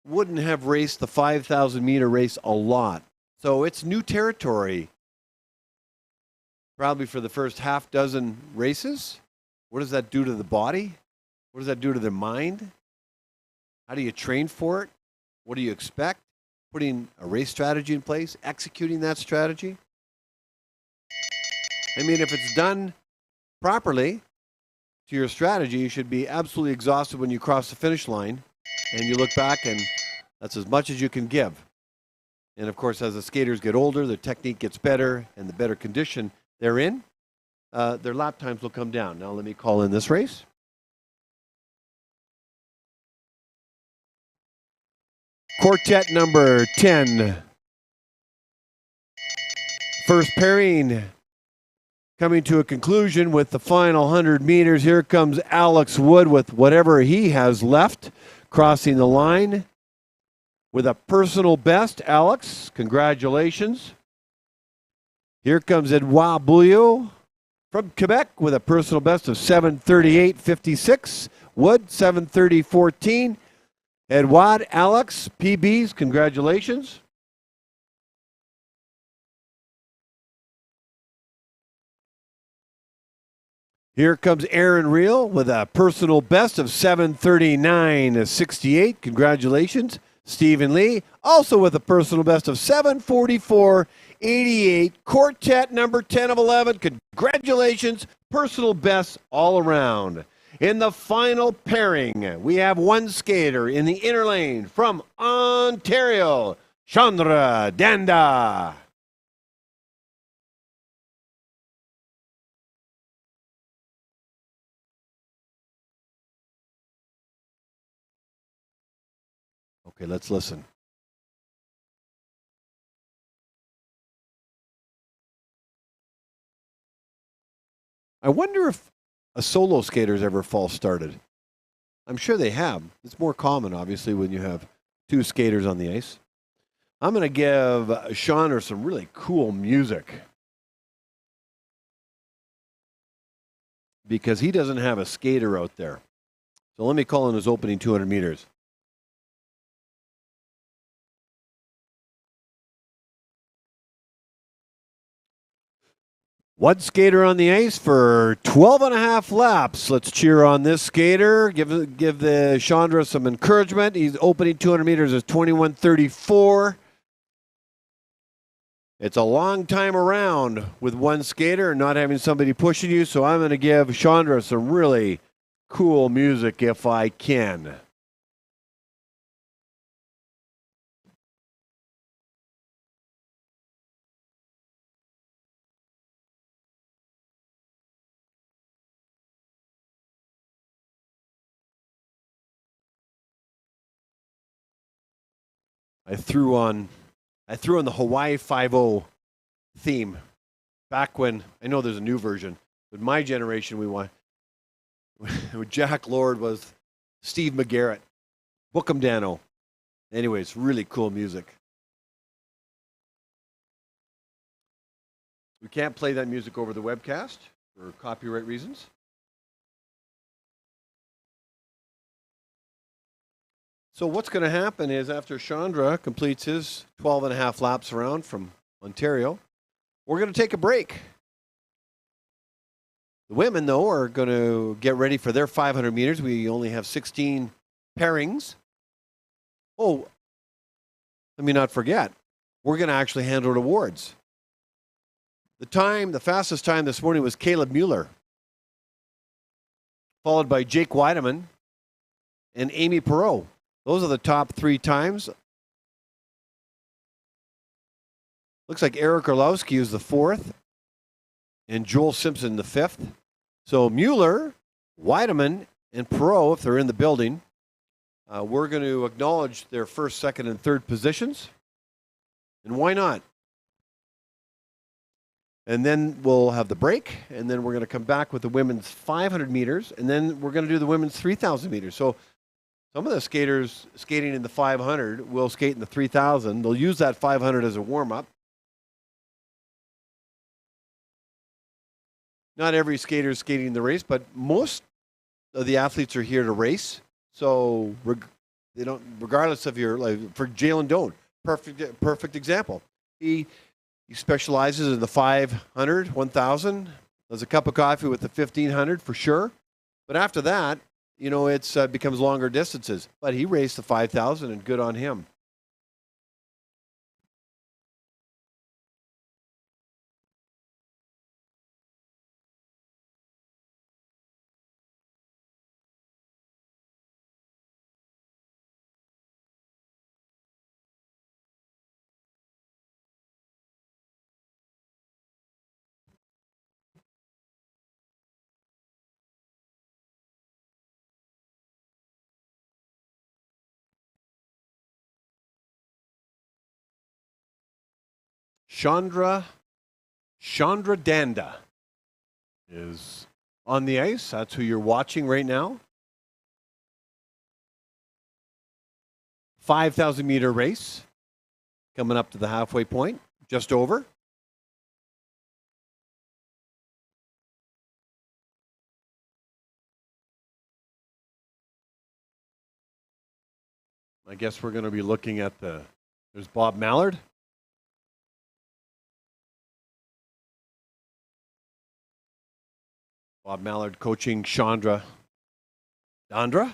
wouldn't have raced the 5,000 meter race a lot. So it's new territory, probably for the first half dozen races. What does that do to the body? What does that do to their mind? How do you train for it? What do you expect? Putting a race strategy in place, executing that strategy. I mean, if it's done properly to your strategy, you should be absolutely exhausted when you cross the finish line and you look back, and that's as much as you can give. And of course, as the skaters get older, their technique gets better, and the better condition they're in, their lap times will come down. Now let me call in this race. Quartet number 10. First pairing coming to a conclusion with the final 100 meters. Here comes Alex Wood with whatever he has left, crossing the line with a personal best. Alex, congratulations. Here comes Edouard Bouillou from Quebec with a personal best of 7:38.56. Wood, 7:30.14. Edouard, Alex, PBs, congratulations. Here comes Aaron Reel with a personal best of 7:39.68. Congratulations. Stephen Lee, also with a personal best of 7:44.88. Quartet number 10 of 11. Congratulations. Personal best all around. In the final pairing, we have one skater in the inner lane from Ontario, Chandra Danda. Okay, let's listen. I wonder if a solo skater's ever false started. I'm sure they have. It's more common, obviously, when you have two skaters on the ice. I'm going to give Chandra some really cool music because he doesn't have a skater out there. So let me call in his opening 200 meters. One skater on the ice for 12 and a half laps. Let's cheer on this skater. Give the Chandra some encouragement. He's opening 200 meters is 21:34. It's a long time around with one skater and not having somebody pushing you, so I'm going to give Chandra some really cool music if I can. I threw on the Hawaii 5-0 theme back when, I know there's a new version, but my generation we won. Jack Lord was Steve McGarrett. Book 'em Dano. Anyways, really cool music. We can't play that music over the webcast for copyright reasons. So what's going to happen is after Chandra completes his 12 and a half laps around from Ontario, we're going to take a break. The women, though, are going to get ready for their 500 meters. We only have 16 pairings. Oh, let me not forget, we're going to actually hand out awards. The fastest time this morning was Caleb Mueller, followed by Jake Weideman and Amy Perreault. Those are the top three times. Looks like Eric Orlowski is the fourth and Joel Simpson the fifth. So Mueller, Weideman, and Perreault, if they're in the building, we're going to acknowledge their first, second, and third positions. And why not? And then we'll have the break, and then we're going to come back with the women's 500 meters, and then we're going to do the women's 3,000 meters. So some of the skaters skating in the 500 will skate in the 3,000. They'll use that 500 as a warm-up. Not every skater is skating the race, but most of the athletes are here to race. So they don't, regardless of your, like for Jalen Doan, perfect example. He specializes in the 500, 1,000. Does a cup of coffee with the 1,500 for sure. But after that, you know, it's becomes longer distances. But he raced the 5,000, and good on him. Chandra Danda is on the ice. That's who you're watching right now. 5,000 meter race coming up to the halfway point, just over. I guess we're going to be looking at there's Bob Mallard. Bob Mallard coaching Chandra Dandra.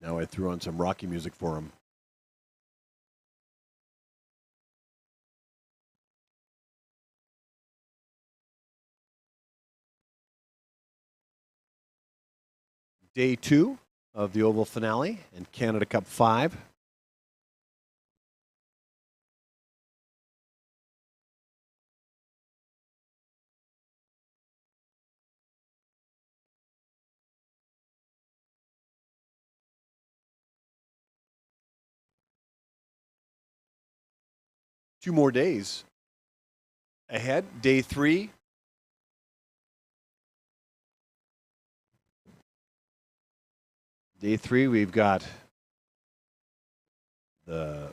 Now I threw on some Rocky music for him. Day 2 of the Oval finale and Canada Cup 5. Two more days ahead. Day 3. Day 3, we've got the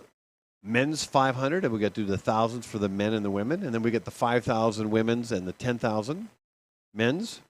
men's 500, and we got to do the thousands for the men and the women, and then we get the 5,000 women's and the 10,000 men's.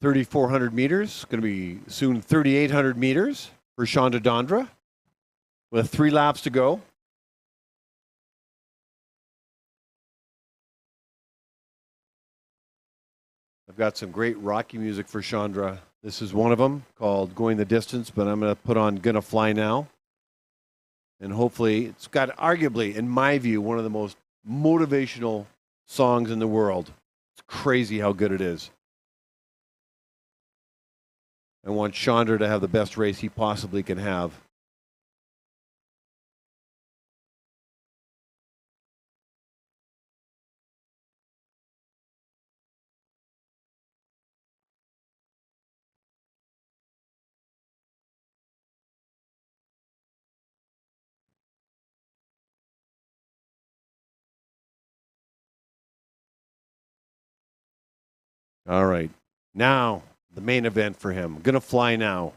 $3,400 meters. Going to be soon 3,800 meters for Chandra Dandra with 3 laps to go. I've got some great Rocky music for Chandra. This is one of them called Going the Distance, but I'm going to put on Gonna Fly Now. And hopefully, it's got arguably, in my view, one of the most motivational songs in the world. It's crazy how good it is. I want Chandra to have the best race he possibly can have. All right. Now, the main event for him. Gonna Fly Now.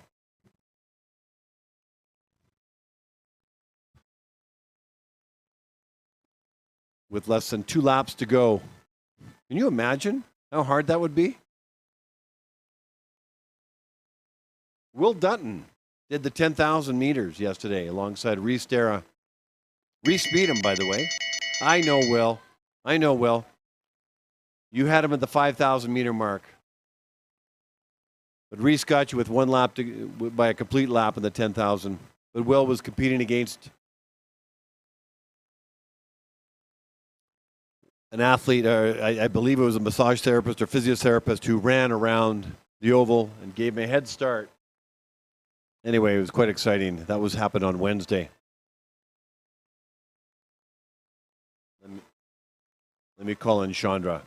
With less than 2 laps to go. Can you imagine how hard that would be? Will Dutton did the 10,000 meters yesterday alongside Reese Dara. Reese beat him, by the way. I know Will. I know Will. You had him at the 5,000 meter mark. But Reese got you with 1 lap by a complete lap in the 10,000. But Will was competing against an athlete, I believe it was a massage therapist or physiotherapist who ran around the oval and gave me a head start. Anyway, it was quite exciting. That was happened on Wednesday. Let me call in Chandra.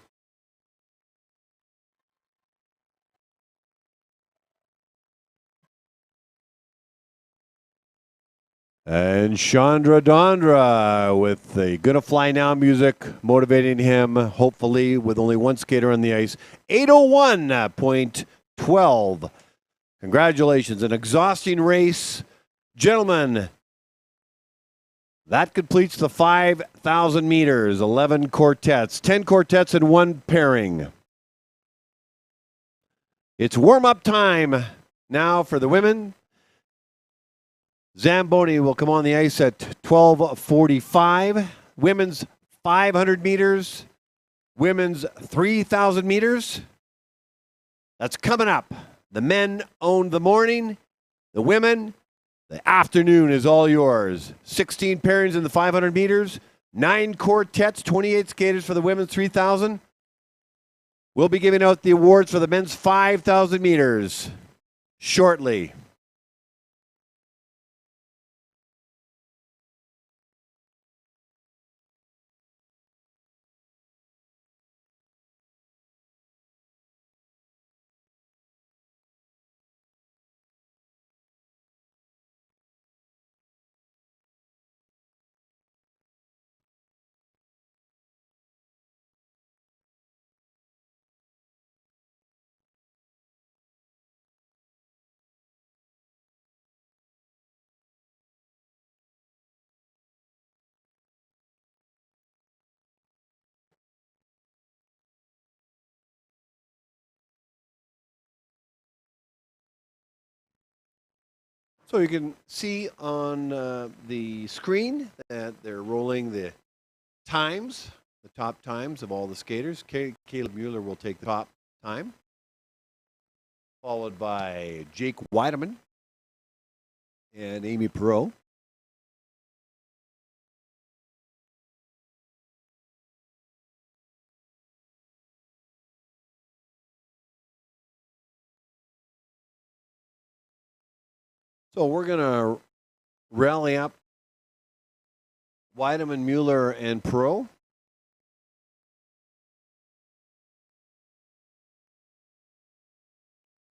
And Chandra Dandra with the Gonna Fly Now music, motivating him, hopefully, with only one skater on the ice. 8:01.12. Congratulations. An exhausting race. Gentlemen, that completes the 5,000 meters. 11 quartets. 10 quartets and 1 pairing. It's warm-up time now for the women. Zamboni will come on the ice at 12:45. Women's 500 meters. Women's 3,000 meters. That's coming up. The men own the morning. The women, the afternoon is all yours. 16 pairings in the 500 meters. 9 quartets, 28 skaters for the women's 3,000. We'll be giving out the awards for the men's 5,000 meters shortly. So you can see on the screen that they're rolling the times, the top times of all the skaters. Caleb Mueller will take the top time, followed by Jake Weideman and Amy Perot. So we're going to rally up Weideman, Mueller, and Perot.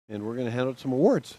And we're going to hand out some awards.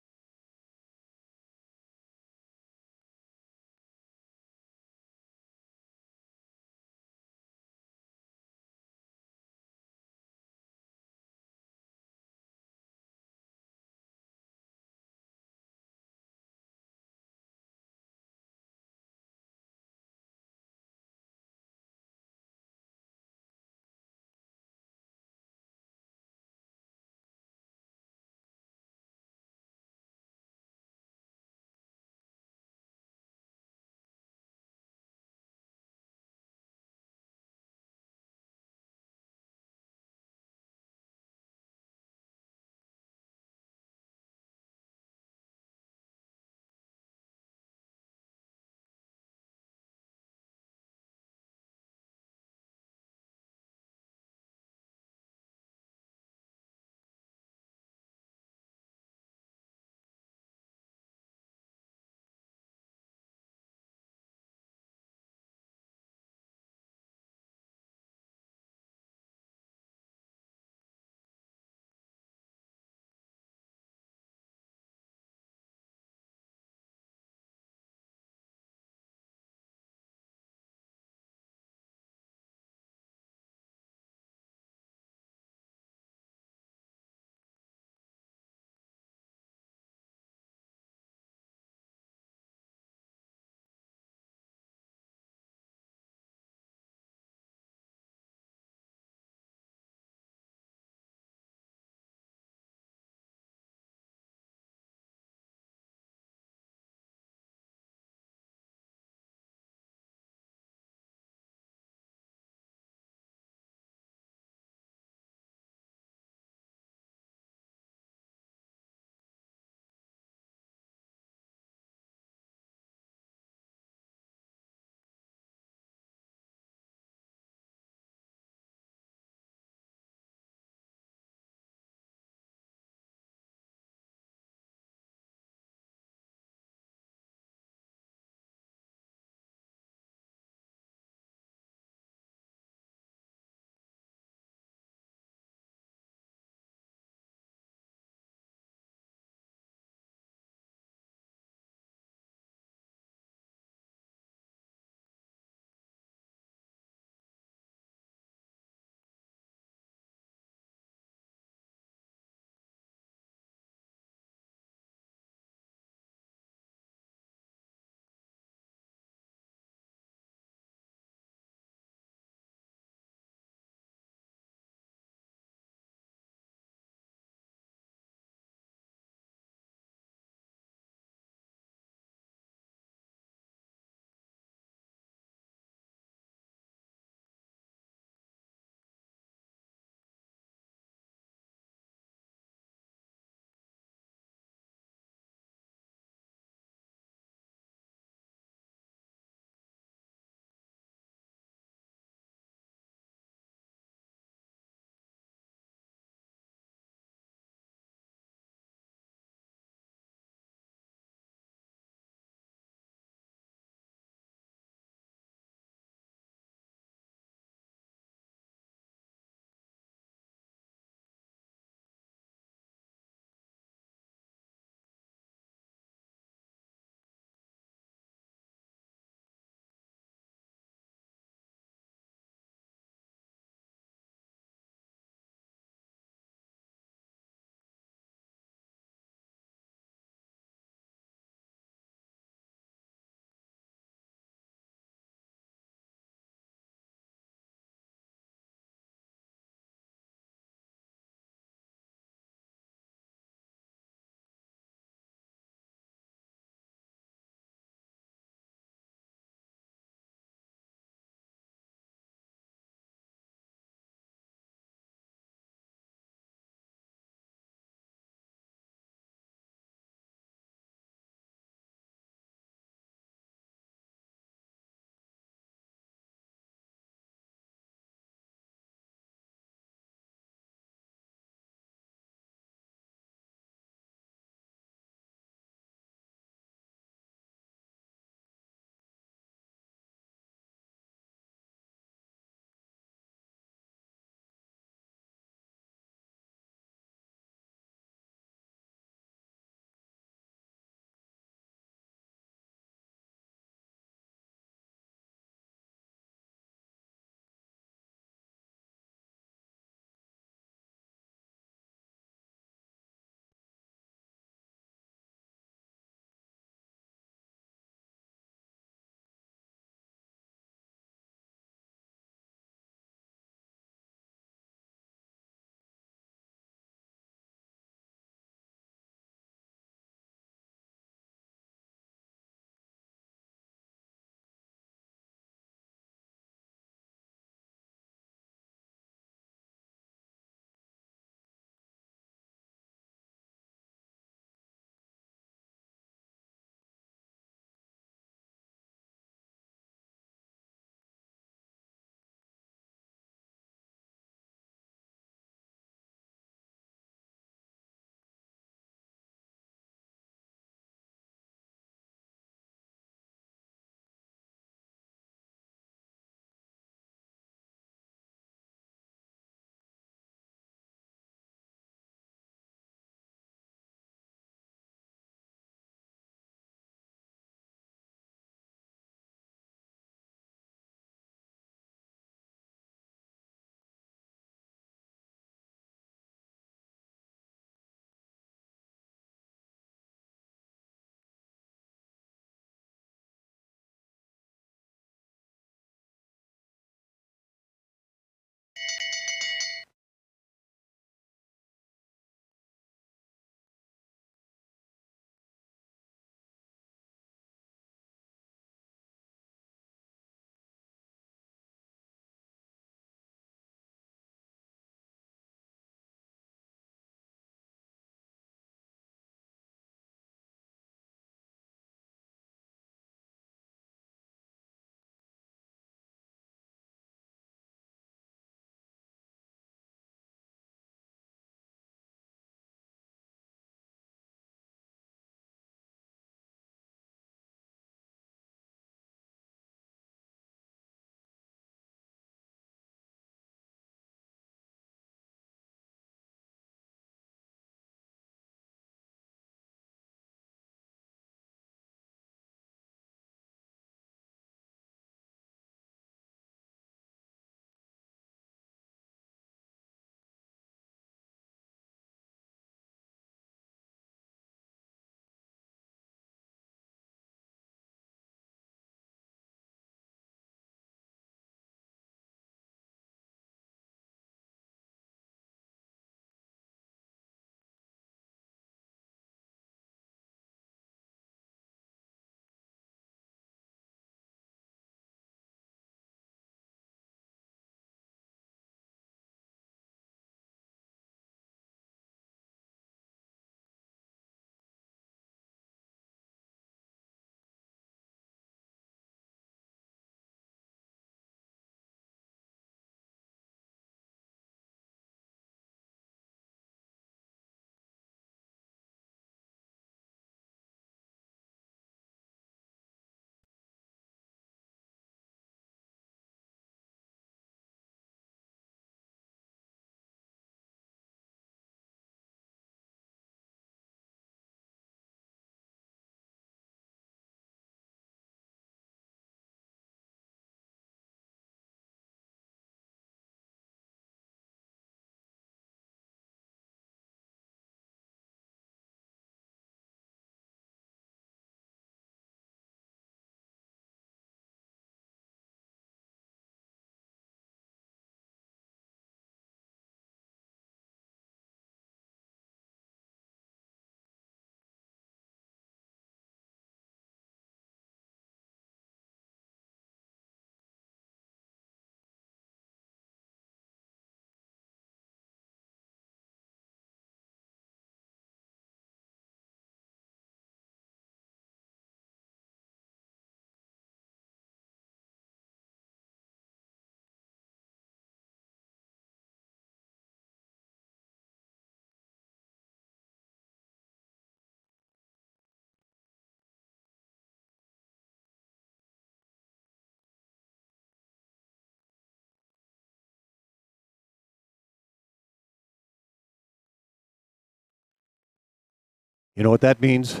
You know what that means?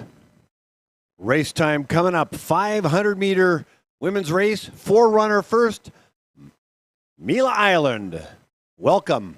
Race time coming up. 500-meter women's race. Forerunner first. Mila Ireland. Welcome.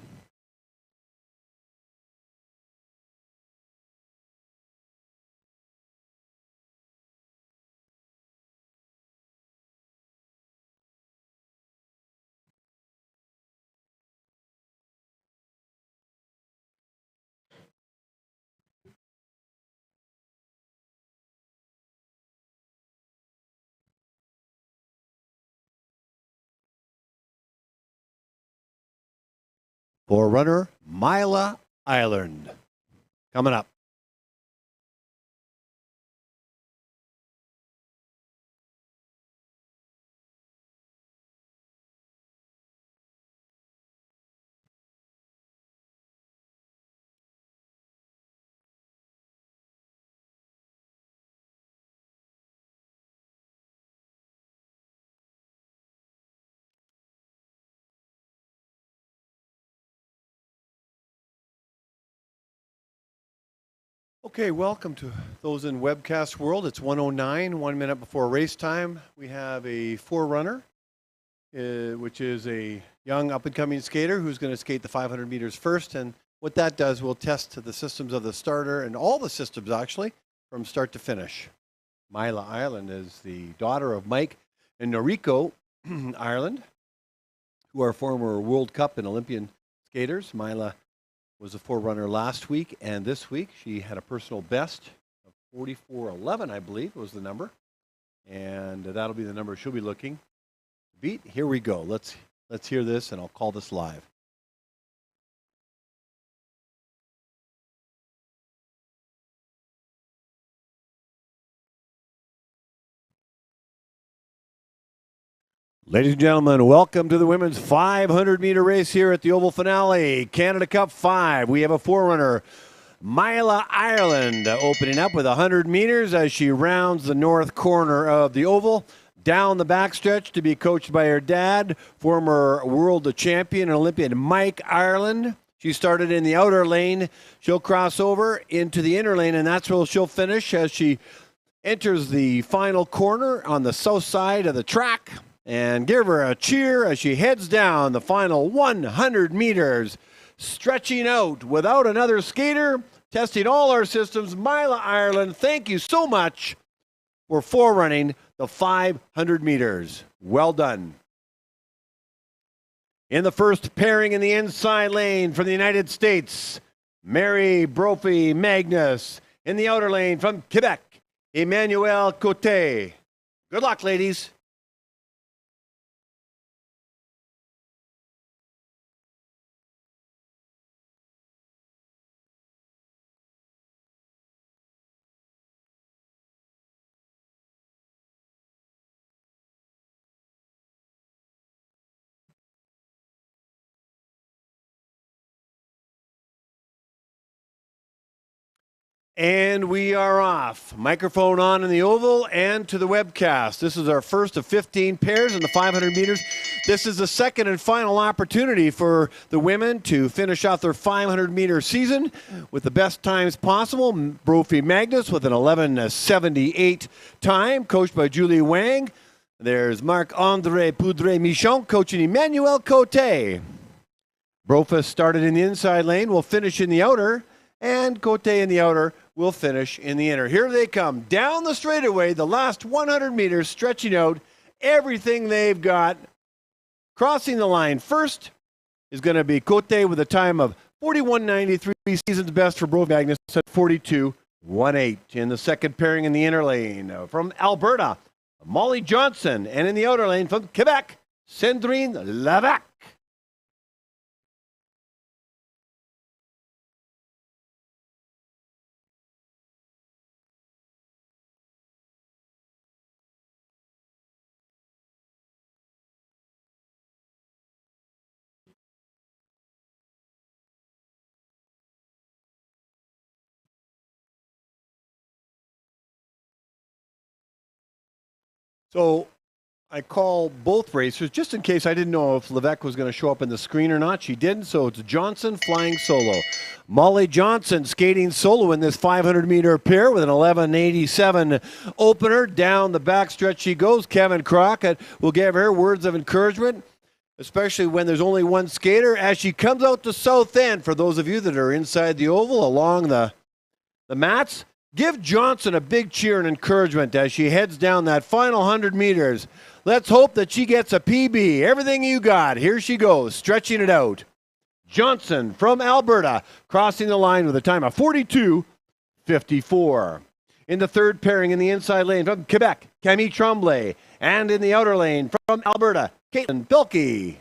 Forerunner Mila Ireland. Coming up. Okay, welcome to those in webcast world. It's 1:09, 1 minute before race time. We have a forerunner, which is a young up-and-coming skater who's going to skate the 500 meters first. And what that does, will test the systems of the starter and all the systems, actually, from start to finish. Mila Ireland is the daughter of Mike and Noriko Ireland, who are former World Cup and Olympian skaters. Mila was a forerunner last week, and this week she had a personal best of 44:11, I believe was the number, and that'll be the number she'll be looking to beat. Here we go. Let's hear this, and I'll call this live. Ladies and gentlemen, welcome to the women's 500-meter race here at the Oval Finale, Canada Cup 5. We have a forerunner, Mila Ireland, opening up with 100 meters as she rounds the north corner of the oval. Down the backstretch to be coached by her dad, former world champion and Olympian Mike Ireland. She started in the outer lane. She'll cross over into the inner lane, and that's where she'll finish as she enters the final corner on the south side of the track. And give her a cheer as she heads down the final 100 meters, stretching out without another skater, testing all our systems. Mila Ireland, thank you so much for forerunning the 500 meters. Well done. In the first pairing in the inside lane from the United States, Mary Brophy Magnus. In the outer lane from Quebec, Emmanuel Cote. Good luck, ladies. And we are off. Microphone on in the oval and to the webcast. This is our first of 15 pairs in the 500 meters. This is the second and final opportunity for the women to finish off their 500-meter season with the best times possible. Brophy Magnus with an 11:78 time, coached by Julie Wang. There's Marc-André Poudré-Michon coaching Emmanuel Cote. Brophy started in the inside lane, will finish in the outer, and Cote in the outer will finish in the inner. Here they come down the straightaway, the last 100 meters, stretching out everything they've got. Crossing the line first is going to be Cote with a time of 41:93, season's best for Brophy Magnus at 42:18. In the second pairing in the inner lane from Alberta, Molly Johnson, and in the outer lane from Quebec, Sandrine Lavac. So I call both racers just in case I didn't know if Levesque was going to show up in the screen or not. She didn't, so it's Johnson flying solo. Molly Johnson skating solo in this 500-meter pair with an 11:87 opener. Down the backstretch she goes. Kevin Crockett will give her words of encouragement, especially when there's only one skater, as she comes out the south end. For those of you that are inside the oval along the mats, give Johnson a big cheer and encouragement as she heads down that final 100 meters. Let's hope that she gets a PB. Everything you got. Here she goes, stretching it out. Johnson from Alberta, crossing the line with a time of 42:54. In the third pairing in the inside lane from Quebec, Camille Tremblay. And in the outer lane from Alberta, Caitlin Pilkey.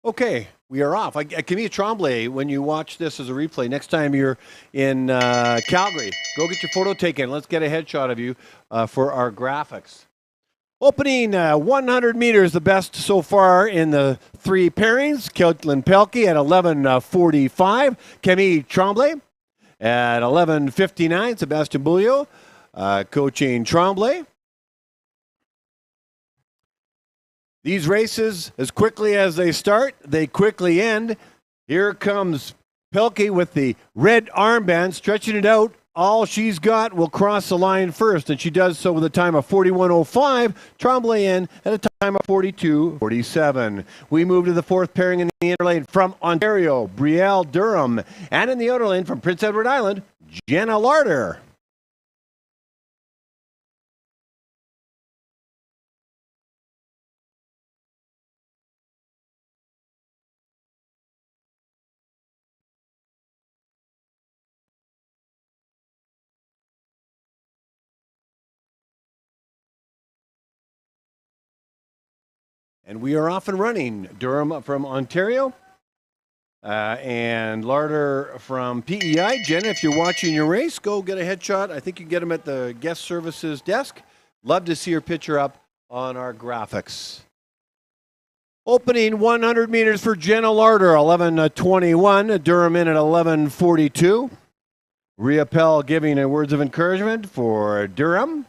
Okay, we are off. Camille Tremblay, when you watch this as a replay, next time you're in Calgary, go get your photo taken. Let's get a headshot of you for our graphics. Opening 100 meters, the best so far in the three pairings. Caitlin Pelkey at 11:45. Camille Tremblay at 11:59. Sebastian Bouillot coaching Tremblay. These races, as quickly as they start, they quickly end. Here comes Pelkey with the red armband, stretching it out. All she's got will cross the line first, and she does so with a time of 41:05. Tremblay in at a time of 42:47. We move to the fourth pairing in the inner lane from Ontario, Brielle Durham. And in the outer lane from Prince Edward Island, Jenna Larder. And we are off and running. Durham from Ontario and Larder from PEI. Jenna, if you're watching your race, go get a headshot. I think you can get them at the guest services desk. Love to see your picture up on our graphics. Opening 100 meters for Jenna Larder, 11:21. Durham in at 11:42. Rhea Pell giving words of encouragement for Durham.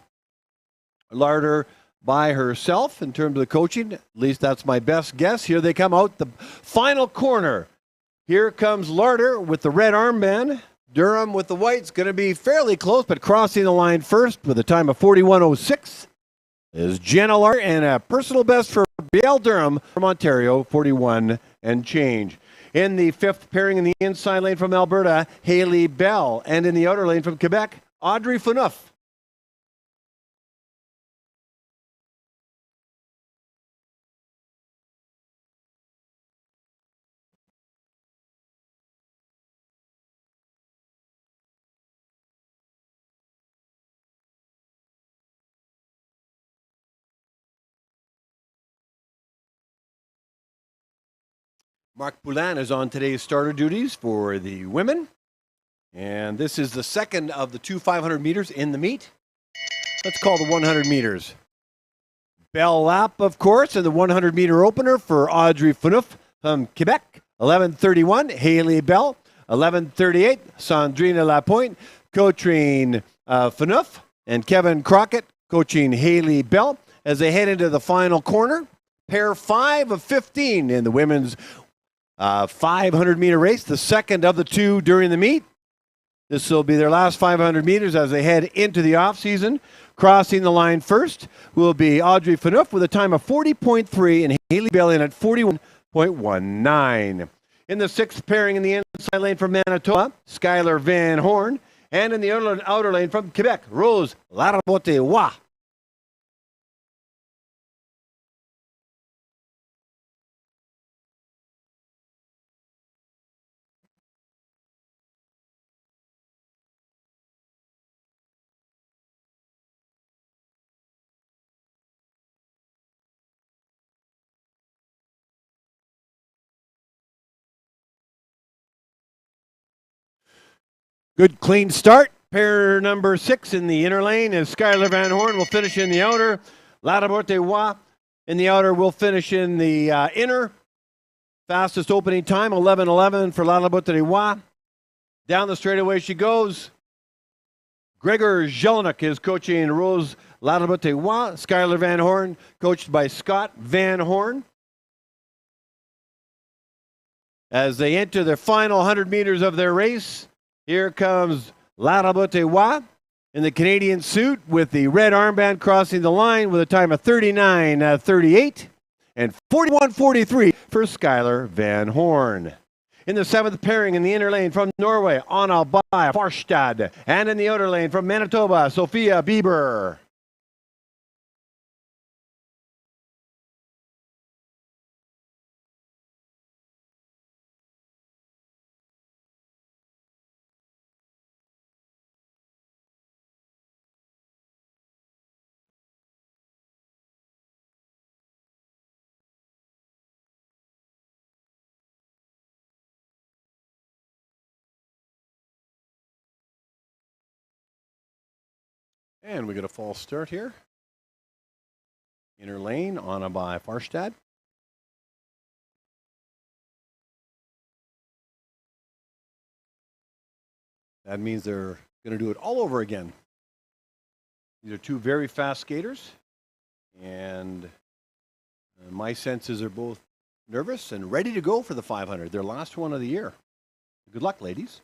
Larder by herself in terms of the coaching. At least that's my best guess. Here they come out the final corner. Here comes Larder with the red armband. Durham with the white's going to be fairly close, but crossing the line first with a time of 41:06 is Jenna Larder, and a personal best for Brielle Durham from Ontario, 41 and change. In the fifth pairing in the inside lane from Alberta, Haley Bell, and in the outer lane from Quebec, Audrey Phaneuf. Marc Poulin is on today's starter duties for the women. And this is the second of the two 500 meters in the meet. Let's call the 100 meters. Bell lap, of course, and the 100 meter opener for Audrey Phaneuf from Quebec. 11:31, Haley Bell. 11:38, Sandrine Lapointe coaching Phaneuf. And Kevin Crockett coaching Haley Bell as they head into the final corner. Pair 5 of 15 in the women's 500 meter race, the second of the two during the meet. This will be their last 500 meters as they head into the offseason. Crossing the line first will be Audrey Phaneuf with a time of 40.3 and Haley Bell in at 41.19. In the sixth pairing in the inside lane from Manitoba, Skylar Van Horn. And in the outer lane from Quebec, Rose Larabotewa. Good clean start. Pair number 6 in the inner lane is Skylar Van Horn. Will finish in the outer. Larabotewa in the outer will finish in the inner. Fastest opening time, 11:11 for Larabotewa. Down the straightaway she goes. Gregor Jelinek is coaching Rose Larabotewa. Skylar Van Horn, coached by Scott Van Horn. As they enter the final 100 meters of their race, here comes Larabotewa in the Canadian suit with the red armband crossing the line with a time of 39:38 and 41:43 for Skylar Van Horn. In the 7th pairing in the inner lane from Norway, Anna By Farstad. And in the outer lane from Manitoba, Sophia Bieber. And we get a false start here. Inner lane, Anna By Farstad. That means they're going to do it all over again. These are two very fast skaters. And my sense is they're both nervous and ready to go for the 500. Their last one of the year. Good luck, ladies.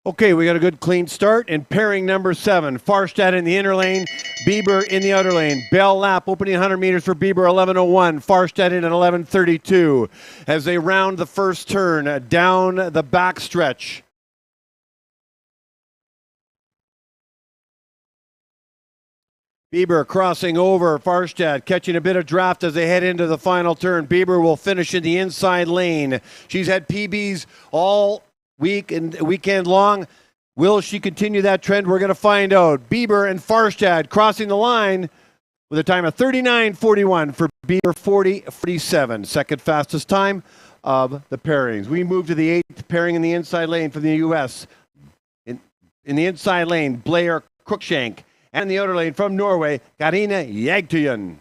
Okay, we got a good clean start. And pairing number 7, Farstad in the inner lane, Bieber in the outer lane. Bell lap, opening 100 meters for Bieber, 11:01. Farstad in at 11:32 as they round the first turn down the back stretch. Bieber crossing over Farstad, catching a bit of draft as they head into the final turn. Bieber will finish in the inside lane. She's had PBs all week and weekend long. Will she continue that trend? We're going to find out. Bieber and Farstad crossing the line with a time of 39:41 for Bieber, 40:47. Second fastest time of the pairings. We move to the 8th pairing in the inside lane for the U.S. In the inside lane, Blair Cruikshank. And in the outer lane from Norway, Karina Jagtuyen.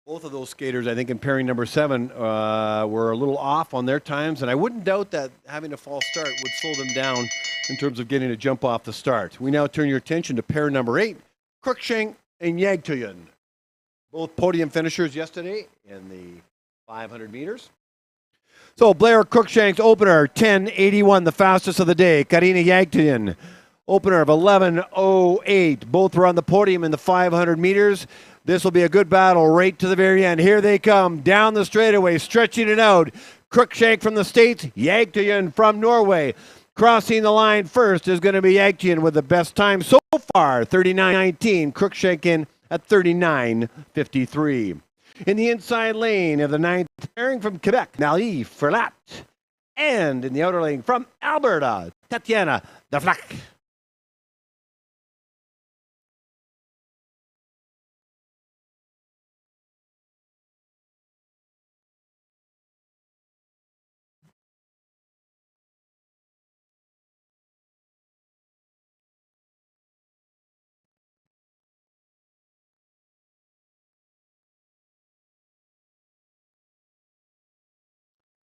Both of those skaters, I think, in pairing number 7 were a little off on their times, and I wouldn't doubt that having a false start would slow them down in terms of getting a jump off the start. We now turn your attention to pair number 8, Cruikshank and Jagtuyen. Both podium finishers yesterday in the 500 meters. So Blair Cruikshank's opener, 10:81, the fastest of the day. Karina Jagtuyen, opener of 11:08. Both were on the podium in the 500 meters. This will be a good battle right to the very end. Here they come down the straightaway, stretching it out. Cruikshank from the States, Jagtuyen from Norway. Crossing the line first is going to be Jagtuyen with the best time so far, 39:19. Cruikshank in at 39:53. In the inside lane of the 9th pairing from Quebec, Marie Ferlat. And in the outer lane from Alberta, Tatiana Daflac.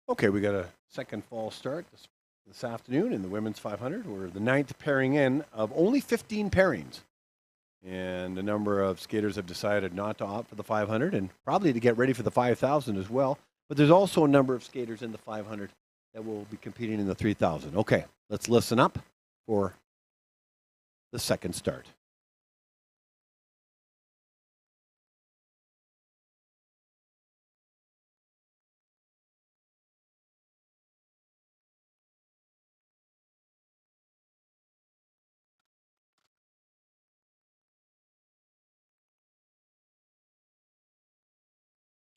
Okay, we got a second fall start this afternoon in the women's 500. We're the 9th pairing in of only 15 pairings. And a number of skaters have decided not to opt for the 500 and probably to get ready for the 5,000 as well. But there's also a number of skaters in the 500 that will be competing in the 3,000. Okay, let's listen up. for the second start.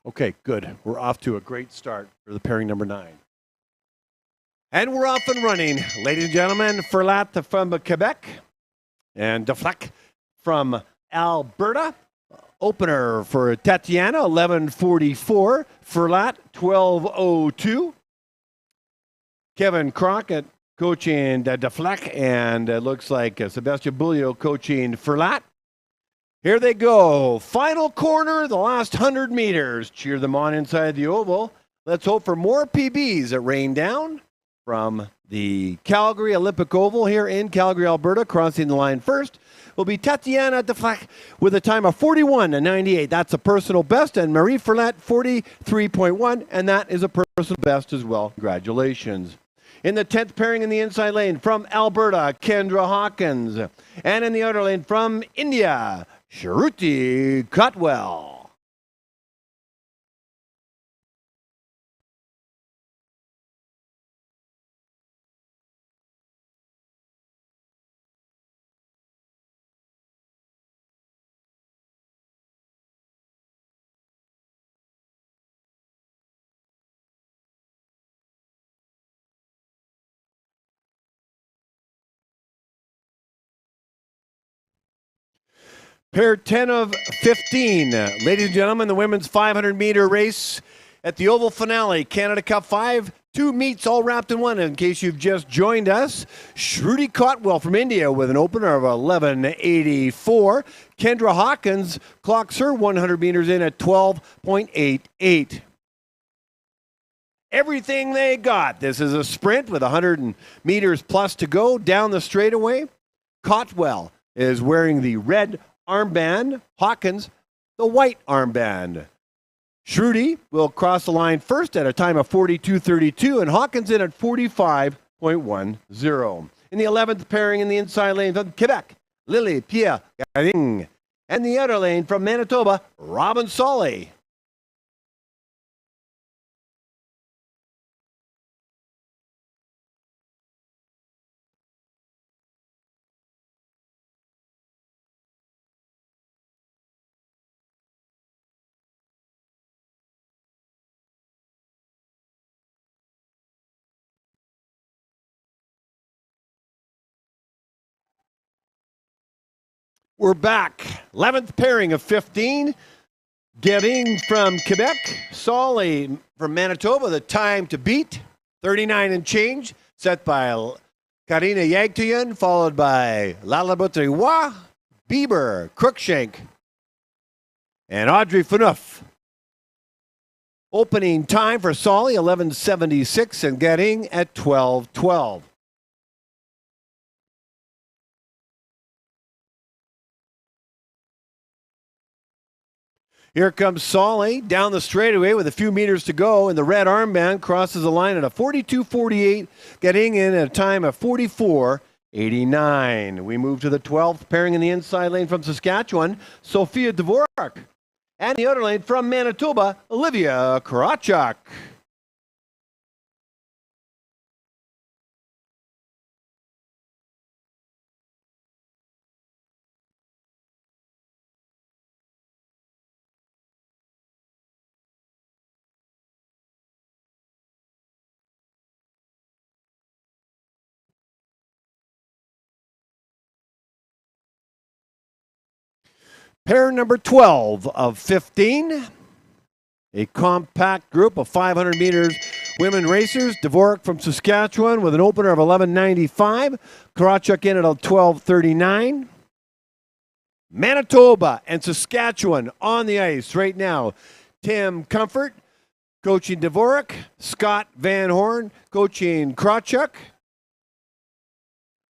Okay, good. We're off to a great start for the pairing number 9. And we're off and running. Ladies and gentlemen, Ferlat from Quebec and Deflek from Alberta. Opener for Tatiana, 11:44. Ferlat, 12:02. Kevin Crockett coaching Deflek, and it looks like Sebastian Bulio coaching Ferlat. Here they go. Final corner, the last 100 meters. Cheer them on inside the oval. Let's hope for more PBs that rain down from the Calgary Olympic Oval here in Calgary, Alberta. Crossing the line first will be Tatiana Deflek with a time of 41:98. That's a personal best. And Marie Ferlat, 43.1. And that is a personal best as well. Congratulations. In the 10th pairing in the inside lane from Alberta, Kendra Hawkins. And in the outer lane from India, Shruti Cotwell. Pair 10 of 15. Ladies and gentlemen, the women's 500-meter race at the Oval Finale, Canada Cup 5. 2 meets all wrapped in one. In case you've just joined us, Shruti Cotwell from India with an opener of 11:84. Kendra Hawkins clocks her 100 meters in at 12.88. Everything they got. This is a sprint with 100 meters plus to go down the straightaway. Cotwell is wearing the red armband. Hawkins, the white armband. Shruti will cross the line first at a time of 42:32, and Hawkins in at 45.10. In the 11th pairing in the inside lane from Quebec, Lily Pierre Garing. And the outer lane from Manitoba, Robin Solly. We're back. 11th pairing of 15. Getting from Quebec, Solly from Manitoba, the time to beat, 39 and change, set by Karina Yagtuyan, followed by Lala Botriwa, Bieber, Crookshank, and Audrey Phaneuf. Opening time for Solly, 11:76, and Getting at 12:12. Here comes Solly down the straightaway with a few meters to go, and the red armband crosses the line at a 42:48, getting in at a time of 44:89. We move to the 12th pairing in the inside lane from Saskatchewan, Sophia Dvorak. And the outer lane from Manitoba, Olivia Karachuk. Pair number 12 of 15, a compact group of 500 meters women racers. Dvorak from Saskatchewan with an opener of 11:95. Karachuk in at 12:39. Manitoba and Saskatchewan on the ice right now. Tim Comfort coaching Dvorak. Scott Van Horn coaching Karachuk.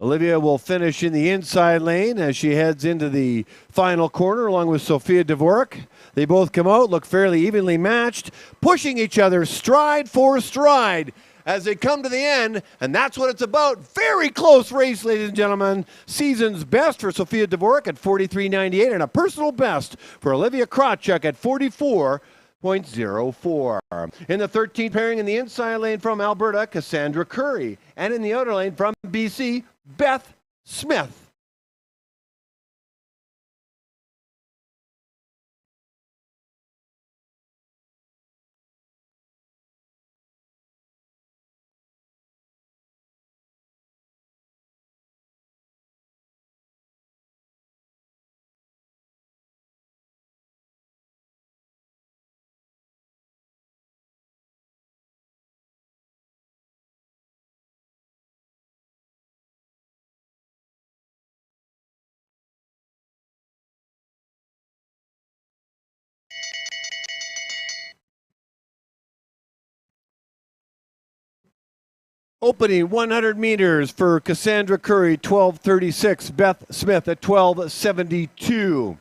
Olivia will finish in the inside lane as she heads into the final corner along with Sofia Dvorak. They both come out, look fairly evenly matched, pushing each other stride for stride as they come to the end, and that's what it's about. Very close race, ladies and gentlemen. Season's best for Sofia Dvorak at 43.98 and a personal best for Olivia Krawczyk at 44.04. In the 13th pairing in the inside lane from Alberta, Cassandra Curry. And in the outer lane from BC, Beth Smith. Opening 100 meters for Cassandra Curry, 12:36. Beth Smith at 12:72.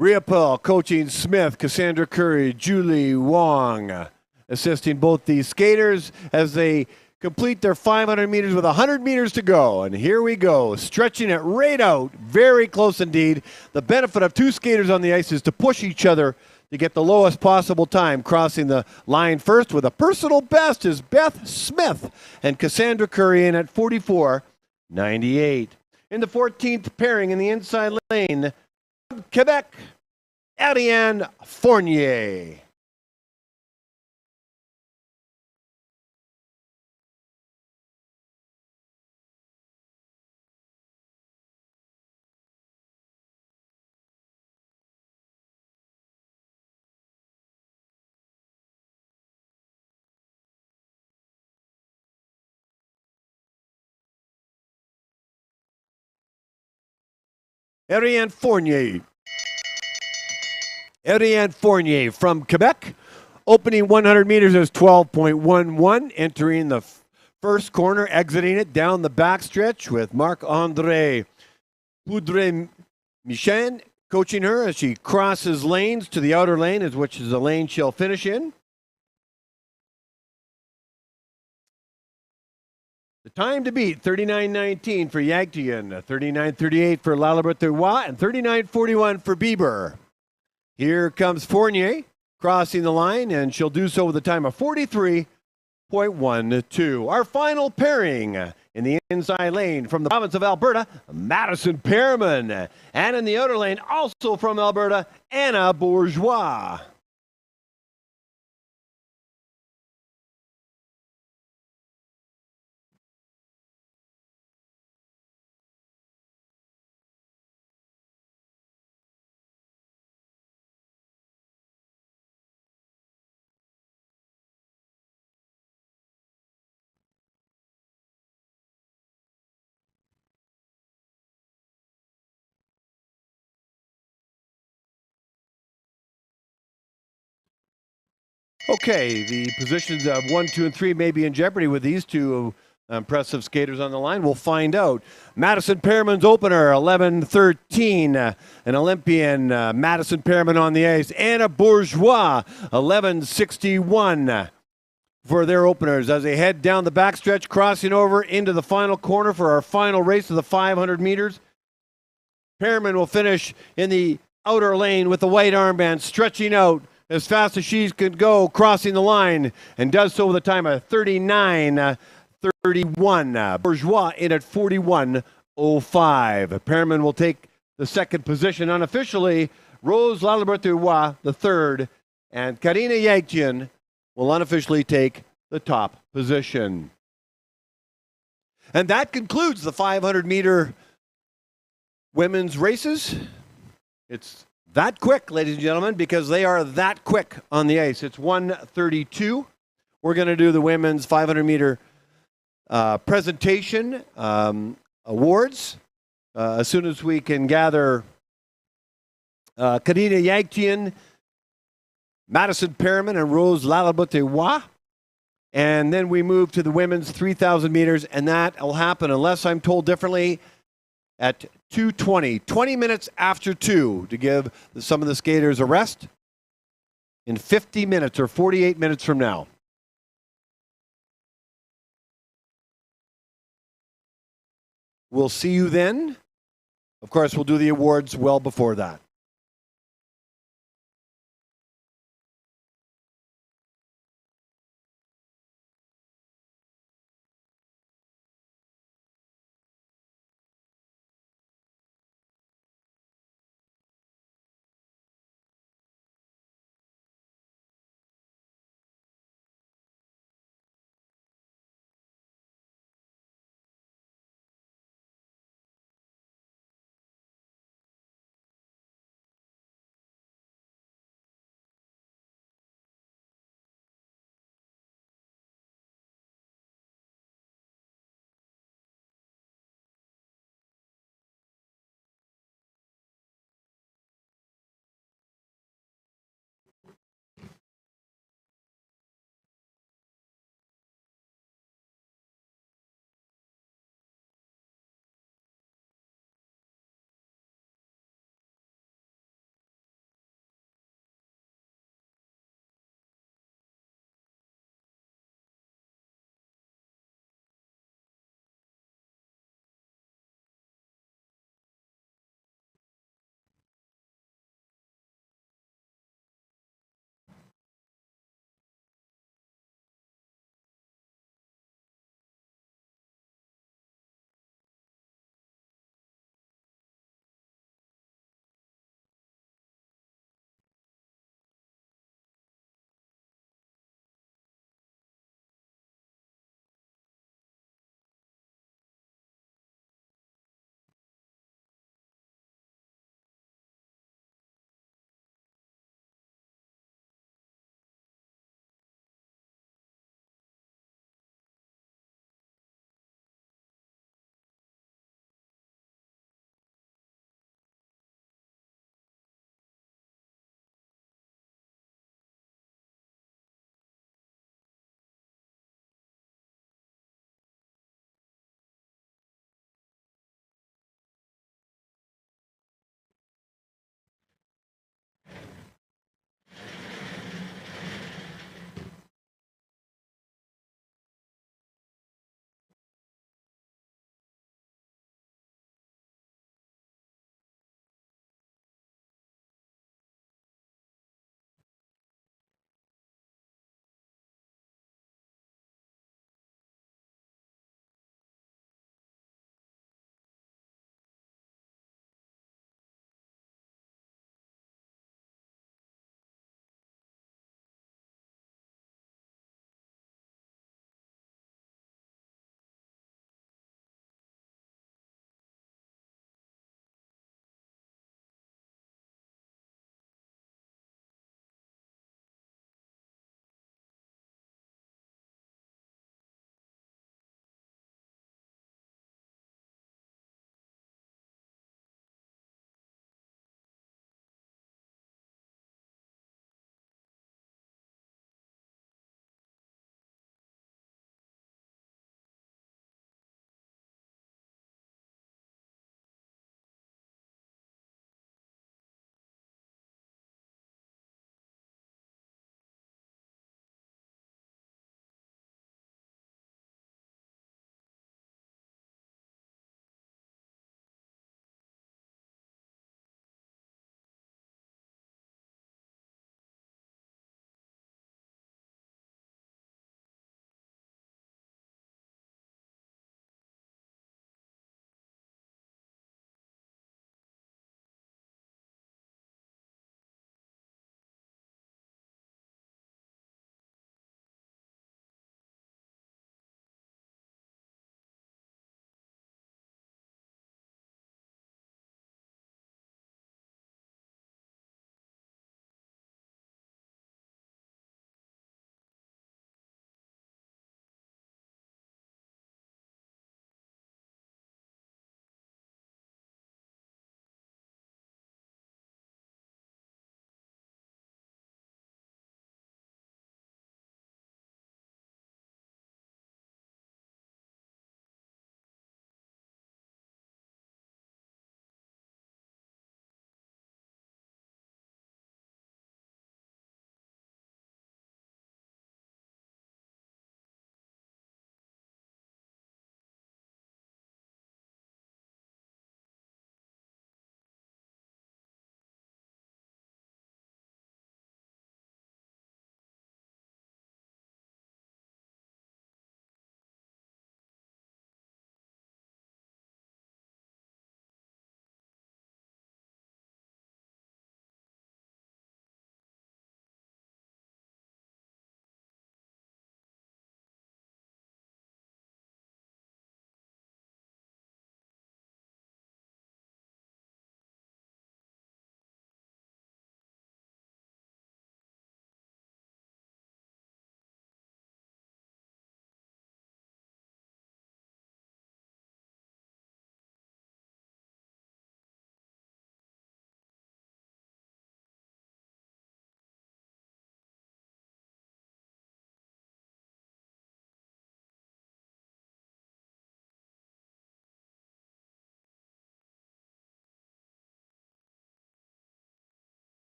Riopel coaching Smith, Cassandra Curry, Julie Wong assisting both these skaters as they complete their 500 meters with 100 meters to go. And here we go, stretching it right out, very close indeed. The benefit of two skaters on the ice is to push each other to get the lowest possible time. Crossing the line first with a personal best is Beth Smith and Cassandra Curry in at 44.98. In the 14th pairing in the inside lane, Quebec, Ariane Fournier. Ariane Fournier. Ariane Fournier from Quebec. Opening 100 meters is 12.11. Entering the first corner, exiting it down the backstretch with Marc-André Poudre-Michel coaching her as she crosses lanes to the outer lane, which is the lane she'll finish in. The time to beat, 39.19 for Yagtian, 39.38 for Lalabertois, and 39.41 for Bieber. Here comes Fournier crossing the line, and she'll do so with a time of 43.12. Our final pairing in the inside lane from the province of Alberta, Madison Pearman. And in the outer lane, also from Alberta, Anna Bourgeois. Okay, the positions of 1, 2, and 3 may be in jeopardy with these two impressive skaters on the line. We'll find out. Madison Pearman's opener, 11:13. An Olympian, Madison Pearman on the ice. Anna Bourgeois, 11:61 for their openers as they head down the backstretch, crossing over into the final corner for our final race of the 500 meters. Pearman will finish in the outer lane with the white armband, stretching out as fast as she can go, crossing the line, and does so with a time of 39.31. Bourgeois in at 41.05. Pearman will take the second position unofficially. Rose Lalabertois the third, and Karina Yagtian will unofficially take the top position. And that concludes the 500-meter women's races. It's that quick, ladies and gentlemen, because they are that quick on the ice. It's 1:32. We're going to do the women's 500-meter presentation awards as soon as we can gather Karina Yagtian, Madison Pearman, and Rose Lalabertois And then we move to the women's 3,000 meters, and that will happen, unless I'm told differently, at 2:20, 20 minutes after 2, to give some of the skaters a rest in 50 minutes or 48 minutes from now. We'll see you then. Of course, we'll do the awards well before that.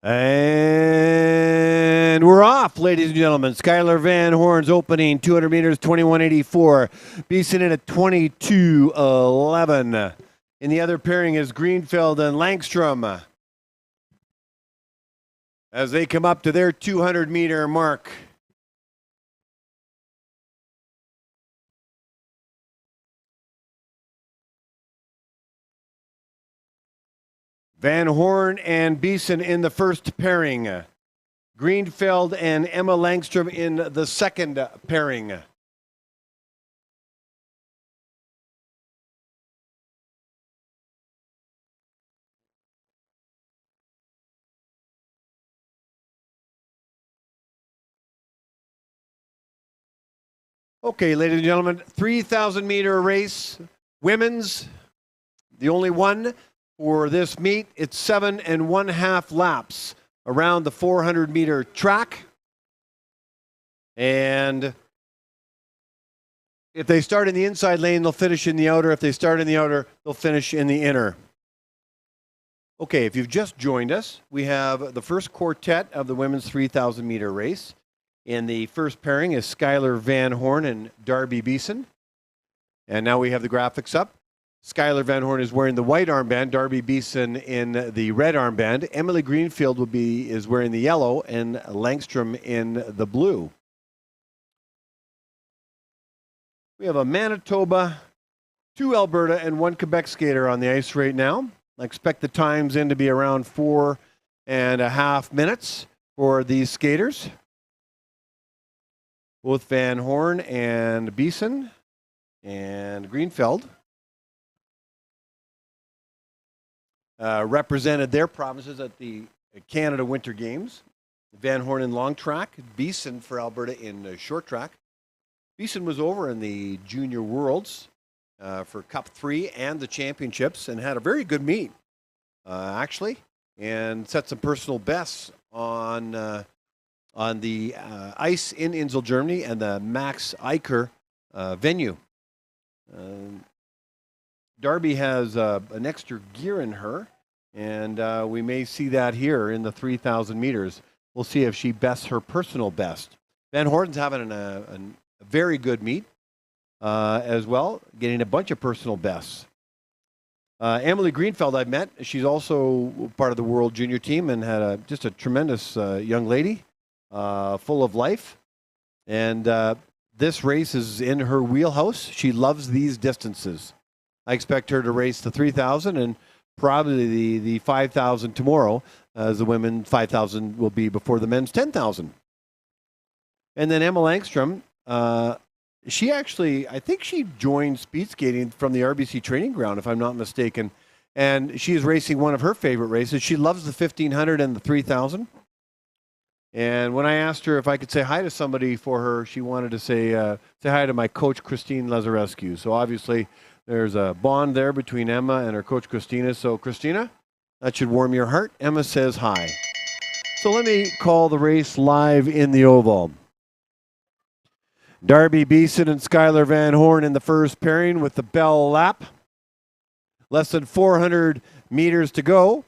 And we're off, ladies and gentlemen. Skylar Van Horn's opening 200 meters, 21.84. Beeson in at 22.11. In the other pairing is Greenfield and Langstrom as they come up to their 200-meter mark. Van Horn and Beeson in the first pairing. Greenfield and Emma Langstrom in the second pairing. Okay, ladies and gentlemen, 3,000-meter race, women's, the only one for this meet. It's 7 1/2 laps around the 400-meter track. And if they start in the inside lane, they'll finish in the outer. If they start in the outer, they'll finish in the inner. Okay, if you've just joined us, we have the first quartet of the women's 3,000-meter race. In the first pairing is Skylar Van Horn and Darby Beeson. And now we have the graphics up. Skylar Van Horn is wearing the white armband, Darby Beeson in the red armband. Emily Greenfield is wearing the yellow, and Langstrom in the blue. We have a Manitoba, 2 Alberta, and 1 Quebec skater on the ice right now. I expect the times in to be around 4.5 minutes for these skaters. Both Van Horn and Beeson and Greenfield represented their provinces at the Canada Winter Games. Van Horn in long track, Beeson for Alberta in short track. Beeson was over in the Junior Worlds for Cup 3 and the championships and had a very good meet, actually, and set some personal bests on the ice in Insel, Germany, and the Max Eicher venue. Darby has an extra gear in her, and we may see that here in the 3,000 meters. We'll see if she bests her personal best. Van Horn's having a very good meet as well, getting a bunch of personal bests. Emily Greenfield I've met. She's also part of the World Junior team and had just a tremendous young lady, full of life. And this race is in her wheelhouse. She loves these distances. I expect her to race the 3,000 and probably the 5,000 tomorrow, as the women 5,000 will be before the men's 10,000. And then Emma Langstrom, she actually, I think she joined speed skating from the RBC training ground, if I'm not mistaken. And she is racing one of her favorite races. She loves the 1,500 and the 3,000. And when I asked her if I could say hi to somebody for her, she wanted to say hi to my coach, Christine Lazarescu. So obviously, there's a bond there between Emma and her coach, Christina. So, Christina, that should warm your heart. Emma says hi. So let me call the race live in the oval. Darby Beeson and Skylar Van Horn in the first pairing with the bell lap. Less than 400 meters to go.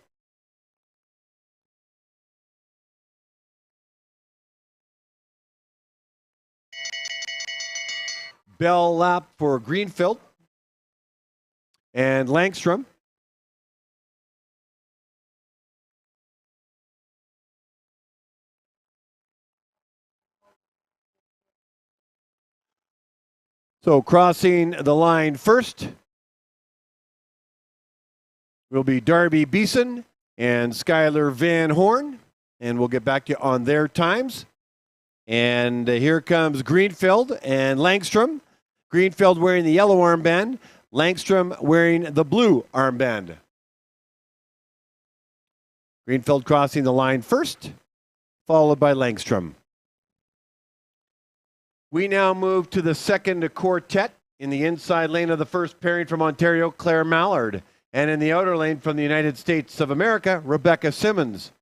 Bell lap for Greenfield and Langstrom. So crossing the line first will be Darby Beeson and Skylar Van Horn, and we'll get back to you on their times. And here comes Greenfield and Langstrom. Greenfield wearing the yellow armband, Langstrom wearing the blue armband. Greenfield crossing the line first, followed by Langstrom. We now move to the second quartet in the inside lane of the first pairing from Ontario, Claire Mallard, and in the outer lane from the United States of America, Rebecca Simmons.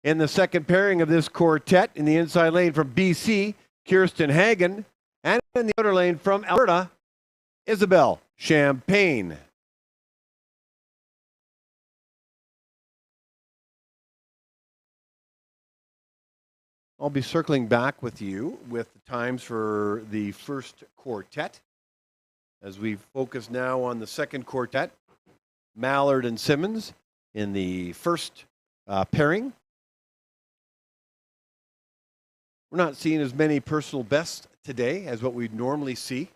In the second pairing of this quartet in the inside lane from BC, Kirsten Hagen, and in the outer lane from Alberta, Isabel Champagne. I'll be circling back with you with the times for the first quartet as we focus now on the second quartet. Mallard and Simmons in the first pairing. We're not seeing as many personal bests today as what we'd normally see.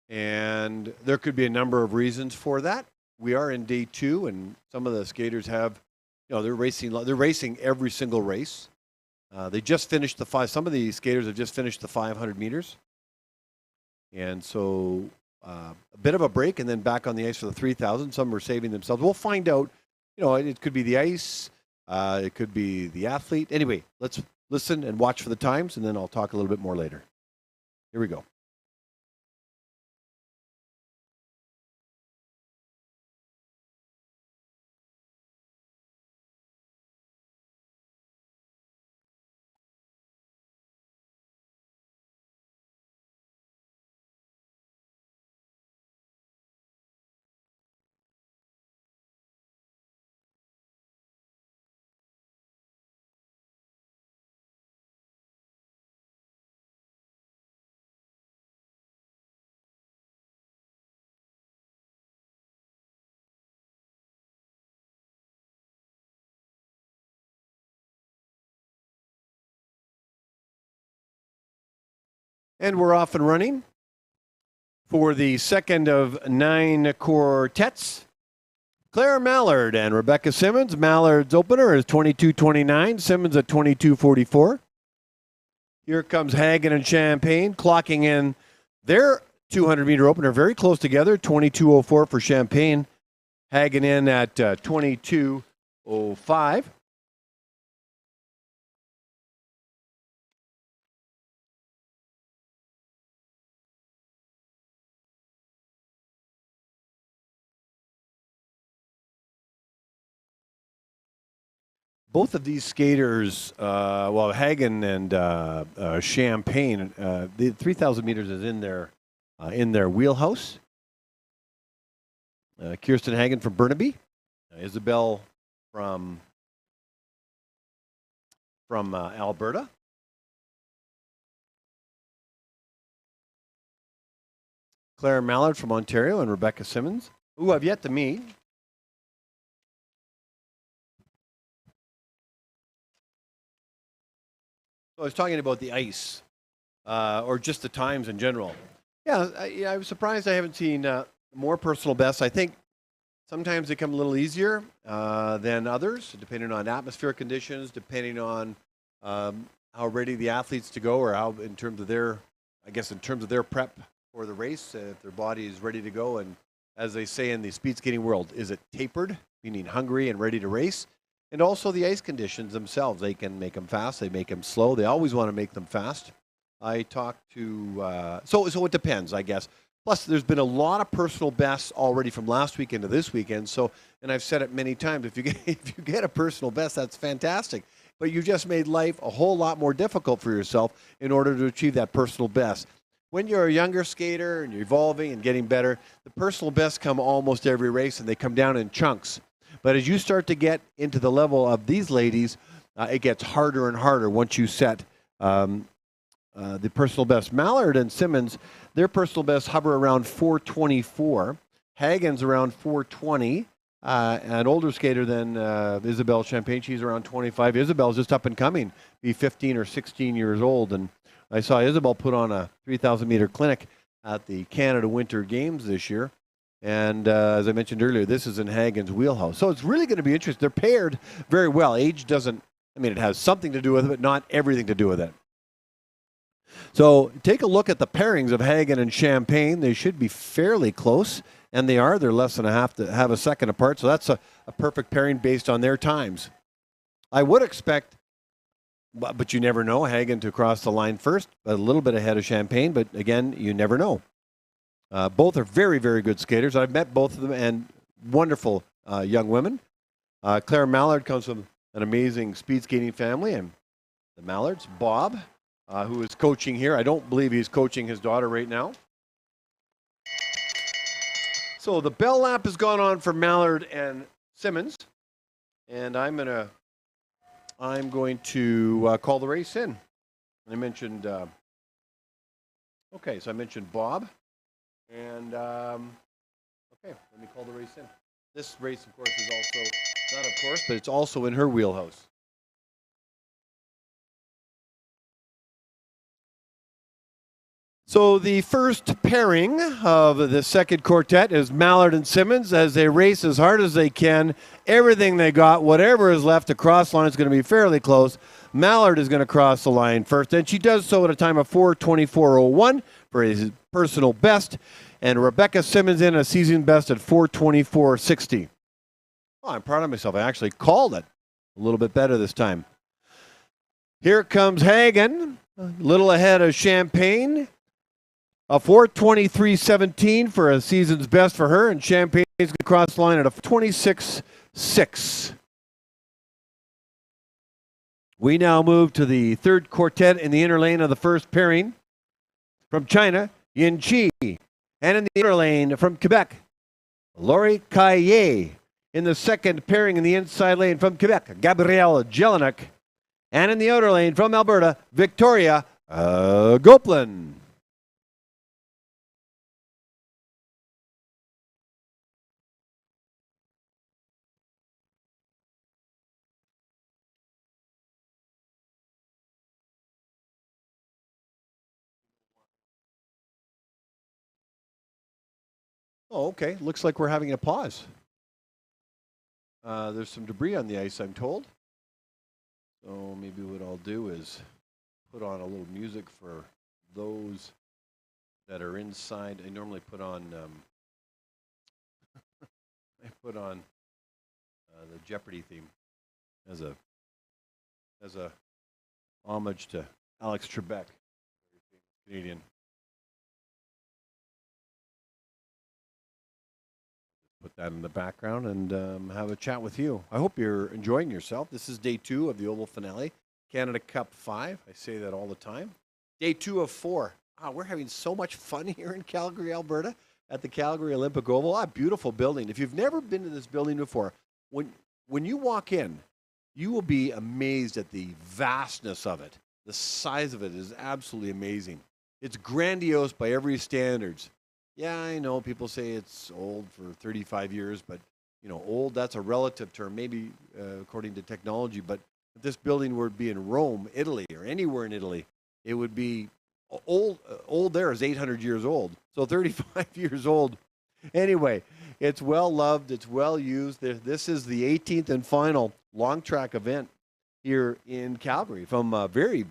And there could be a number of reasons for that. We are in day 2, and some of the skaters have, they're racing every single race. They just finished some of the skaters have just finished the 500 meters. And so a bit of a break and then back on the ice for the 3,000. Some are saving themselves. We'll find out. It could be the ice. It could be the athlete. Anyway, let's listen and watch for the times, and then I'll talk a little bit more later. Here we go. And we're off and running for the second of 9 quartets. Claire Mallard and Rebecca Simmons. Mallard's opener is 22:29. Simmons at 22:44. Here comes Hagen and Champagne clocking in their 200-meter opener very close together. 22:04 for Champagne. Hagen in at 22:05. Both of these skaters, Hagen and Champagne, the 3,000 meters is in their wheelhouse. Kirsten Hagen from Burnaby, Isabel from Alberta. Claire Mallard from Ontario and Rebecca Simmons, who I've yet to meet. I was talking about the ice, or just the times in general. Yeah, I was surprised I haven't seen more personal bests. I think sometimes they come a little easier than others, depending on atmospheric conditions, depending on how ready the athletes to go, or how in terms of their prep for the race, if their body is ready to go. And as they say in the speed skating world, is it tapered, meaning hungry and ready to race? And also the ice conditions themselves. They can make them fast. They make them slow. They always want to make them fast. I talked to, so it depends, I guess. Plus, there's been a lot of personal bests already from last weekend to this weekend. So, and I've said it many times, if you get a personal best, that's fantastic. But you just made life a whole lot more difficult for yourself in order to achieve that personal best. When you're a younger skater and you're evolving and getting better, the personal bests come almost every race, and they come down in chunks. But as you start to get into the level of these ladies, it gets harder and harder once you set the personal best. Mallard and Simmons, their personal best hover around 4:24. Hagen's around 4:20. An older skater than Isabel Champagne, she's around 25. Isabel's just up and coming, be 15 or 16 years old. And I saw Isabel put on a 3,000-meter clinic at the Canada Winter Games this year. And as I mentioned earlier, this is in Hagen's wheelhouse. So it's really going to be interesting. They're paired very well. Age doesn't, it has something to do with it, but not everything to do with it. So take a look at the pairings of Hagen and Champagne. They should be fairly close, and they are. They're less than half a second apart. So that's a perfect pairing based on their times. I would expect, but you never know, Hagen to cross the line first, a little bit ahead of Champagne, but again, you never know. Both are very, very good skaters. I've met both of them, and wonderful young women. Claire Mallard comes from an amazing speed skating family, and the Mallards, Bob, who is coaching here. I don't believe he's coaching his daughter right now. So the bell lap has gone on for Mallard and Simmons. And I'm going to call the race in. I mentioned, okay, so I mentioned Bob. And, okay, let me call the race in. This race, of course, is also, not of course, but it's also in her wheelhouse. So the first pairing of the second quartet is Mallard and Simmons as they race as hard as they can. Everything they got, whatever is left to cross line is going to be fairly close. Mallard is going to cross the line first, and she does so at a time of 4:24.01 for his personal best. And Rebecca Simmons in a season best at 4:24.60. Oh, I'm proud of myself. I actually called it a little bit better this time. Here comes Hagen, a little ahead of Champagne. A 4:23.17 for a season's best for her, and Champagne's going to cross the line at a 26.6. We now move to the third quartet in the inner lane of the first pairing. From China, Yin Chi. And in the inner lane from Quebec, Lori Kaye. In the second pairing in the inside lane from Quebec, Gabrielle Jelinek. And in the outer lane from Alberta, Victoria Goplan. Oh, okay. Looks like we're having a pause. There's some debris on the ice, I'm told. So maybe what I'll do is put on a little music for those that are inside. I normally put on the Jeopardy theme as a homage to Alex Trebek, Canadian. Put that in the background and have a chat with you. I hope you're enjoying yourself. This is day 2 of the Oval Finale, Canada Cup 5. I say that all the time. Day 2 of 4. We're having so much fun here in Calgary, Alberta, at the Calgary Olympic Oval. Beautiful building. If you've never been to this building before, when you walk in, you will be amazed at the vastness of it. The size of it is absolutely amazing. It's grandiose by every standards. Yeah, I know people say it's old for 35 years, but, old, that's a relative term, maybe according to technology. But if this building were to be in Rome, Italy, or anywhere in Italy, it would be old. Old there is 800 years old, so 35 years old. Anyway, it's well loved. It's well used. This is the 18th and final long track event here in Calgary from a very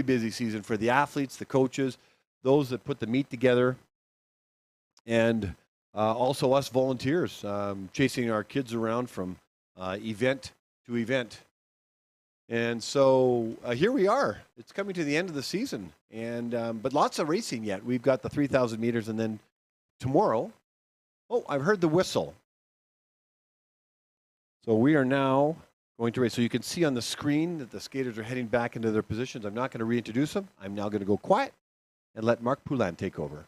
busy season for the athletes, the coaches, those that put the meet together. And also us volunteers chasing our kids around from event to event. And so here we are. It's coming to the end of the season, and but lots of racing yet. We've got the 3,000 meters, and then tomorrow, I've heard the whistle. So we are now going to race. So you can see on the screen that the skaters are heading back into their positions. I'm not going to reintroduce them. I'm now going to go quiet and let Marc Poulin take over.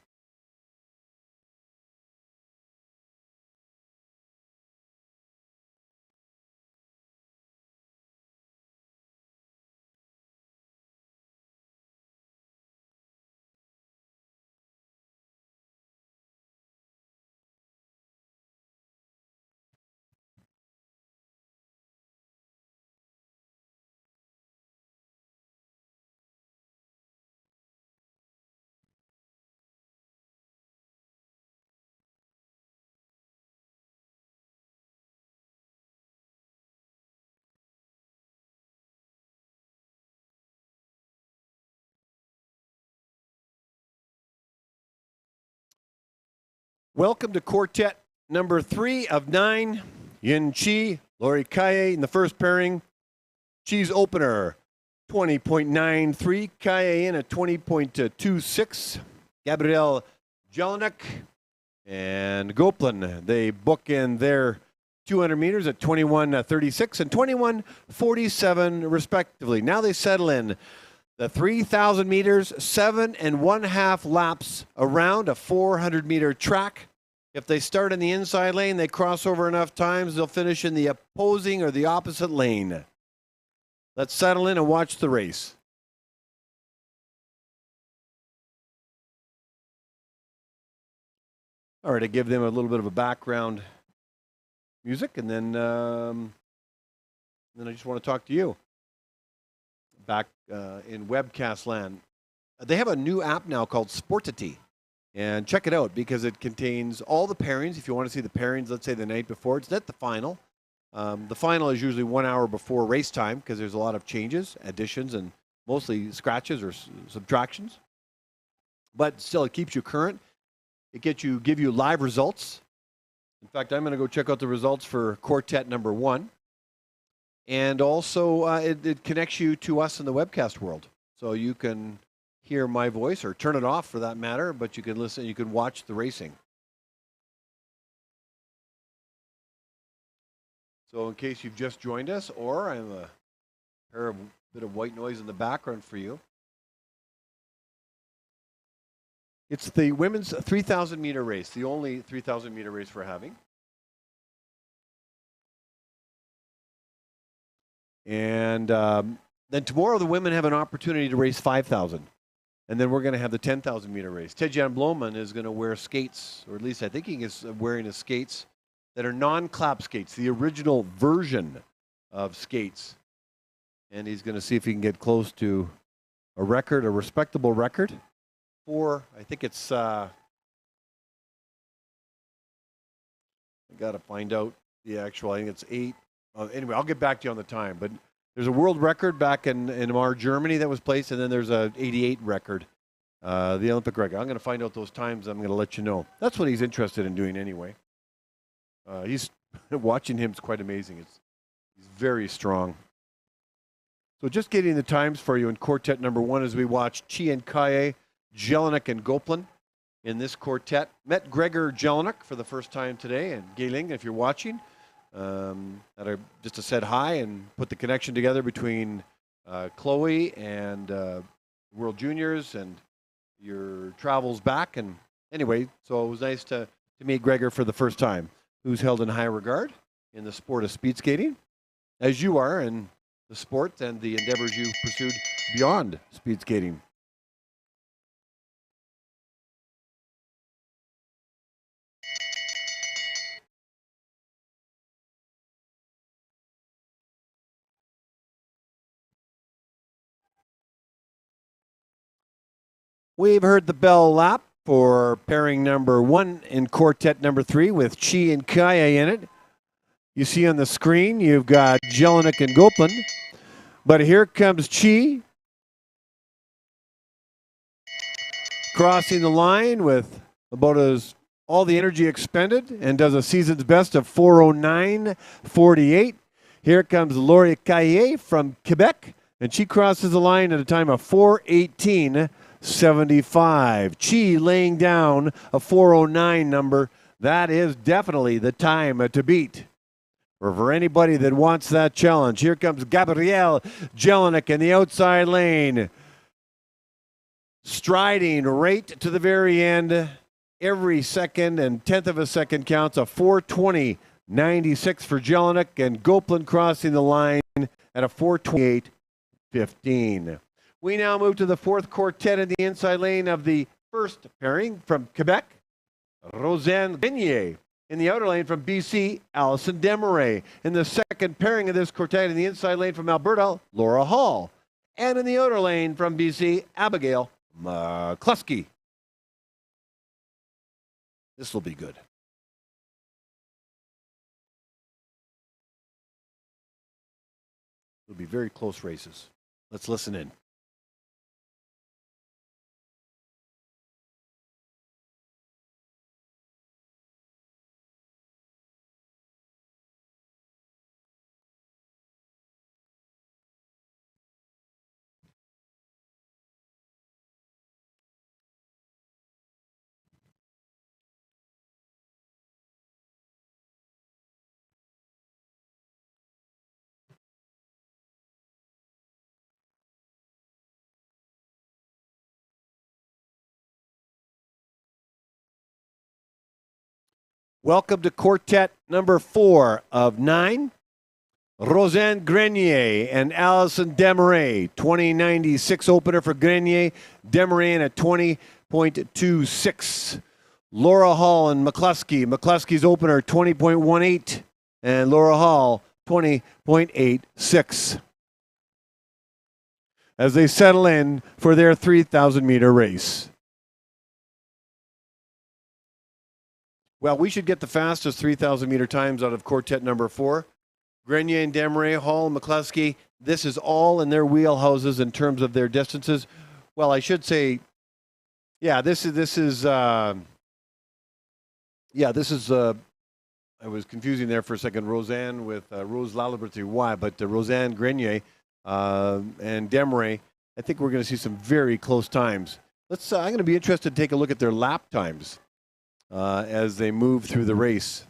Welcome to quartet number 3 of 9. Yin Chi, Lori Kaye in the first pairing. Chi's opener, 20.93. Kaye in at 20.26. Gabrielle Jelinek and Goplan, they book in their 200 meters at 21.36 and 21.47 respectively. Now they settle in the 3,000 meters, 7 1/2 laps around a 400-meter track. If they start in the inside lane, they cross over enough times, they'll finish in the opposing or the opposite lane. Let's settle in and watch the race. All right, I give them a little bit of a background music, and then I just want to talk to you back in webcast land. They have a new app now called Sportity, and check it out because it contains all the pairings. If you want to see the pairings, let's say the night before, it's not the final. The final is usually 1 hour before race time because there's a lot of changes, additions, and mostly scratches or subtractions. But still, it keeps you current. It give you live results. In fact, I'm going to go check out the results for quartet number 1. And also, it connects you to us in the webcast world. So you can hear my voice, or turn it off for that matter, but you can listen, you can watch the racing. So in case you've just joined us, or I'm a bit of white noise in the background for you. It's the women's 3,000 meter race, the only 3,000 meter race we're having. And then tomorrow the women have an opportunity to race 5,000. And then we're going to have the 10,000 meter race. Ted-Jan Bloemen is going to wear skates, or at least I think he is wearing his skates that are non-clap skates, the original version of skates. And he's going to see if he can get close to a record, a respectable record. I think it's, I got to find out the actual, I think it's 8. Anyway, I'll get back to you on the time. But there's a world record back in Mar, Germany that was placed, and then there's a 88 record, the Olympic record. I'm going to find out those times. I'm going to let you know. That's what he's interested in doing anyway. He's watching him is quite amazing. He's very strong. So just getting the times for you in quartet number 1 as we watch Chi and Kaye, Jelinek and Goplan in this quartet. Met Gregor Jelinek for the first time today, and Gayling, if you're watching. Just to said hi and put the connection together between Chloe and World Juniors and your travels back. And anyway, so it was nice to meet Gregor for the first time, who's held in high regard in the sport of speed skating, as you are in the sport and the endeavors you pursued beyond speed skating. We've heard the bell lap for pairing number 1 in quartet number 3 with Chi and Kaye in it. You see on the screen, you've got Jelinek and Goplan. But here comes Chi crossing the line with about all the energy expended and does a season's best of 4:09.48. Here comes Laure Kaye from Quebec, and she crosses the line at a time of 4:18.75. Chi laying down a 4:09 number. That is definitely the time to beat. For anybody that wants that challenge, here comes Gabrielle Jelinek in the outside lane. Striding right to the very end. Every second and tenth of a second counts. A 4:20.96 for Jelinek, and Goplan crossing the line at a 4:28.15. We now move to the 4th quartet in the inside lane of the first pairing from Quebec, Rosanne Grenier. In the outer lane from BC, Allison Desmarais. In the second pairing of this quartet in the inside lane from Alberta, Laura Hall. And in the outer lane from BC, Abigail McCluskey. This will be good. It'll be very close races. Let's listen in. Welcome to quartet number 4 of 9. Roseanne Grenier and Allison Desmarais, 2096 opener for Grenier, Desmarais at 20.26. Laura Hall and McCluskey. McCluskey's opener 20.18 and Laura Hall 20.86. As they settle in for their 3,000 meter race. Well, we should get the fastest 3,000 meter times out of quartet number 4. Grenier and Desmarais, Hall and McCluskey, this is all in their wheelhouses in terms of their distances. Well, I should say, yeah, this is I was confusing there for a second, Roseanne with Rose Laliberty. Why? But Roseanne Grenier and Desmarais, I think we're going to see some very close times. I'm going to be interested to take a look at their lap times as they move through the race.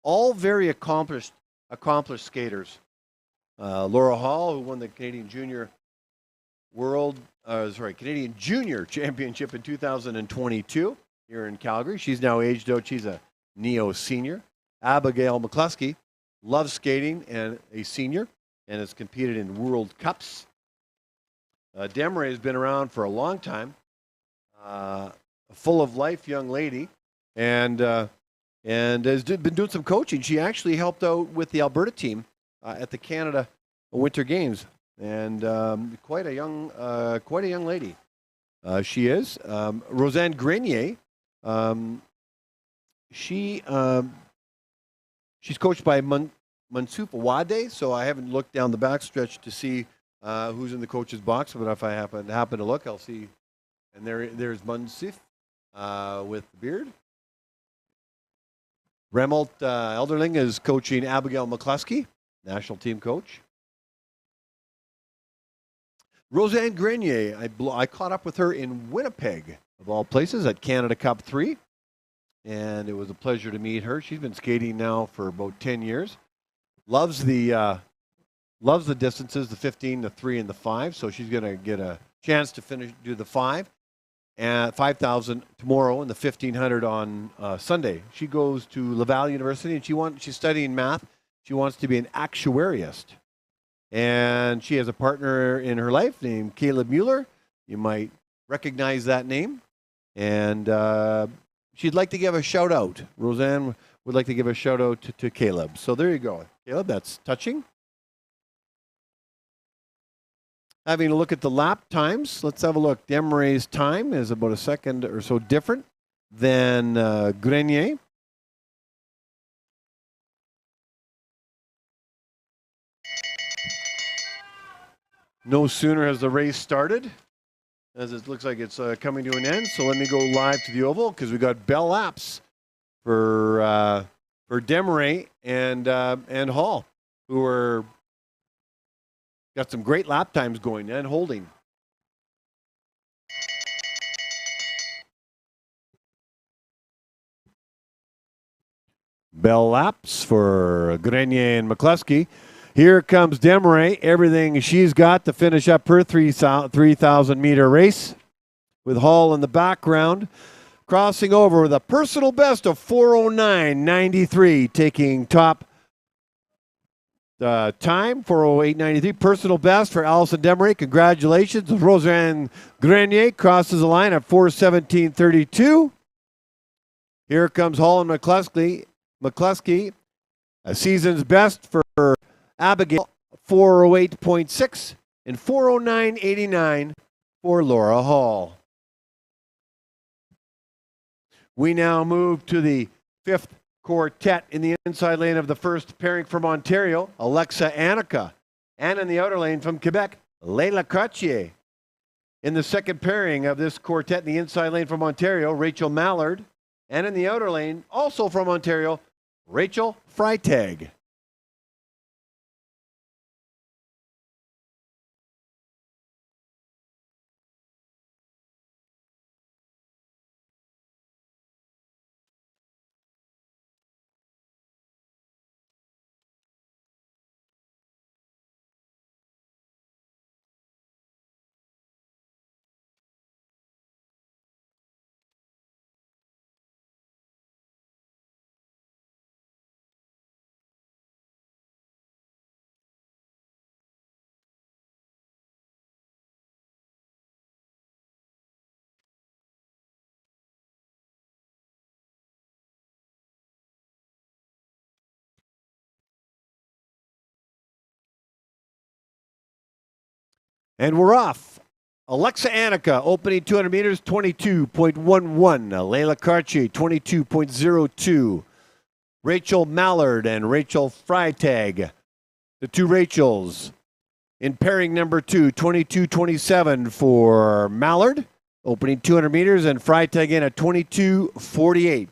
All very accomplished skaters. Laura Hall, who won the Canadian Junior Canadian Junior Championship in 2022 here in Calgary. She's now aged out. She's a neo-senior. Abigail McCluskey loves skating and a senior and has competed in World Cups. Desmarais has been around for a long time. A full of life young lady and has been doing some coaching. She actually helped out with the Alberta team at the Canada Winter Games, and quite a young lady. She is Roseanne Grenier. She's coached by Mansouf Wade, so I haven't looked down the backstretch to see who's in the coach's box. But if I happen to look, I'll see. And there's Mansouf with the beard. Remelt Elderling is coaching Abigail McCluskey, national team coach. Roseanne Grenier, I caught up with her in Winnipeg, of all places, at Canada Cup 3. And it was a pleasure to meet her. She's been skating now for about 10 years. Loves the distances, the 15, the 3, and the 5. So she's going to get a chance to do the 5. And 5,000 tomorrow and the 1,500 on Sunday. She goes to Laval University and she's studying math. She wants to be an actuariist. And she has a partner in her life named Caleb Mueller. You might recognize that name. And she'd like to give a shout out. Roseanne would like to give a shout out to Caleb. So there you go. Caleb, that's touching. Having a look at the lap times, let's have a look. Desmarais' time is about a second or so different than Grenier. No sooner has the race started, as it looks like it's coming to an end. So let me go live to the oval because we got bell laps for Desmarais and Hall, who are got some great lap times going and holding. Bell laps for Grenier and McCluskey. Here comes Desmarais, everything she's got to finish up her 3,000 meter race with Hall in the background. Crossing over with a personal best of 4:09.93, taking top time, 4:08.93. Personal best for Allison Desmarais. Congratulations. Roseanne Grenier crosses the line at 4:17.32. Here comes Hall and McCluskey, a season's best for Abigail, 4:08.6, and 4:09.89 for Laura Hall. We now move to the 5th quartet in the inside lane of the first pairing from Ontario, Alexa Annika. And in the outer lane from Quebec, Leila Cartier. In the second pairing of this quartet in the inside lane from Ontario, Rachel Mallard. And in the outer lane, also from Ontario, Rachel Freitag. And we're off. Alexa Annika, opening 200 meters, 22.11. Layla Cartier, 22.02. Rachel Mallard and Rachel Freitag, the two Rachels. In pairing number 2, 22.27 for Mallard, opening 200 meters, and Freitag in at 22.48.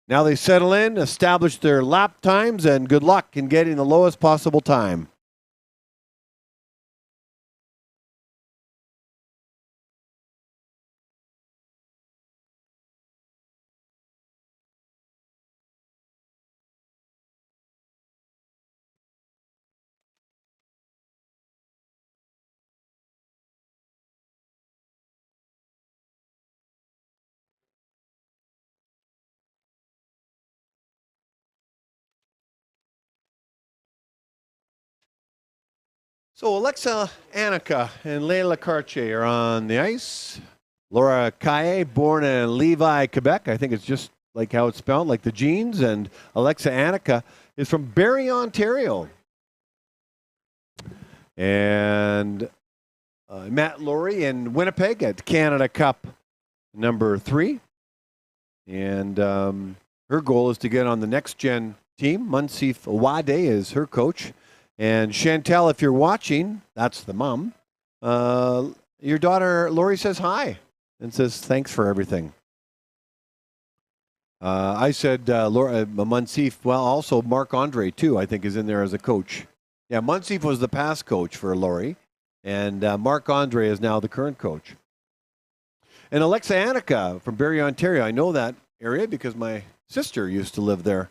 Now they settle in, establish their lap times, and good luck in getting the lowest possible time. So Alexa Annika and Layla Cartier are on the ice. Laura Kaye, born in Levi, Quebec. I think it's just like how it's spelled, like the jeans. And Alexa Annika is from Barrie, Ontario. And Matt Laurie in Winnipeg at Canada Cup number 3. And her goal is to get on the NextGen team. Munsif Wade is her coach. And Chantel, if you're watching, that's the mom. Your daughter, Lori, says hi and says thanks for everything. I said Laura, Munsif, well, also Marc Andre, too, I think is in there as a coach. Yeah, Munsif was the past coach for Lori, and Marc Andre is now the current coach. And Alexa Annika from Barrie, Ontario. I know that area because my sister used to live there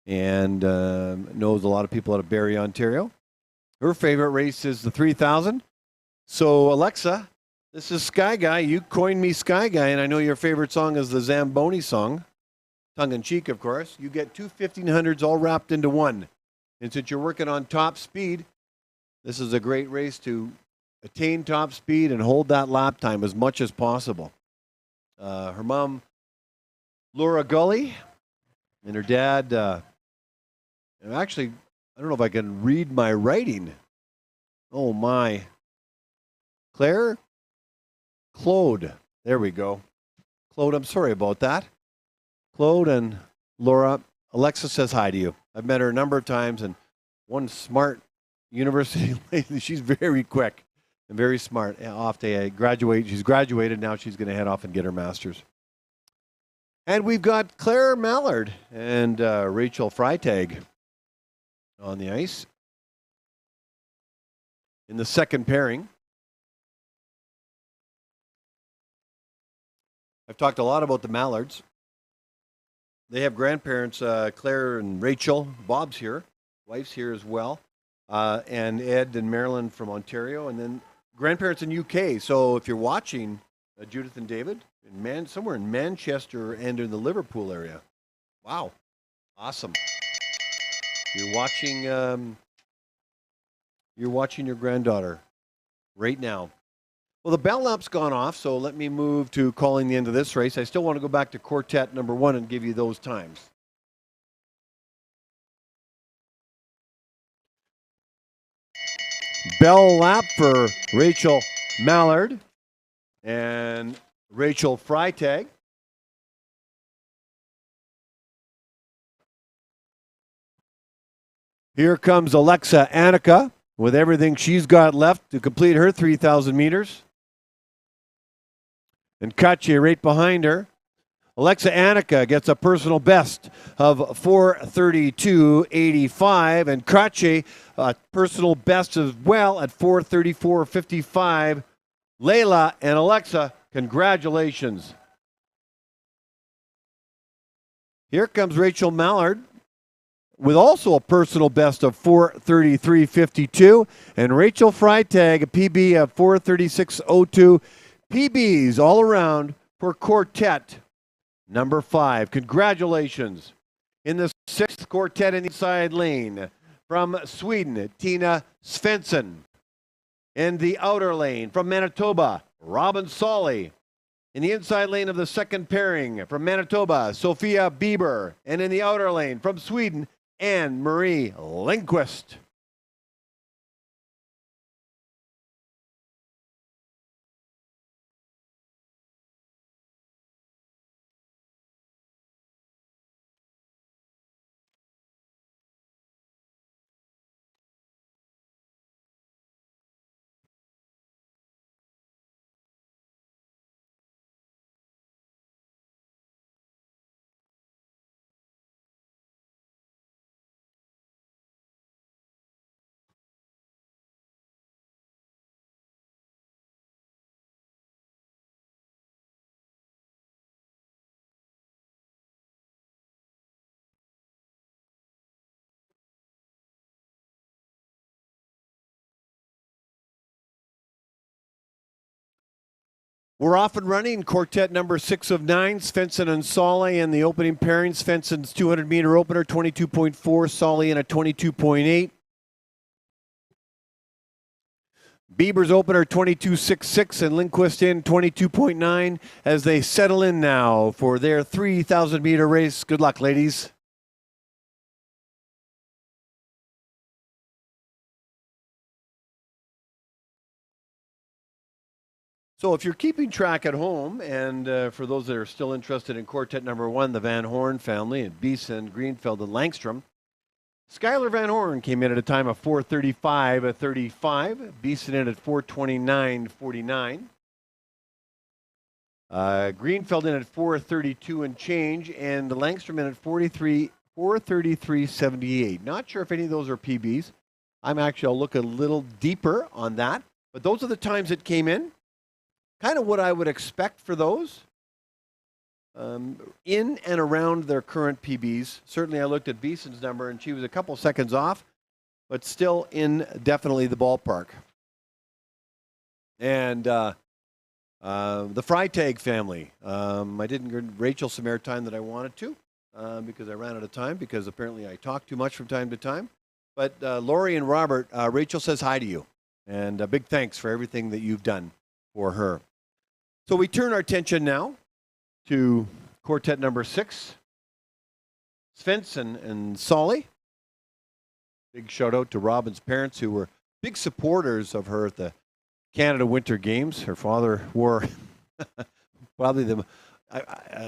and knows a lot of people out of Barrie, Ontario. Her favorite race is the 3,000. So, Alexa, this is Sky Guy. You coined me Sky Guy, and I know your favorite song is the Zamboni song. Tongue-in-cheek, of course. You get two 1,500s all wrapped into one. And since you're working on top speed, this is a great race to attain top speed and hold that lap time as much as possible. Her mom, Laura Gully, and her dad, actually, I don't know if I can read my writing. Oh, my. Claude. There we go. Claude, I'm sorry about that. Claude and Laura. Alexa says hi to you. I've met her a number of times, and one smart university lady. She's very quick and very smart. Off to graduate. She's graduated. Now she's going to head off and get her master's. And we've got Claire Mallard and Rachel Freitag on the ice in the second pairing. I've talked a lot about the Mallards. They have grandparents, Claire and Rachel. Bob's here. Wife's here as well. And Ed and Marilyn from Ontario. And then grandparents in UK. So if you're watching, Judith and David, somewhere in Manchester and in the Liverpool area. Wow. Awesome. You're watching your granddaughter right now. Well, the bell lap's gone off, so let me move to calling the end of this race. I still want to go back to quartet number 1 and give you those times. Bell lap for Rachel Mallard and Rachel Freitag. Here comes Alexa Annika with everything she's got left to complete her 3,000 meters. And Katya right behind her. Alexa Annika gets a personal best of 4:32.85, and Katya a personal best as well at 4:34.55. Layla and Alexa, congratulations. Here comes Rachel Mallard with also a personal best of 4:33.52, and Rachel Freitag a PB of 4:36.02. PBs all around for quartet number 5. Congratulations. In the 6th quartet in the inside lane from Sweden, Tina Svensson. In the outer lane from Manitoba, Robin Solly. In the inside lane of the second pairing from Manitoba, Sophia Bieber. And in the outer lane from Sweden, Anne-Marie Lindquist. We're off and running. Quartet number 6 of 9, Svensson and Solly in the opening pairing. Svensson's 200-meter opener, 22.4. Solly in a 22.8. Bieber's opener, 22.66, and Lindquist in 22.9 as they settle in now for their 3,000-meter race. Good luck, ladies. So if you're keeping track at home, and for those that are still interested in quartet number 1, the Van Horn family, and Beeson, Greenfeld, and Langstrom, Skylar Van Horn came in at a time of 4:35.35. Beeson in at 4:29.49. Greenfeld in at 4:32 and change, and Langstrom in at 4:33.78. Not sure if any of those are PBs. I'll look a little deeper on that. But those are the times that came in. Kind of what I would expect for those. In and around their current PBs. Certainly I looked at Beeson's number and she was a couple seconds off, but still in definitely the ballpark. And the Freitag family. I didn't give Rachel some airtime that I wanted to because I ran out of time because apparently I talk too much from time to time. But Lori and Robert, Rachel says hi to you. And a big thanks for everything that you've done for her. So we turn our attention now to quartet number 6, Svensson and Solly. Big shout out to Robin's parents who were big supporters of her at the Canada Winter Games. Her father wore probably the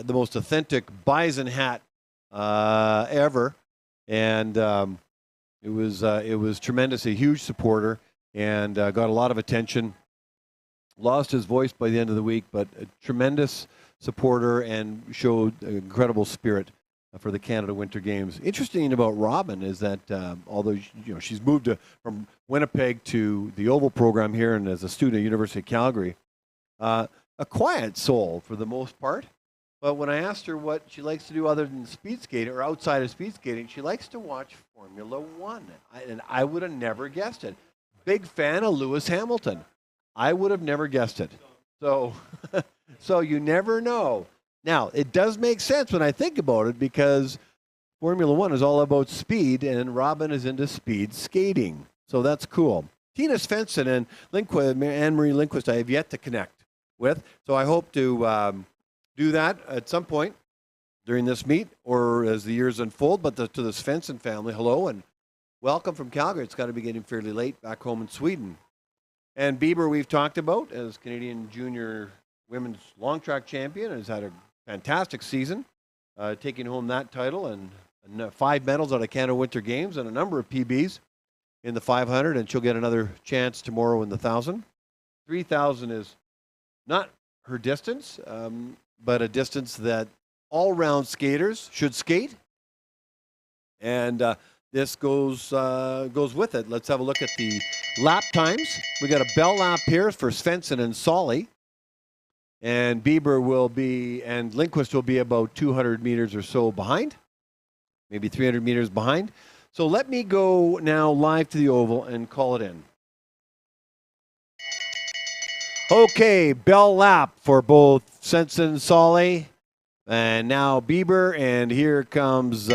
most authentic bison hat ever, and it was tremendous. A huge supporter and got a lot of attention. Lost his voice by the end of the week, but a tremendous supporter and showed incredible spirit for the Canada Winter Games. Interesting about Robin is that although she's moved from Winnipeg to the Oval program here and as a student at University of Calgary, a quiet soul for the most part. But when I asked her what she likes to do other than speed skating or outside of speed skating, she likes to watch Formula One. And I would have never guessed it. Big fan of Lewis Hamilton. I would have never guessed it. So, so you never know. Now, it does make sense when I think about it because Formula One is all about speed and Robin is into speed skating. So that's cool. Tina Svensson and Anne-Marie Lindquist I have yet to connect with. So I hope to do that at some point during this meet or as the years unfold. But to the Svensson family, hello and welcome from Calgary. It's got to be getting fairly late back home in Sweden. And Bieber, we've talked about as Canadian junior women's long track champion, has had a fantastic season, taking home that title and 5 medals out of Canada Winter Games and a number of PBs in the 500, and she'll get another chance tomorrow in the 1,000. 3,000 is not her distance, but a distance that all-round skaters should skate, and this goes with it. Let's have a look at the lap times. We got a bell lap here for Svensson and Solly. And Bieber and Lindquist will be about 200 meters or so behind, maybe 300 meters behind. So let me go now live to the Oval and call it in. Okay, bell lap for both Svensson and Solly. And now Bieber, and here comes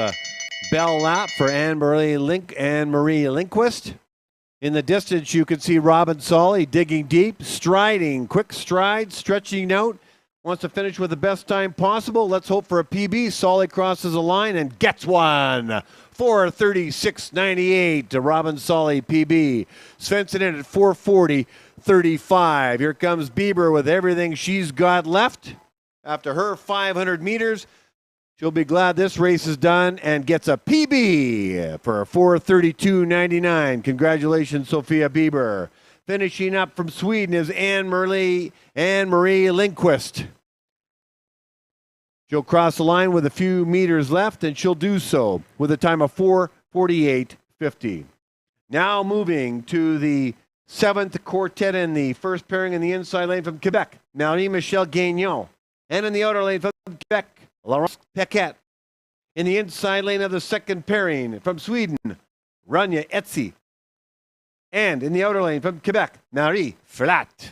bell lap for Anne-Marie Lindquist. In the distance, you can see Robin Solly digging deep, striding, quick stride, stretching out. Wants to finish with the best time possible. Let's hope for a PB. Solly crosses a line and gets one. 4:36.98 to Robin Solly PB. Svensson in at 4:40.35. Here comes Bieber with everything she's got left. After her 500 meters, she'll be glad this race is done and gets a PB for 4:32.99. Congratulations, Sophia Bieber. Finishing up from Sweden is Anne-Marie Lindquist. She'll cross the line with a few meters left, and she'll do so with a time of 4:48.50. Now moving to the 7th quartet in the first pairing in the inside lane from Quebec, Marie-Michelle Gagnon. And in the outer lane from Quebec, Laurence Paquette. In the inside lane of the second pairing from Sweden, Rania Etsi. And in the outer lane from Quebec, Marie Flat.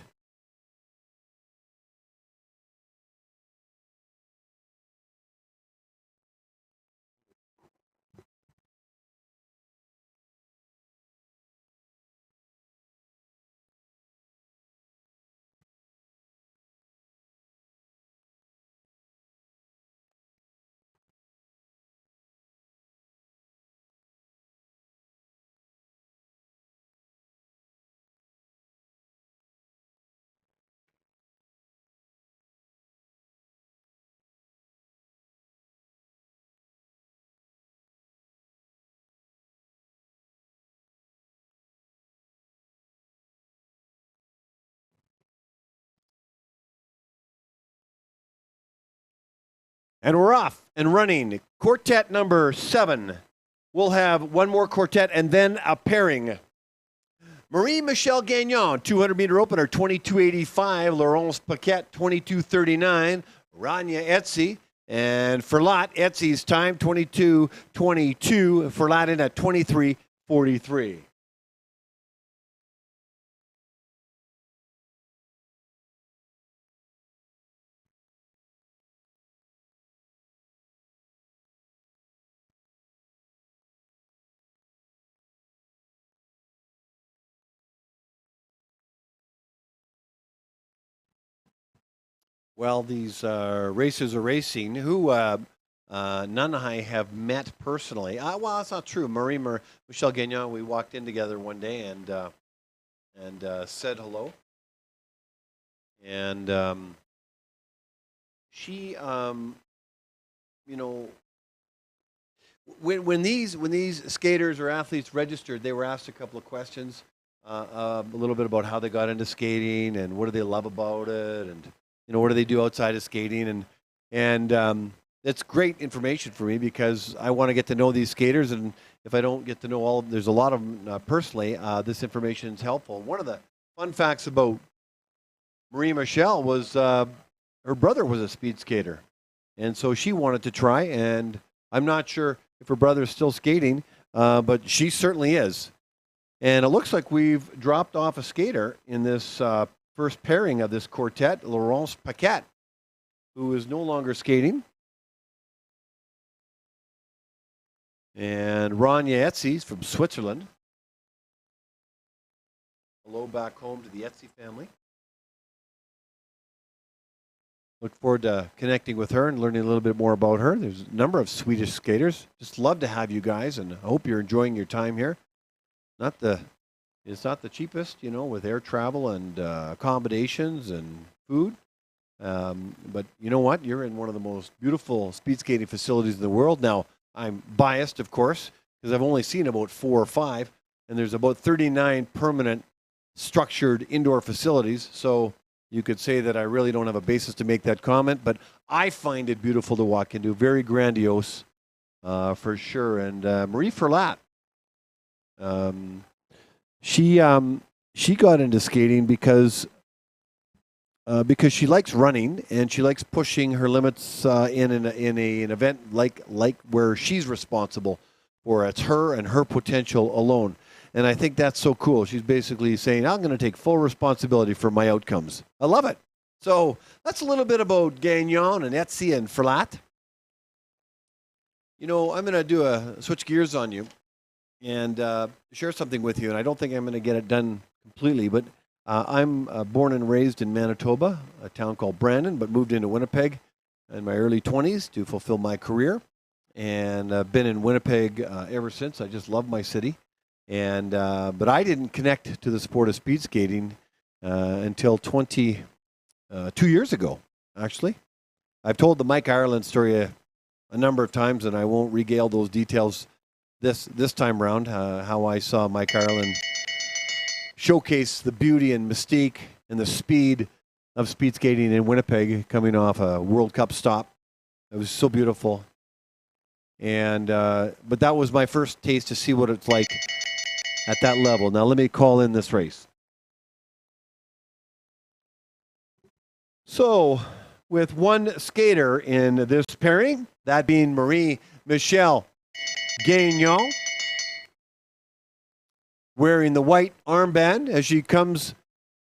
And we're off and running. Quartet number 7. We'll have one more quartet and then a pairing. Marie-Michelle Gagnon, 200-meter opener, 22.85. Laurence Paquette, 22.39. Rania Etsy. And Ferlat, Etsy's time, 22.22. Ferlat in at 23.43. Well, these racers are racing who none I have met personally. Well, that's not true. Michelle Gagnon, we walked in together one day and said hello. And she, you know, when these skaters or athletes registered, they were asked a couple of questions, a little bit about how they got into skating and what do they love about it, and what do they do outside of skating, and that's great information for me because I want to get to know these skaters, and if I don't get to know all, there's a lot of them personally. This information is helpful. One of the fun facts about Marie Michelle was her brother was a speed skater, and so she wanted to try. And I'm not sure if her brother is still skating, but she certainly is. And it looks like we've dropped off a skater in this first pairing of this quartet, Laurence Paquette, who is no longer skating. And Rania Etsy from Switzerland. Hello back home to the Etsy family. Look forward to connecting with her and learning a little bit more about her. There's a number of Swedish skaters. Just love to have you guys, and I hope you're enjoying your time here. It's not the cheapest, with air travel and accommodations and food. But you know what? You're in one of the most beautiful speed skating facilities in the world. Now, I'm biased, of course, because I've only seen about 4 or 5, and there's about 39 permanent structured indoor facilities. So you could say that I really don't have a basis to make that comment, but I find it beautiful to walk into. Very grandiose, for sure. And Marie Ferlat, she got into skating because she likes running and she likes pushing her limits in an event like where she's responsible for. It's her and her potential alone. And I think that's so cool. She's basically saying, I'm going to take full responsibility for my outcomes. I love it. So that's a little bit about Gagnon and Etsy and Ferlat. I'm going to switch gears on you and share something with you. And I don't think I'm going to get it done completely, but I'm born and raised in Manitoba, a town called Brandon, but moved into Winnipeg in my early 20s to fulfill my career. And I've been in Winnipeg ever since. I just love my city. And but I didn't connect to the sport of speed skating until 2 years ago, actually. I've told the Mike Ireland story a number of times, and I won't regale those details this time around, how I saw Mike Ireland showcase the beauty and mystique and the speed of speed skating in Winnipeg coming off a World Cup stop. It was so beautiful. And but that was my first taste to see what it's like at that level. Now let me call in this race. So with one skater in this pairing, that being Marie-Michelle Gagnon, wearing the white armband as she comes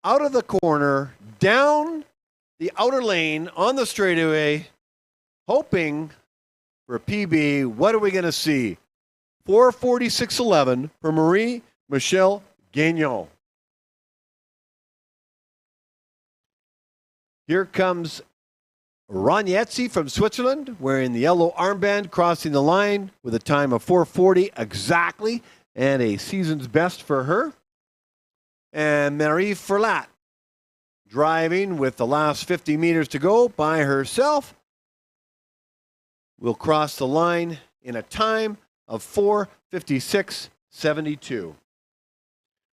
out of the corner, down the outer lane on the straightaway, hoping for a PB. What are we going to see? 4:46.11 for Marie-Michelle Gagnon. Here comes Rania Etsy from Switzerland, wearing the yellow armband, crossing the line with a time of 4:40 exactly, and a season's best for her. And Marie Ferlat, driving with the last 50 meters to go by herself, will cross the line in a time of 4:56.72.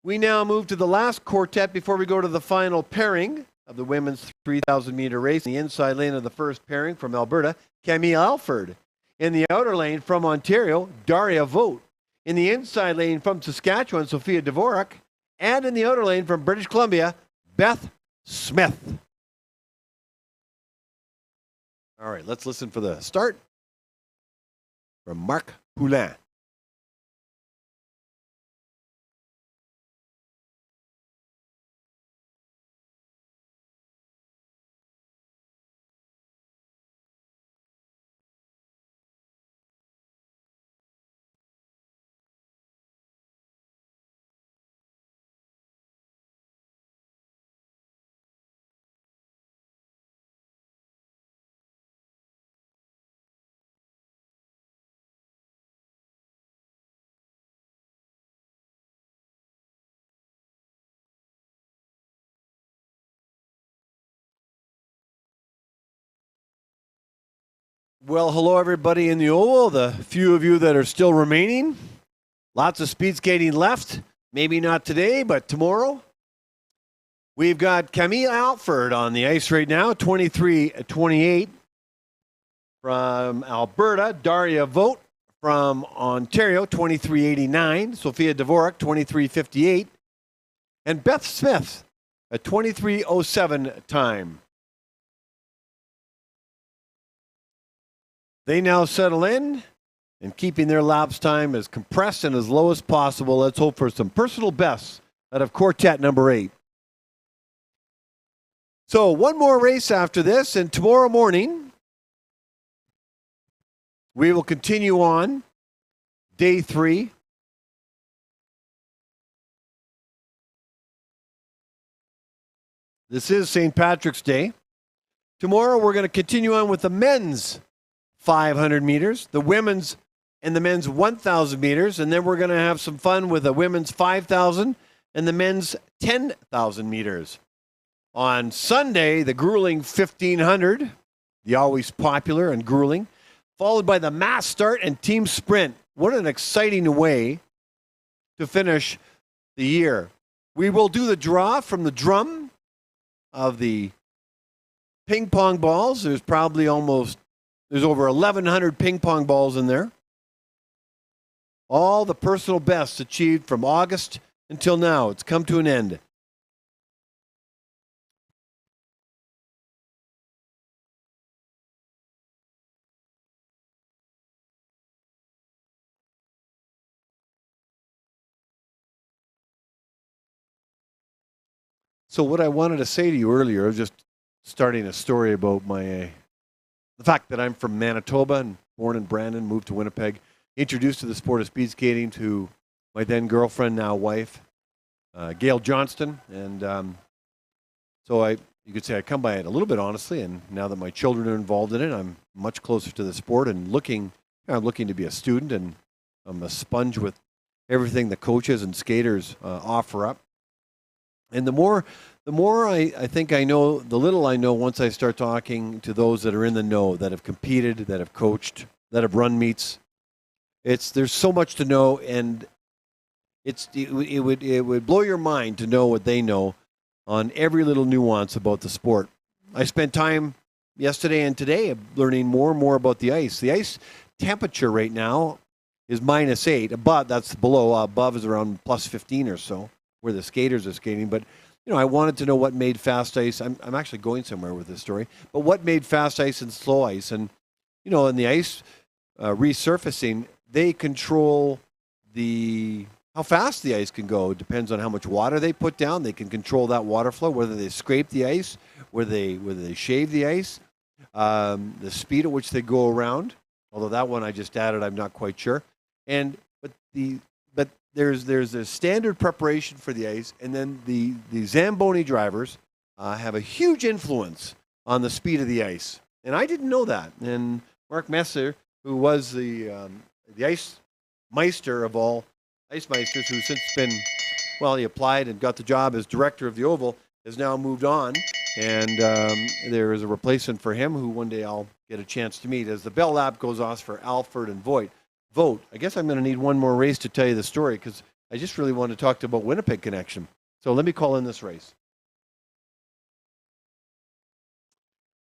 We now move to the last quartet before we go to the final pairing of the women's 3,000-meter race. The inside lane of the first pairing from Alberta, Camille Alford. In the outer lane from Ontario, Daria Vogt. In the inside lane from Saskatchewan, Sophia Dvorak. And in the outer lane from British Columbia, Beth Smith. All right, let's listen for the start from Marc Poulin. Well, hello, everybody in the oval. The few of you that are still remaining. Lots of speed skating left. Maybe not today, but tomorrow. We've got Camille Alford on the ice right now, 23-28 from Alberta. Daria Vogt from Ontario, 23-89. Sophia Dvorak, 23-58. And Beth Smith, a 23-07 time. They now settle in and keeping their lapse time as compressed and as low as possible. Let's hope for some personal bests out of quartet number 8. So one more race after this, and tomorrow morning we will continue on day 3. This is St. Patrick's Day. Tomorrow we're going to continue on with the men's 500 meters, the women's and the men's 1,000 meters, and then we're going to have some fun with the women's 5,000 and the men's 10,000 meters. On Sunday, the grueling 1,500, the always popular and grueling, followed by the mass start and team sprint. What an exciting way to finish the year. We will do the draw from the drum of the ping pong balls. There's over 1,100 ping pong balls in there. All the personal bests achieved from August until now. It's come to an end. So what I wanted to say to you earlier, I was just starting a story about the fact that I'm from Manitoba and born in Brandon, moved to Winnipeg, introduced to the sport of speed skating to my then girlfriend, now wife, Gail Johnston. And so you could say I come by it a little bit honestly, and now that my children are involved in it, I'm much closer to the sport and I'm looking to be a student, and I'm a sponge with everything the coaches and skaters offer up. And the more I think I know, the little I know once I start talking to those that are in the know, that have competed, that have coached, that have run meets. There's so much to know, and it would blow your mind to know what they know on every little nuance about the sport. I spent time yesterday and today learning more and more about the ice. The ice temperature right now is -8. Above, that's below. Above is around +15 or so, where the skaters are skating. But I wanted to know what made fast ice. I'm actually going somewhere with this story. But what made fast ice and slow ice? And in the ice resurfacing, they control how fast the ice can go. It depends on how much water they put down. They can control that water flow, whether they scrape the ice, whether they shave the ice, the speed at which they go around. Although that one I just added, I'm not quite sure. But there's a standard preparation for the ice, and then the Zamboni drivers have a huge influence on the speed of the ice. And I didn't know that. And Mark Messer, who was the ice meister of all ice meisters, who's since been, he applied and got the job as director of the Oval, has now moved on. And there is a replacement for him who one day I'll get a chance to meet as the bell lap goes off for Alford and Vogt. I guess I'm going to need one more race to tell you the story, because I just really want to talk about Winnipeg connection. So let me call in this race.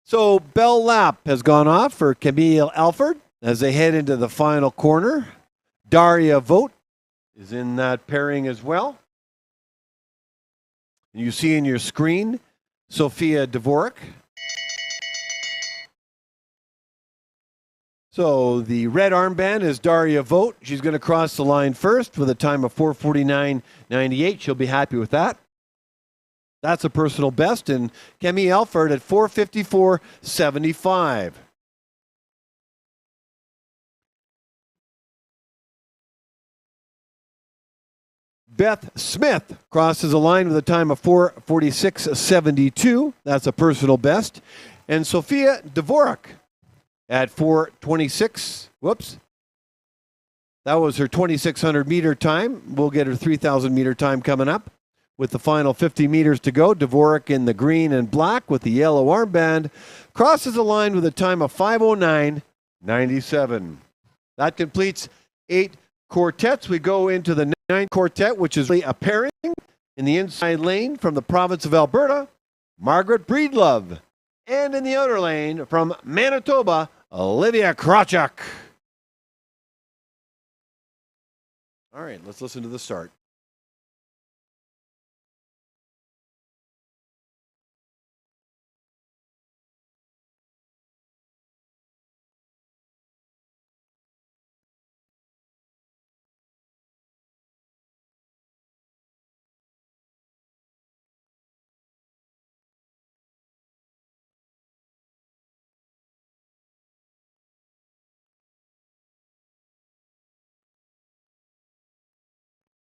So bell lap has gone off for Camille Alford as they head into the final corner. Daria Vogt is in that pairing as well. You see in your screen Sophia Dvorak. So the red armband is Daria Vogt. She's going to cross the line first with a time of 4:49.98. She'll be happy with that. That's a personal best. And Camille Alford at 4:54.75. Beth Smith crosses the line with a time of 4:46.72. That's a personal best. And Sophia Dvorak at 4:26. Whoops. That was her 2,600 meter time. We'll get her 3,000 meter time coming up. With the final 50 meters to go, Dvorak in the green and black with the yellow armband crosses the line with a time of 5:09.97. That completes 8 quartets. We go into the 9th quartet, which is a pairing in the inside lane from the province of Alberta, Margaret Breedlove. And in the outer lane from Manitoba, Olivia Krawchuk. All right, let's listen to the start.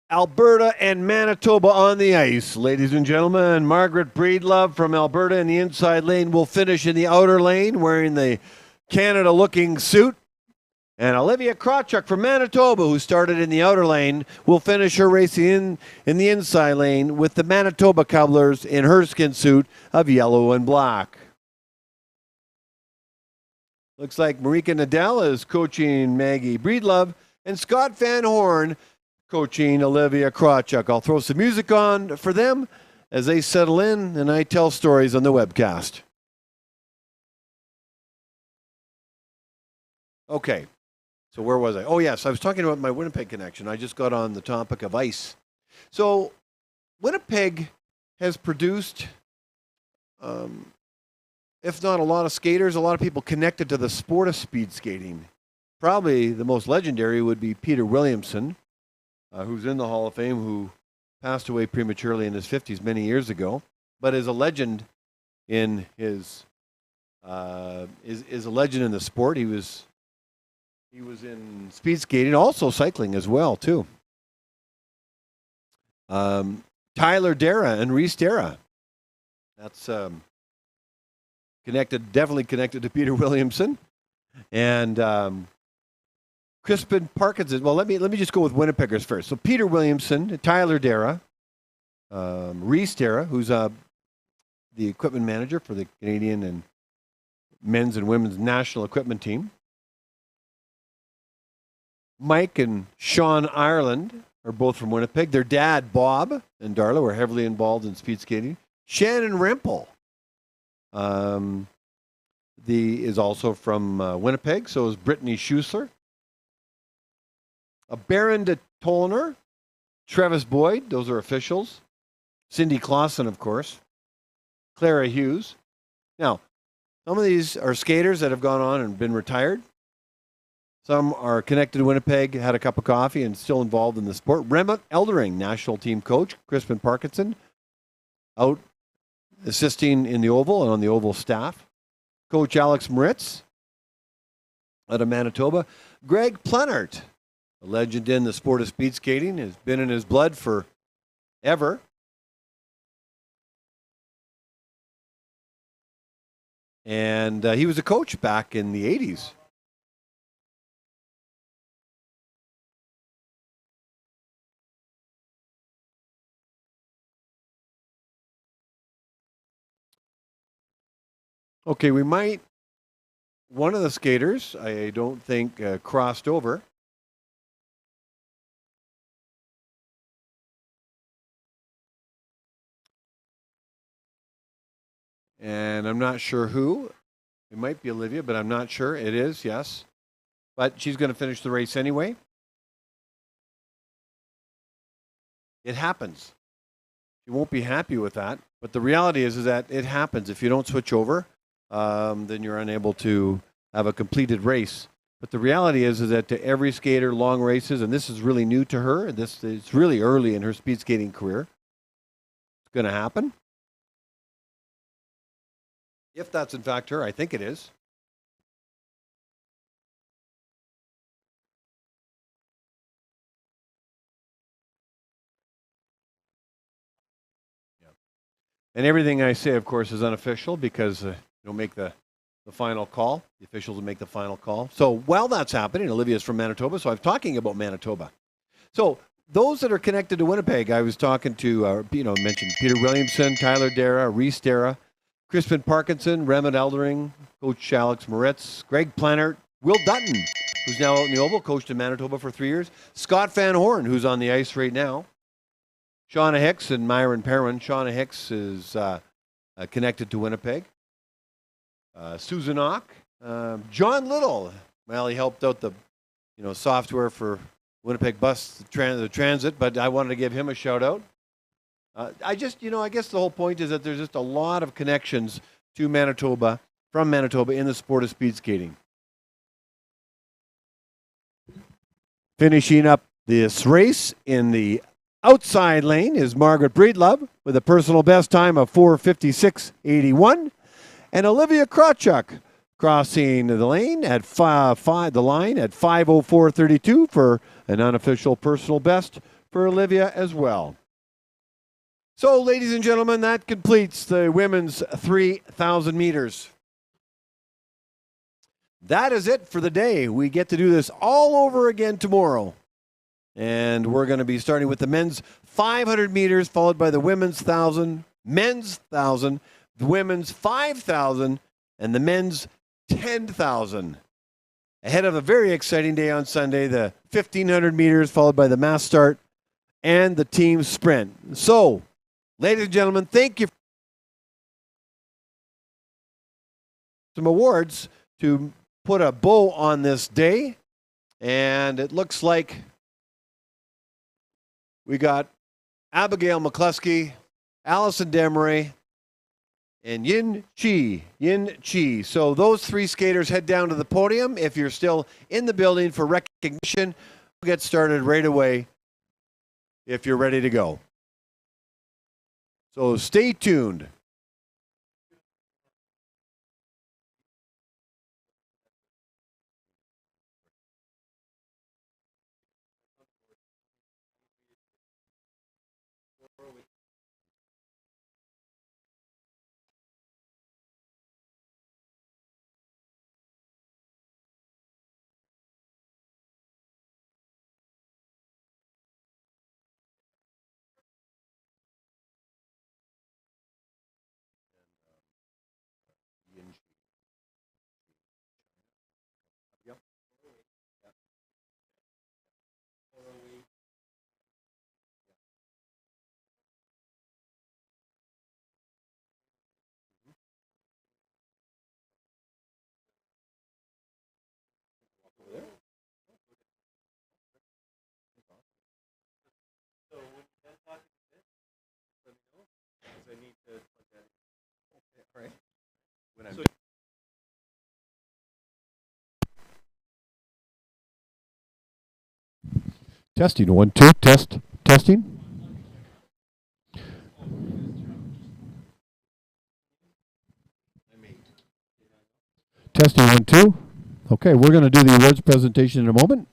Alberta and Manitoba on the ice, ladies and gentlemen. Margaret Breedlove from Alberta in the inside lane will finish in the outer lane wearing the Canada-looking suit. And Olivia Krawchuk from Manitoba, who started in the outer lane, will finish her race in the inside lane with the Manitoba Cobblers in her skin suit of yellow and black. Looks like Marika Nadal is coaching Maggie Breedlove and Scott Van Horn coaching Olivia Krawchuk. I'll throw some music on for them as they settle in and I tell stories on the webcast. Okay, so where was I? Oh, yes, I was talking about my Winnipeg connection. I just got on the topic of ice. So Winnipeg has produced, if not a lot of skaters, a lot of people connected to the sport of speed skating. Probably the most legendary would be Peter Williamson, who's in the Hall of Fame, who passed away prematurely in his 50s many years ago, but is a legend in his is a legend in the sport. He was in speed skating, also cycling as well too. Tyler Dara and Reese Dara. That's definitely connected to Peter Williamson, and Crispin Parkinson. Well, let me just go with Winnipeggers first. So Peter Williamson, Tyler Dara, Reese Dara, who's the equipment manager for the Canadian and men's and women's national equipment team. Mike and Sean Ireland are both from Winnipeg. Their dad, Bob and Darla, were heavily involved in speed skating. Shannon Rempel is also from Winnipeg. So is Brittany Schuessler. Baron de Tolner, Travis Boyd, those are officials. Cindy Clausen, of course. Clara Hughes. Now, some of these are skaters that have gone on and been retired. Some are connected to Winnipeg, had a cup of coffee, and still involved in the sport. Rema Eldering, national team coach. Crispin Parkinson, out assisting in the Oval and on the Oval staff. Coach Alex Moritz, out of Manitoba. Greg Plenart, a legend in the sport of speed skating, has been in his blood forever. And he was a coach back in the 80s. Okay, one of the skaters, I don't think, crossed over. And I'm not sure who. It might be Olivia, but I'm not sure. It is, yes. But she's going to finish the race anyway. It happens. You won't be happy with that. But the reality is that it happens. If you don't switch over, then you're unable to have a completed race. But the reality is that to every skater, long races, and this is really new to her, and this is really early in her speed skating career, it's going to happen. If that's in fact her, I think it is. Yeah. And everything I say, of course, is unofficial because you'll make the final call. The officials will make the final call. So while that's happening, Olivia's from Manitoba, so I'm talking about Manitoba. So those that are connected to Winnipeg, I was talking to, mentioned Peter Williamson, Tyler Dara, Reese Dara, Crispin Parkinson, Remit Eldering, Coach Alex Moritz, Greg Plannert, Will Dutton, who's now out in the Oval, coached in Manitoba for 3 years, Scott Van Horn, who's on the ice right now, Shauna Hicks and Myron Perrin. Shauna Hicks is connected to Winnipeg. Susan Ock, John Little. Well, he helped out the software for Winnipeg Bus the Transit, but I wanted to give him a shout out. I guess the whole point is that there's just a lot of connections to Manitoba, from Manitoba, in the sport of speed skating. Finishing up this race in the outside lane is Margaret Breedlove with a personal best time of 4:56.81, and Olivia Krawchuk crossing the lane at the line at 5:04.32 for an unofficial personal best for Olivia as well. So, ladies and gentlemen, that completes the women's 3,000 meters. That is it for the day. We get to do this all over again tomorrow. And we're going to be starting with the men's 500 meters, followed by the women's 1,000, men's 1,000, the women's 5,000, and the men's 10,000. Ahead of a very exciting day on Sunday, the 1,500 meters, followed by the mass start and the team sprint. So, ladies and gentlemen, thank you for some awards to put a bow on this day. And it looks like we got Abigail McCluskey, Allison Demeray, and Yin Chi. So those three skaters head down to the podium. If you're still in the building for recognition, we'll get started right away if you're ready to go. So stay tuned. Yep. So when you're talking to this, let me know because I need to plug that in. Okay, all right. When I'm testing 1 2 testing. Testing 1 2. Okay, we're going to do the awards presentation in a moment.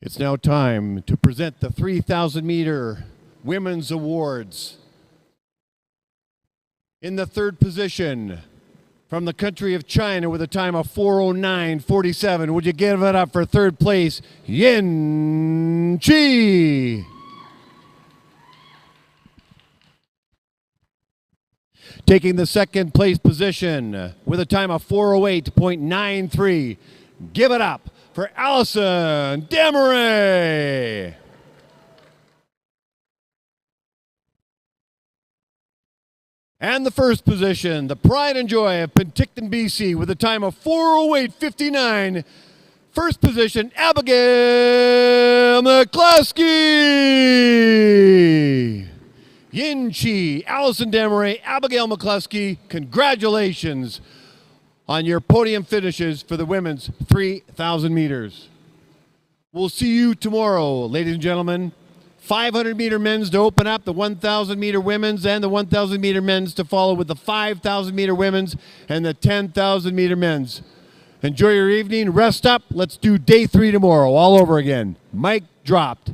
It's now time to present the 3,000 meter women's awards. In the third position, from the country of China with a time of 4:09:47, would you give it up for third place, Yin Chi? Taking the second place position with a time of 4:08.93, give it up for Allison Demaray. And the first position, the pride and joy of Penticton, BC, with a time of 4:08:59. First position, Abigail McCluskey. Yin Chi, Allison Demaray, Abigail McCluskey, congratulations on your podium finishes for the women's 3,000 meters. We'll see you tomorrow, ladies and gentlemen. 500 meter men's to open up, the 1,000 meter women's, and the 1,000 meter men's to follow with the 5,000 meter women's and the 10,000 meter men's. Enjoy your evening, rest up. Let's do day 3 tomorrow all over again. Mic dropped.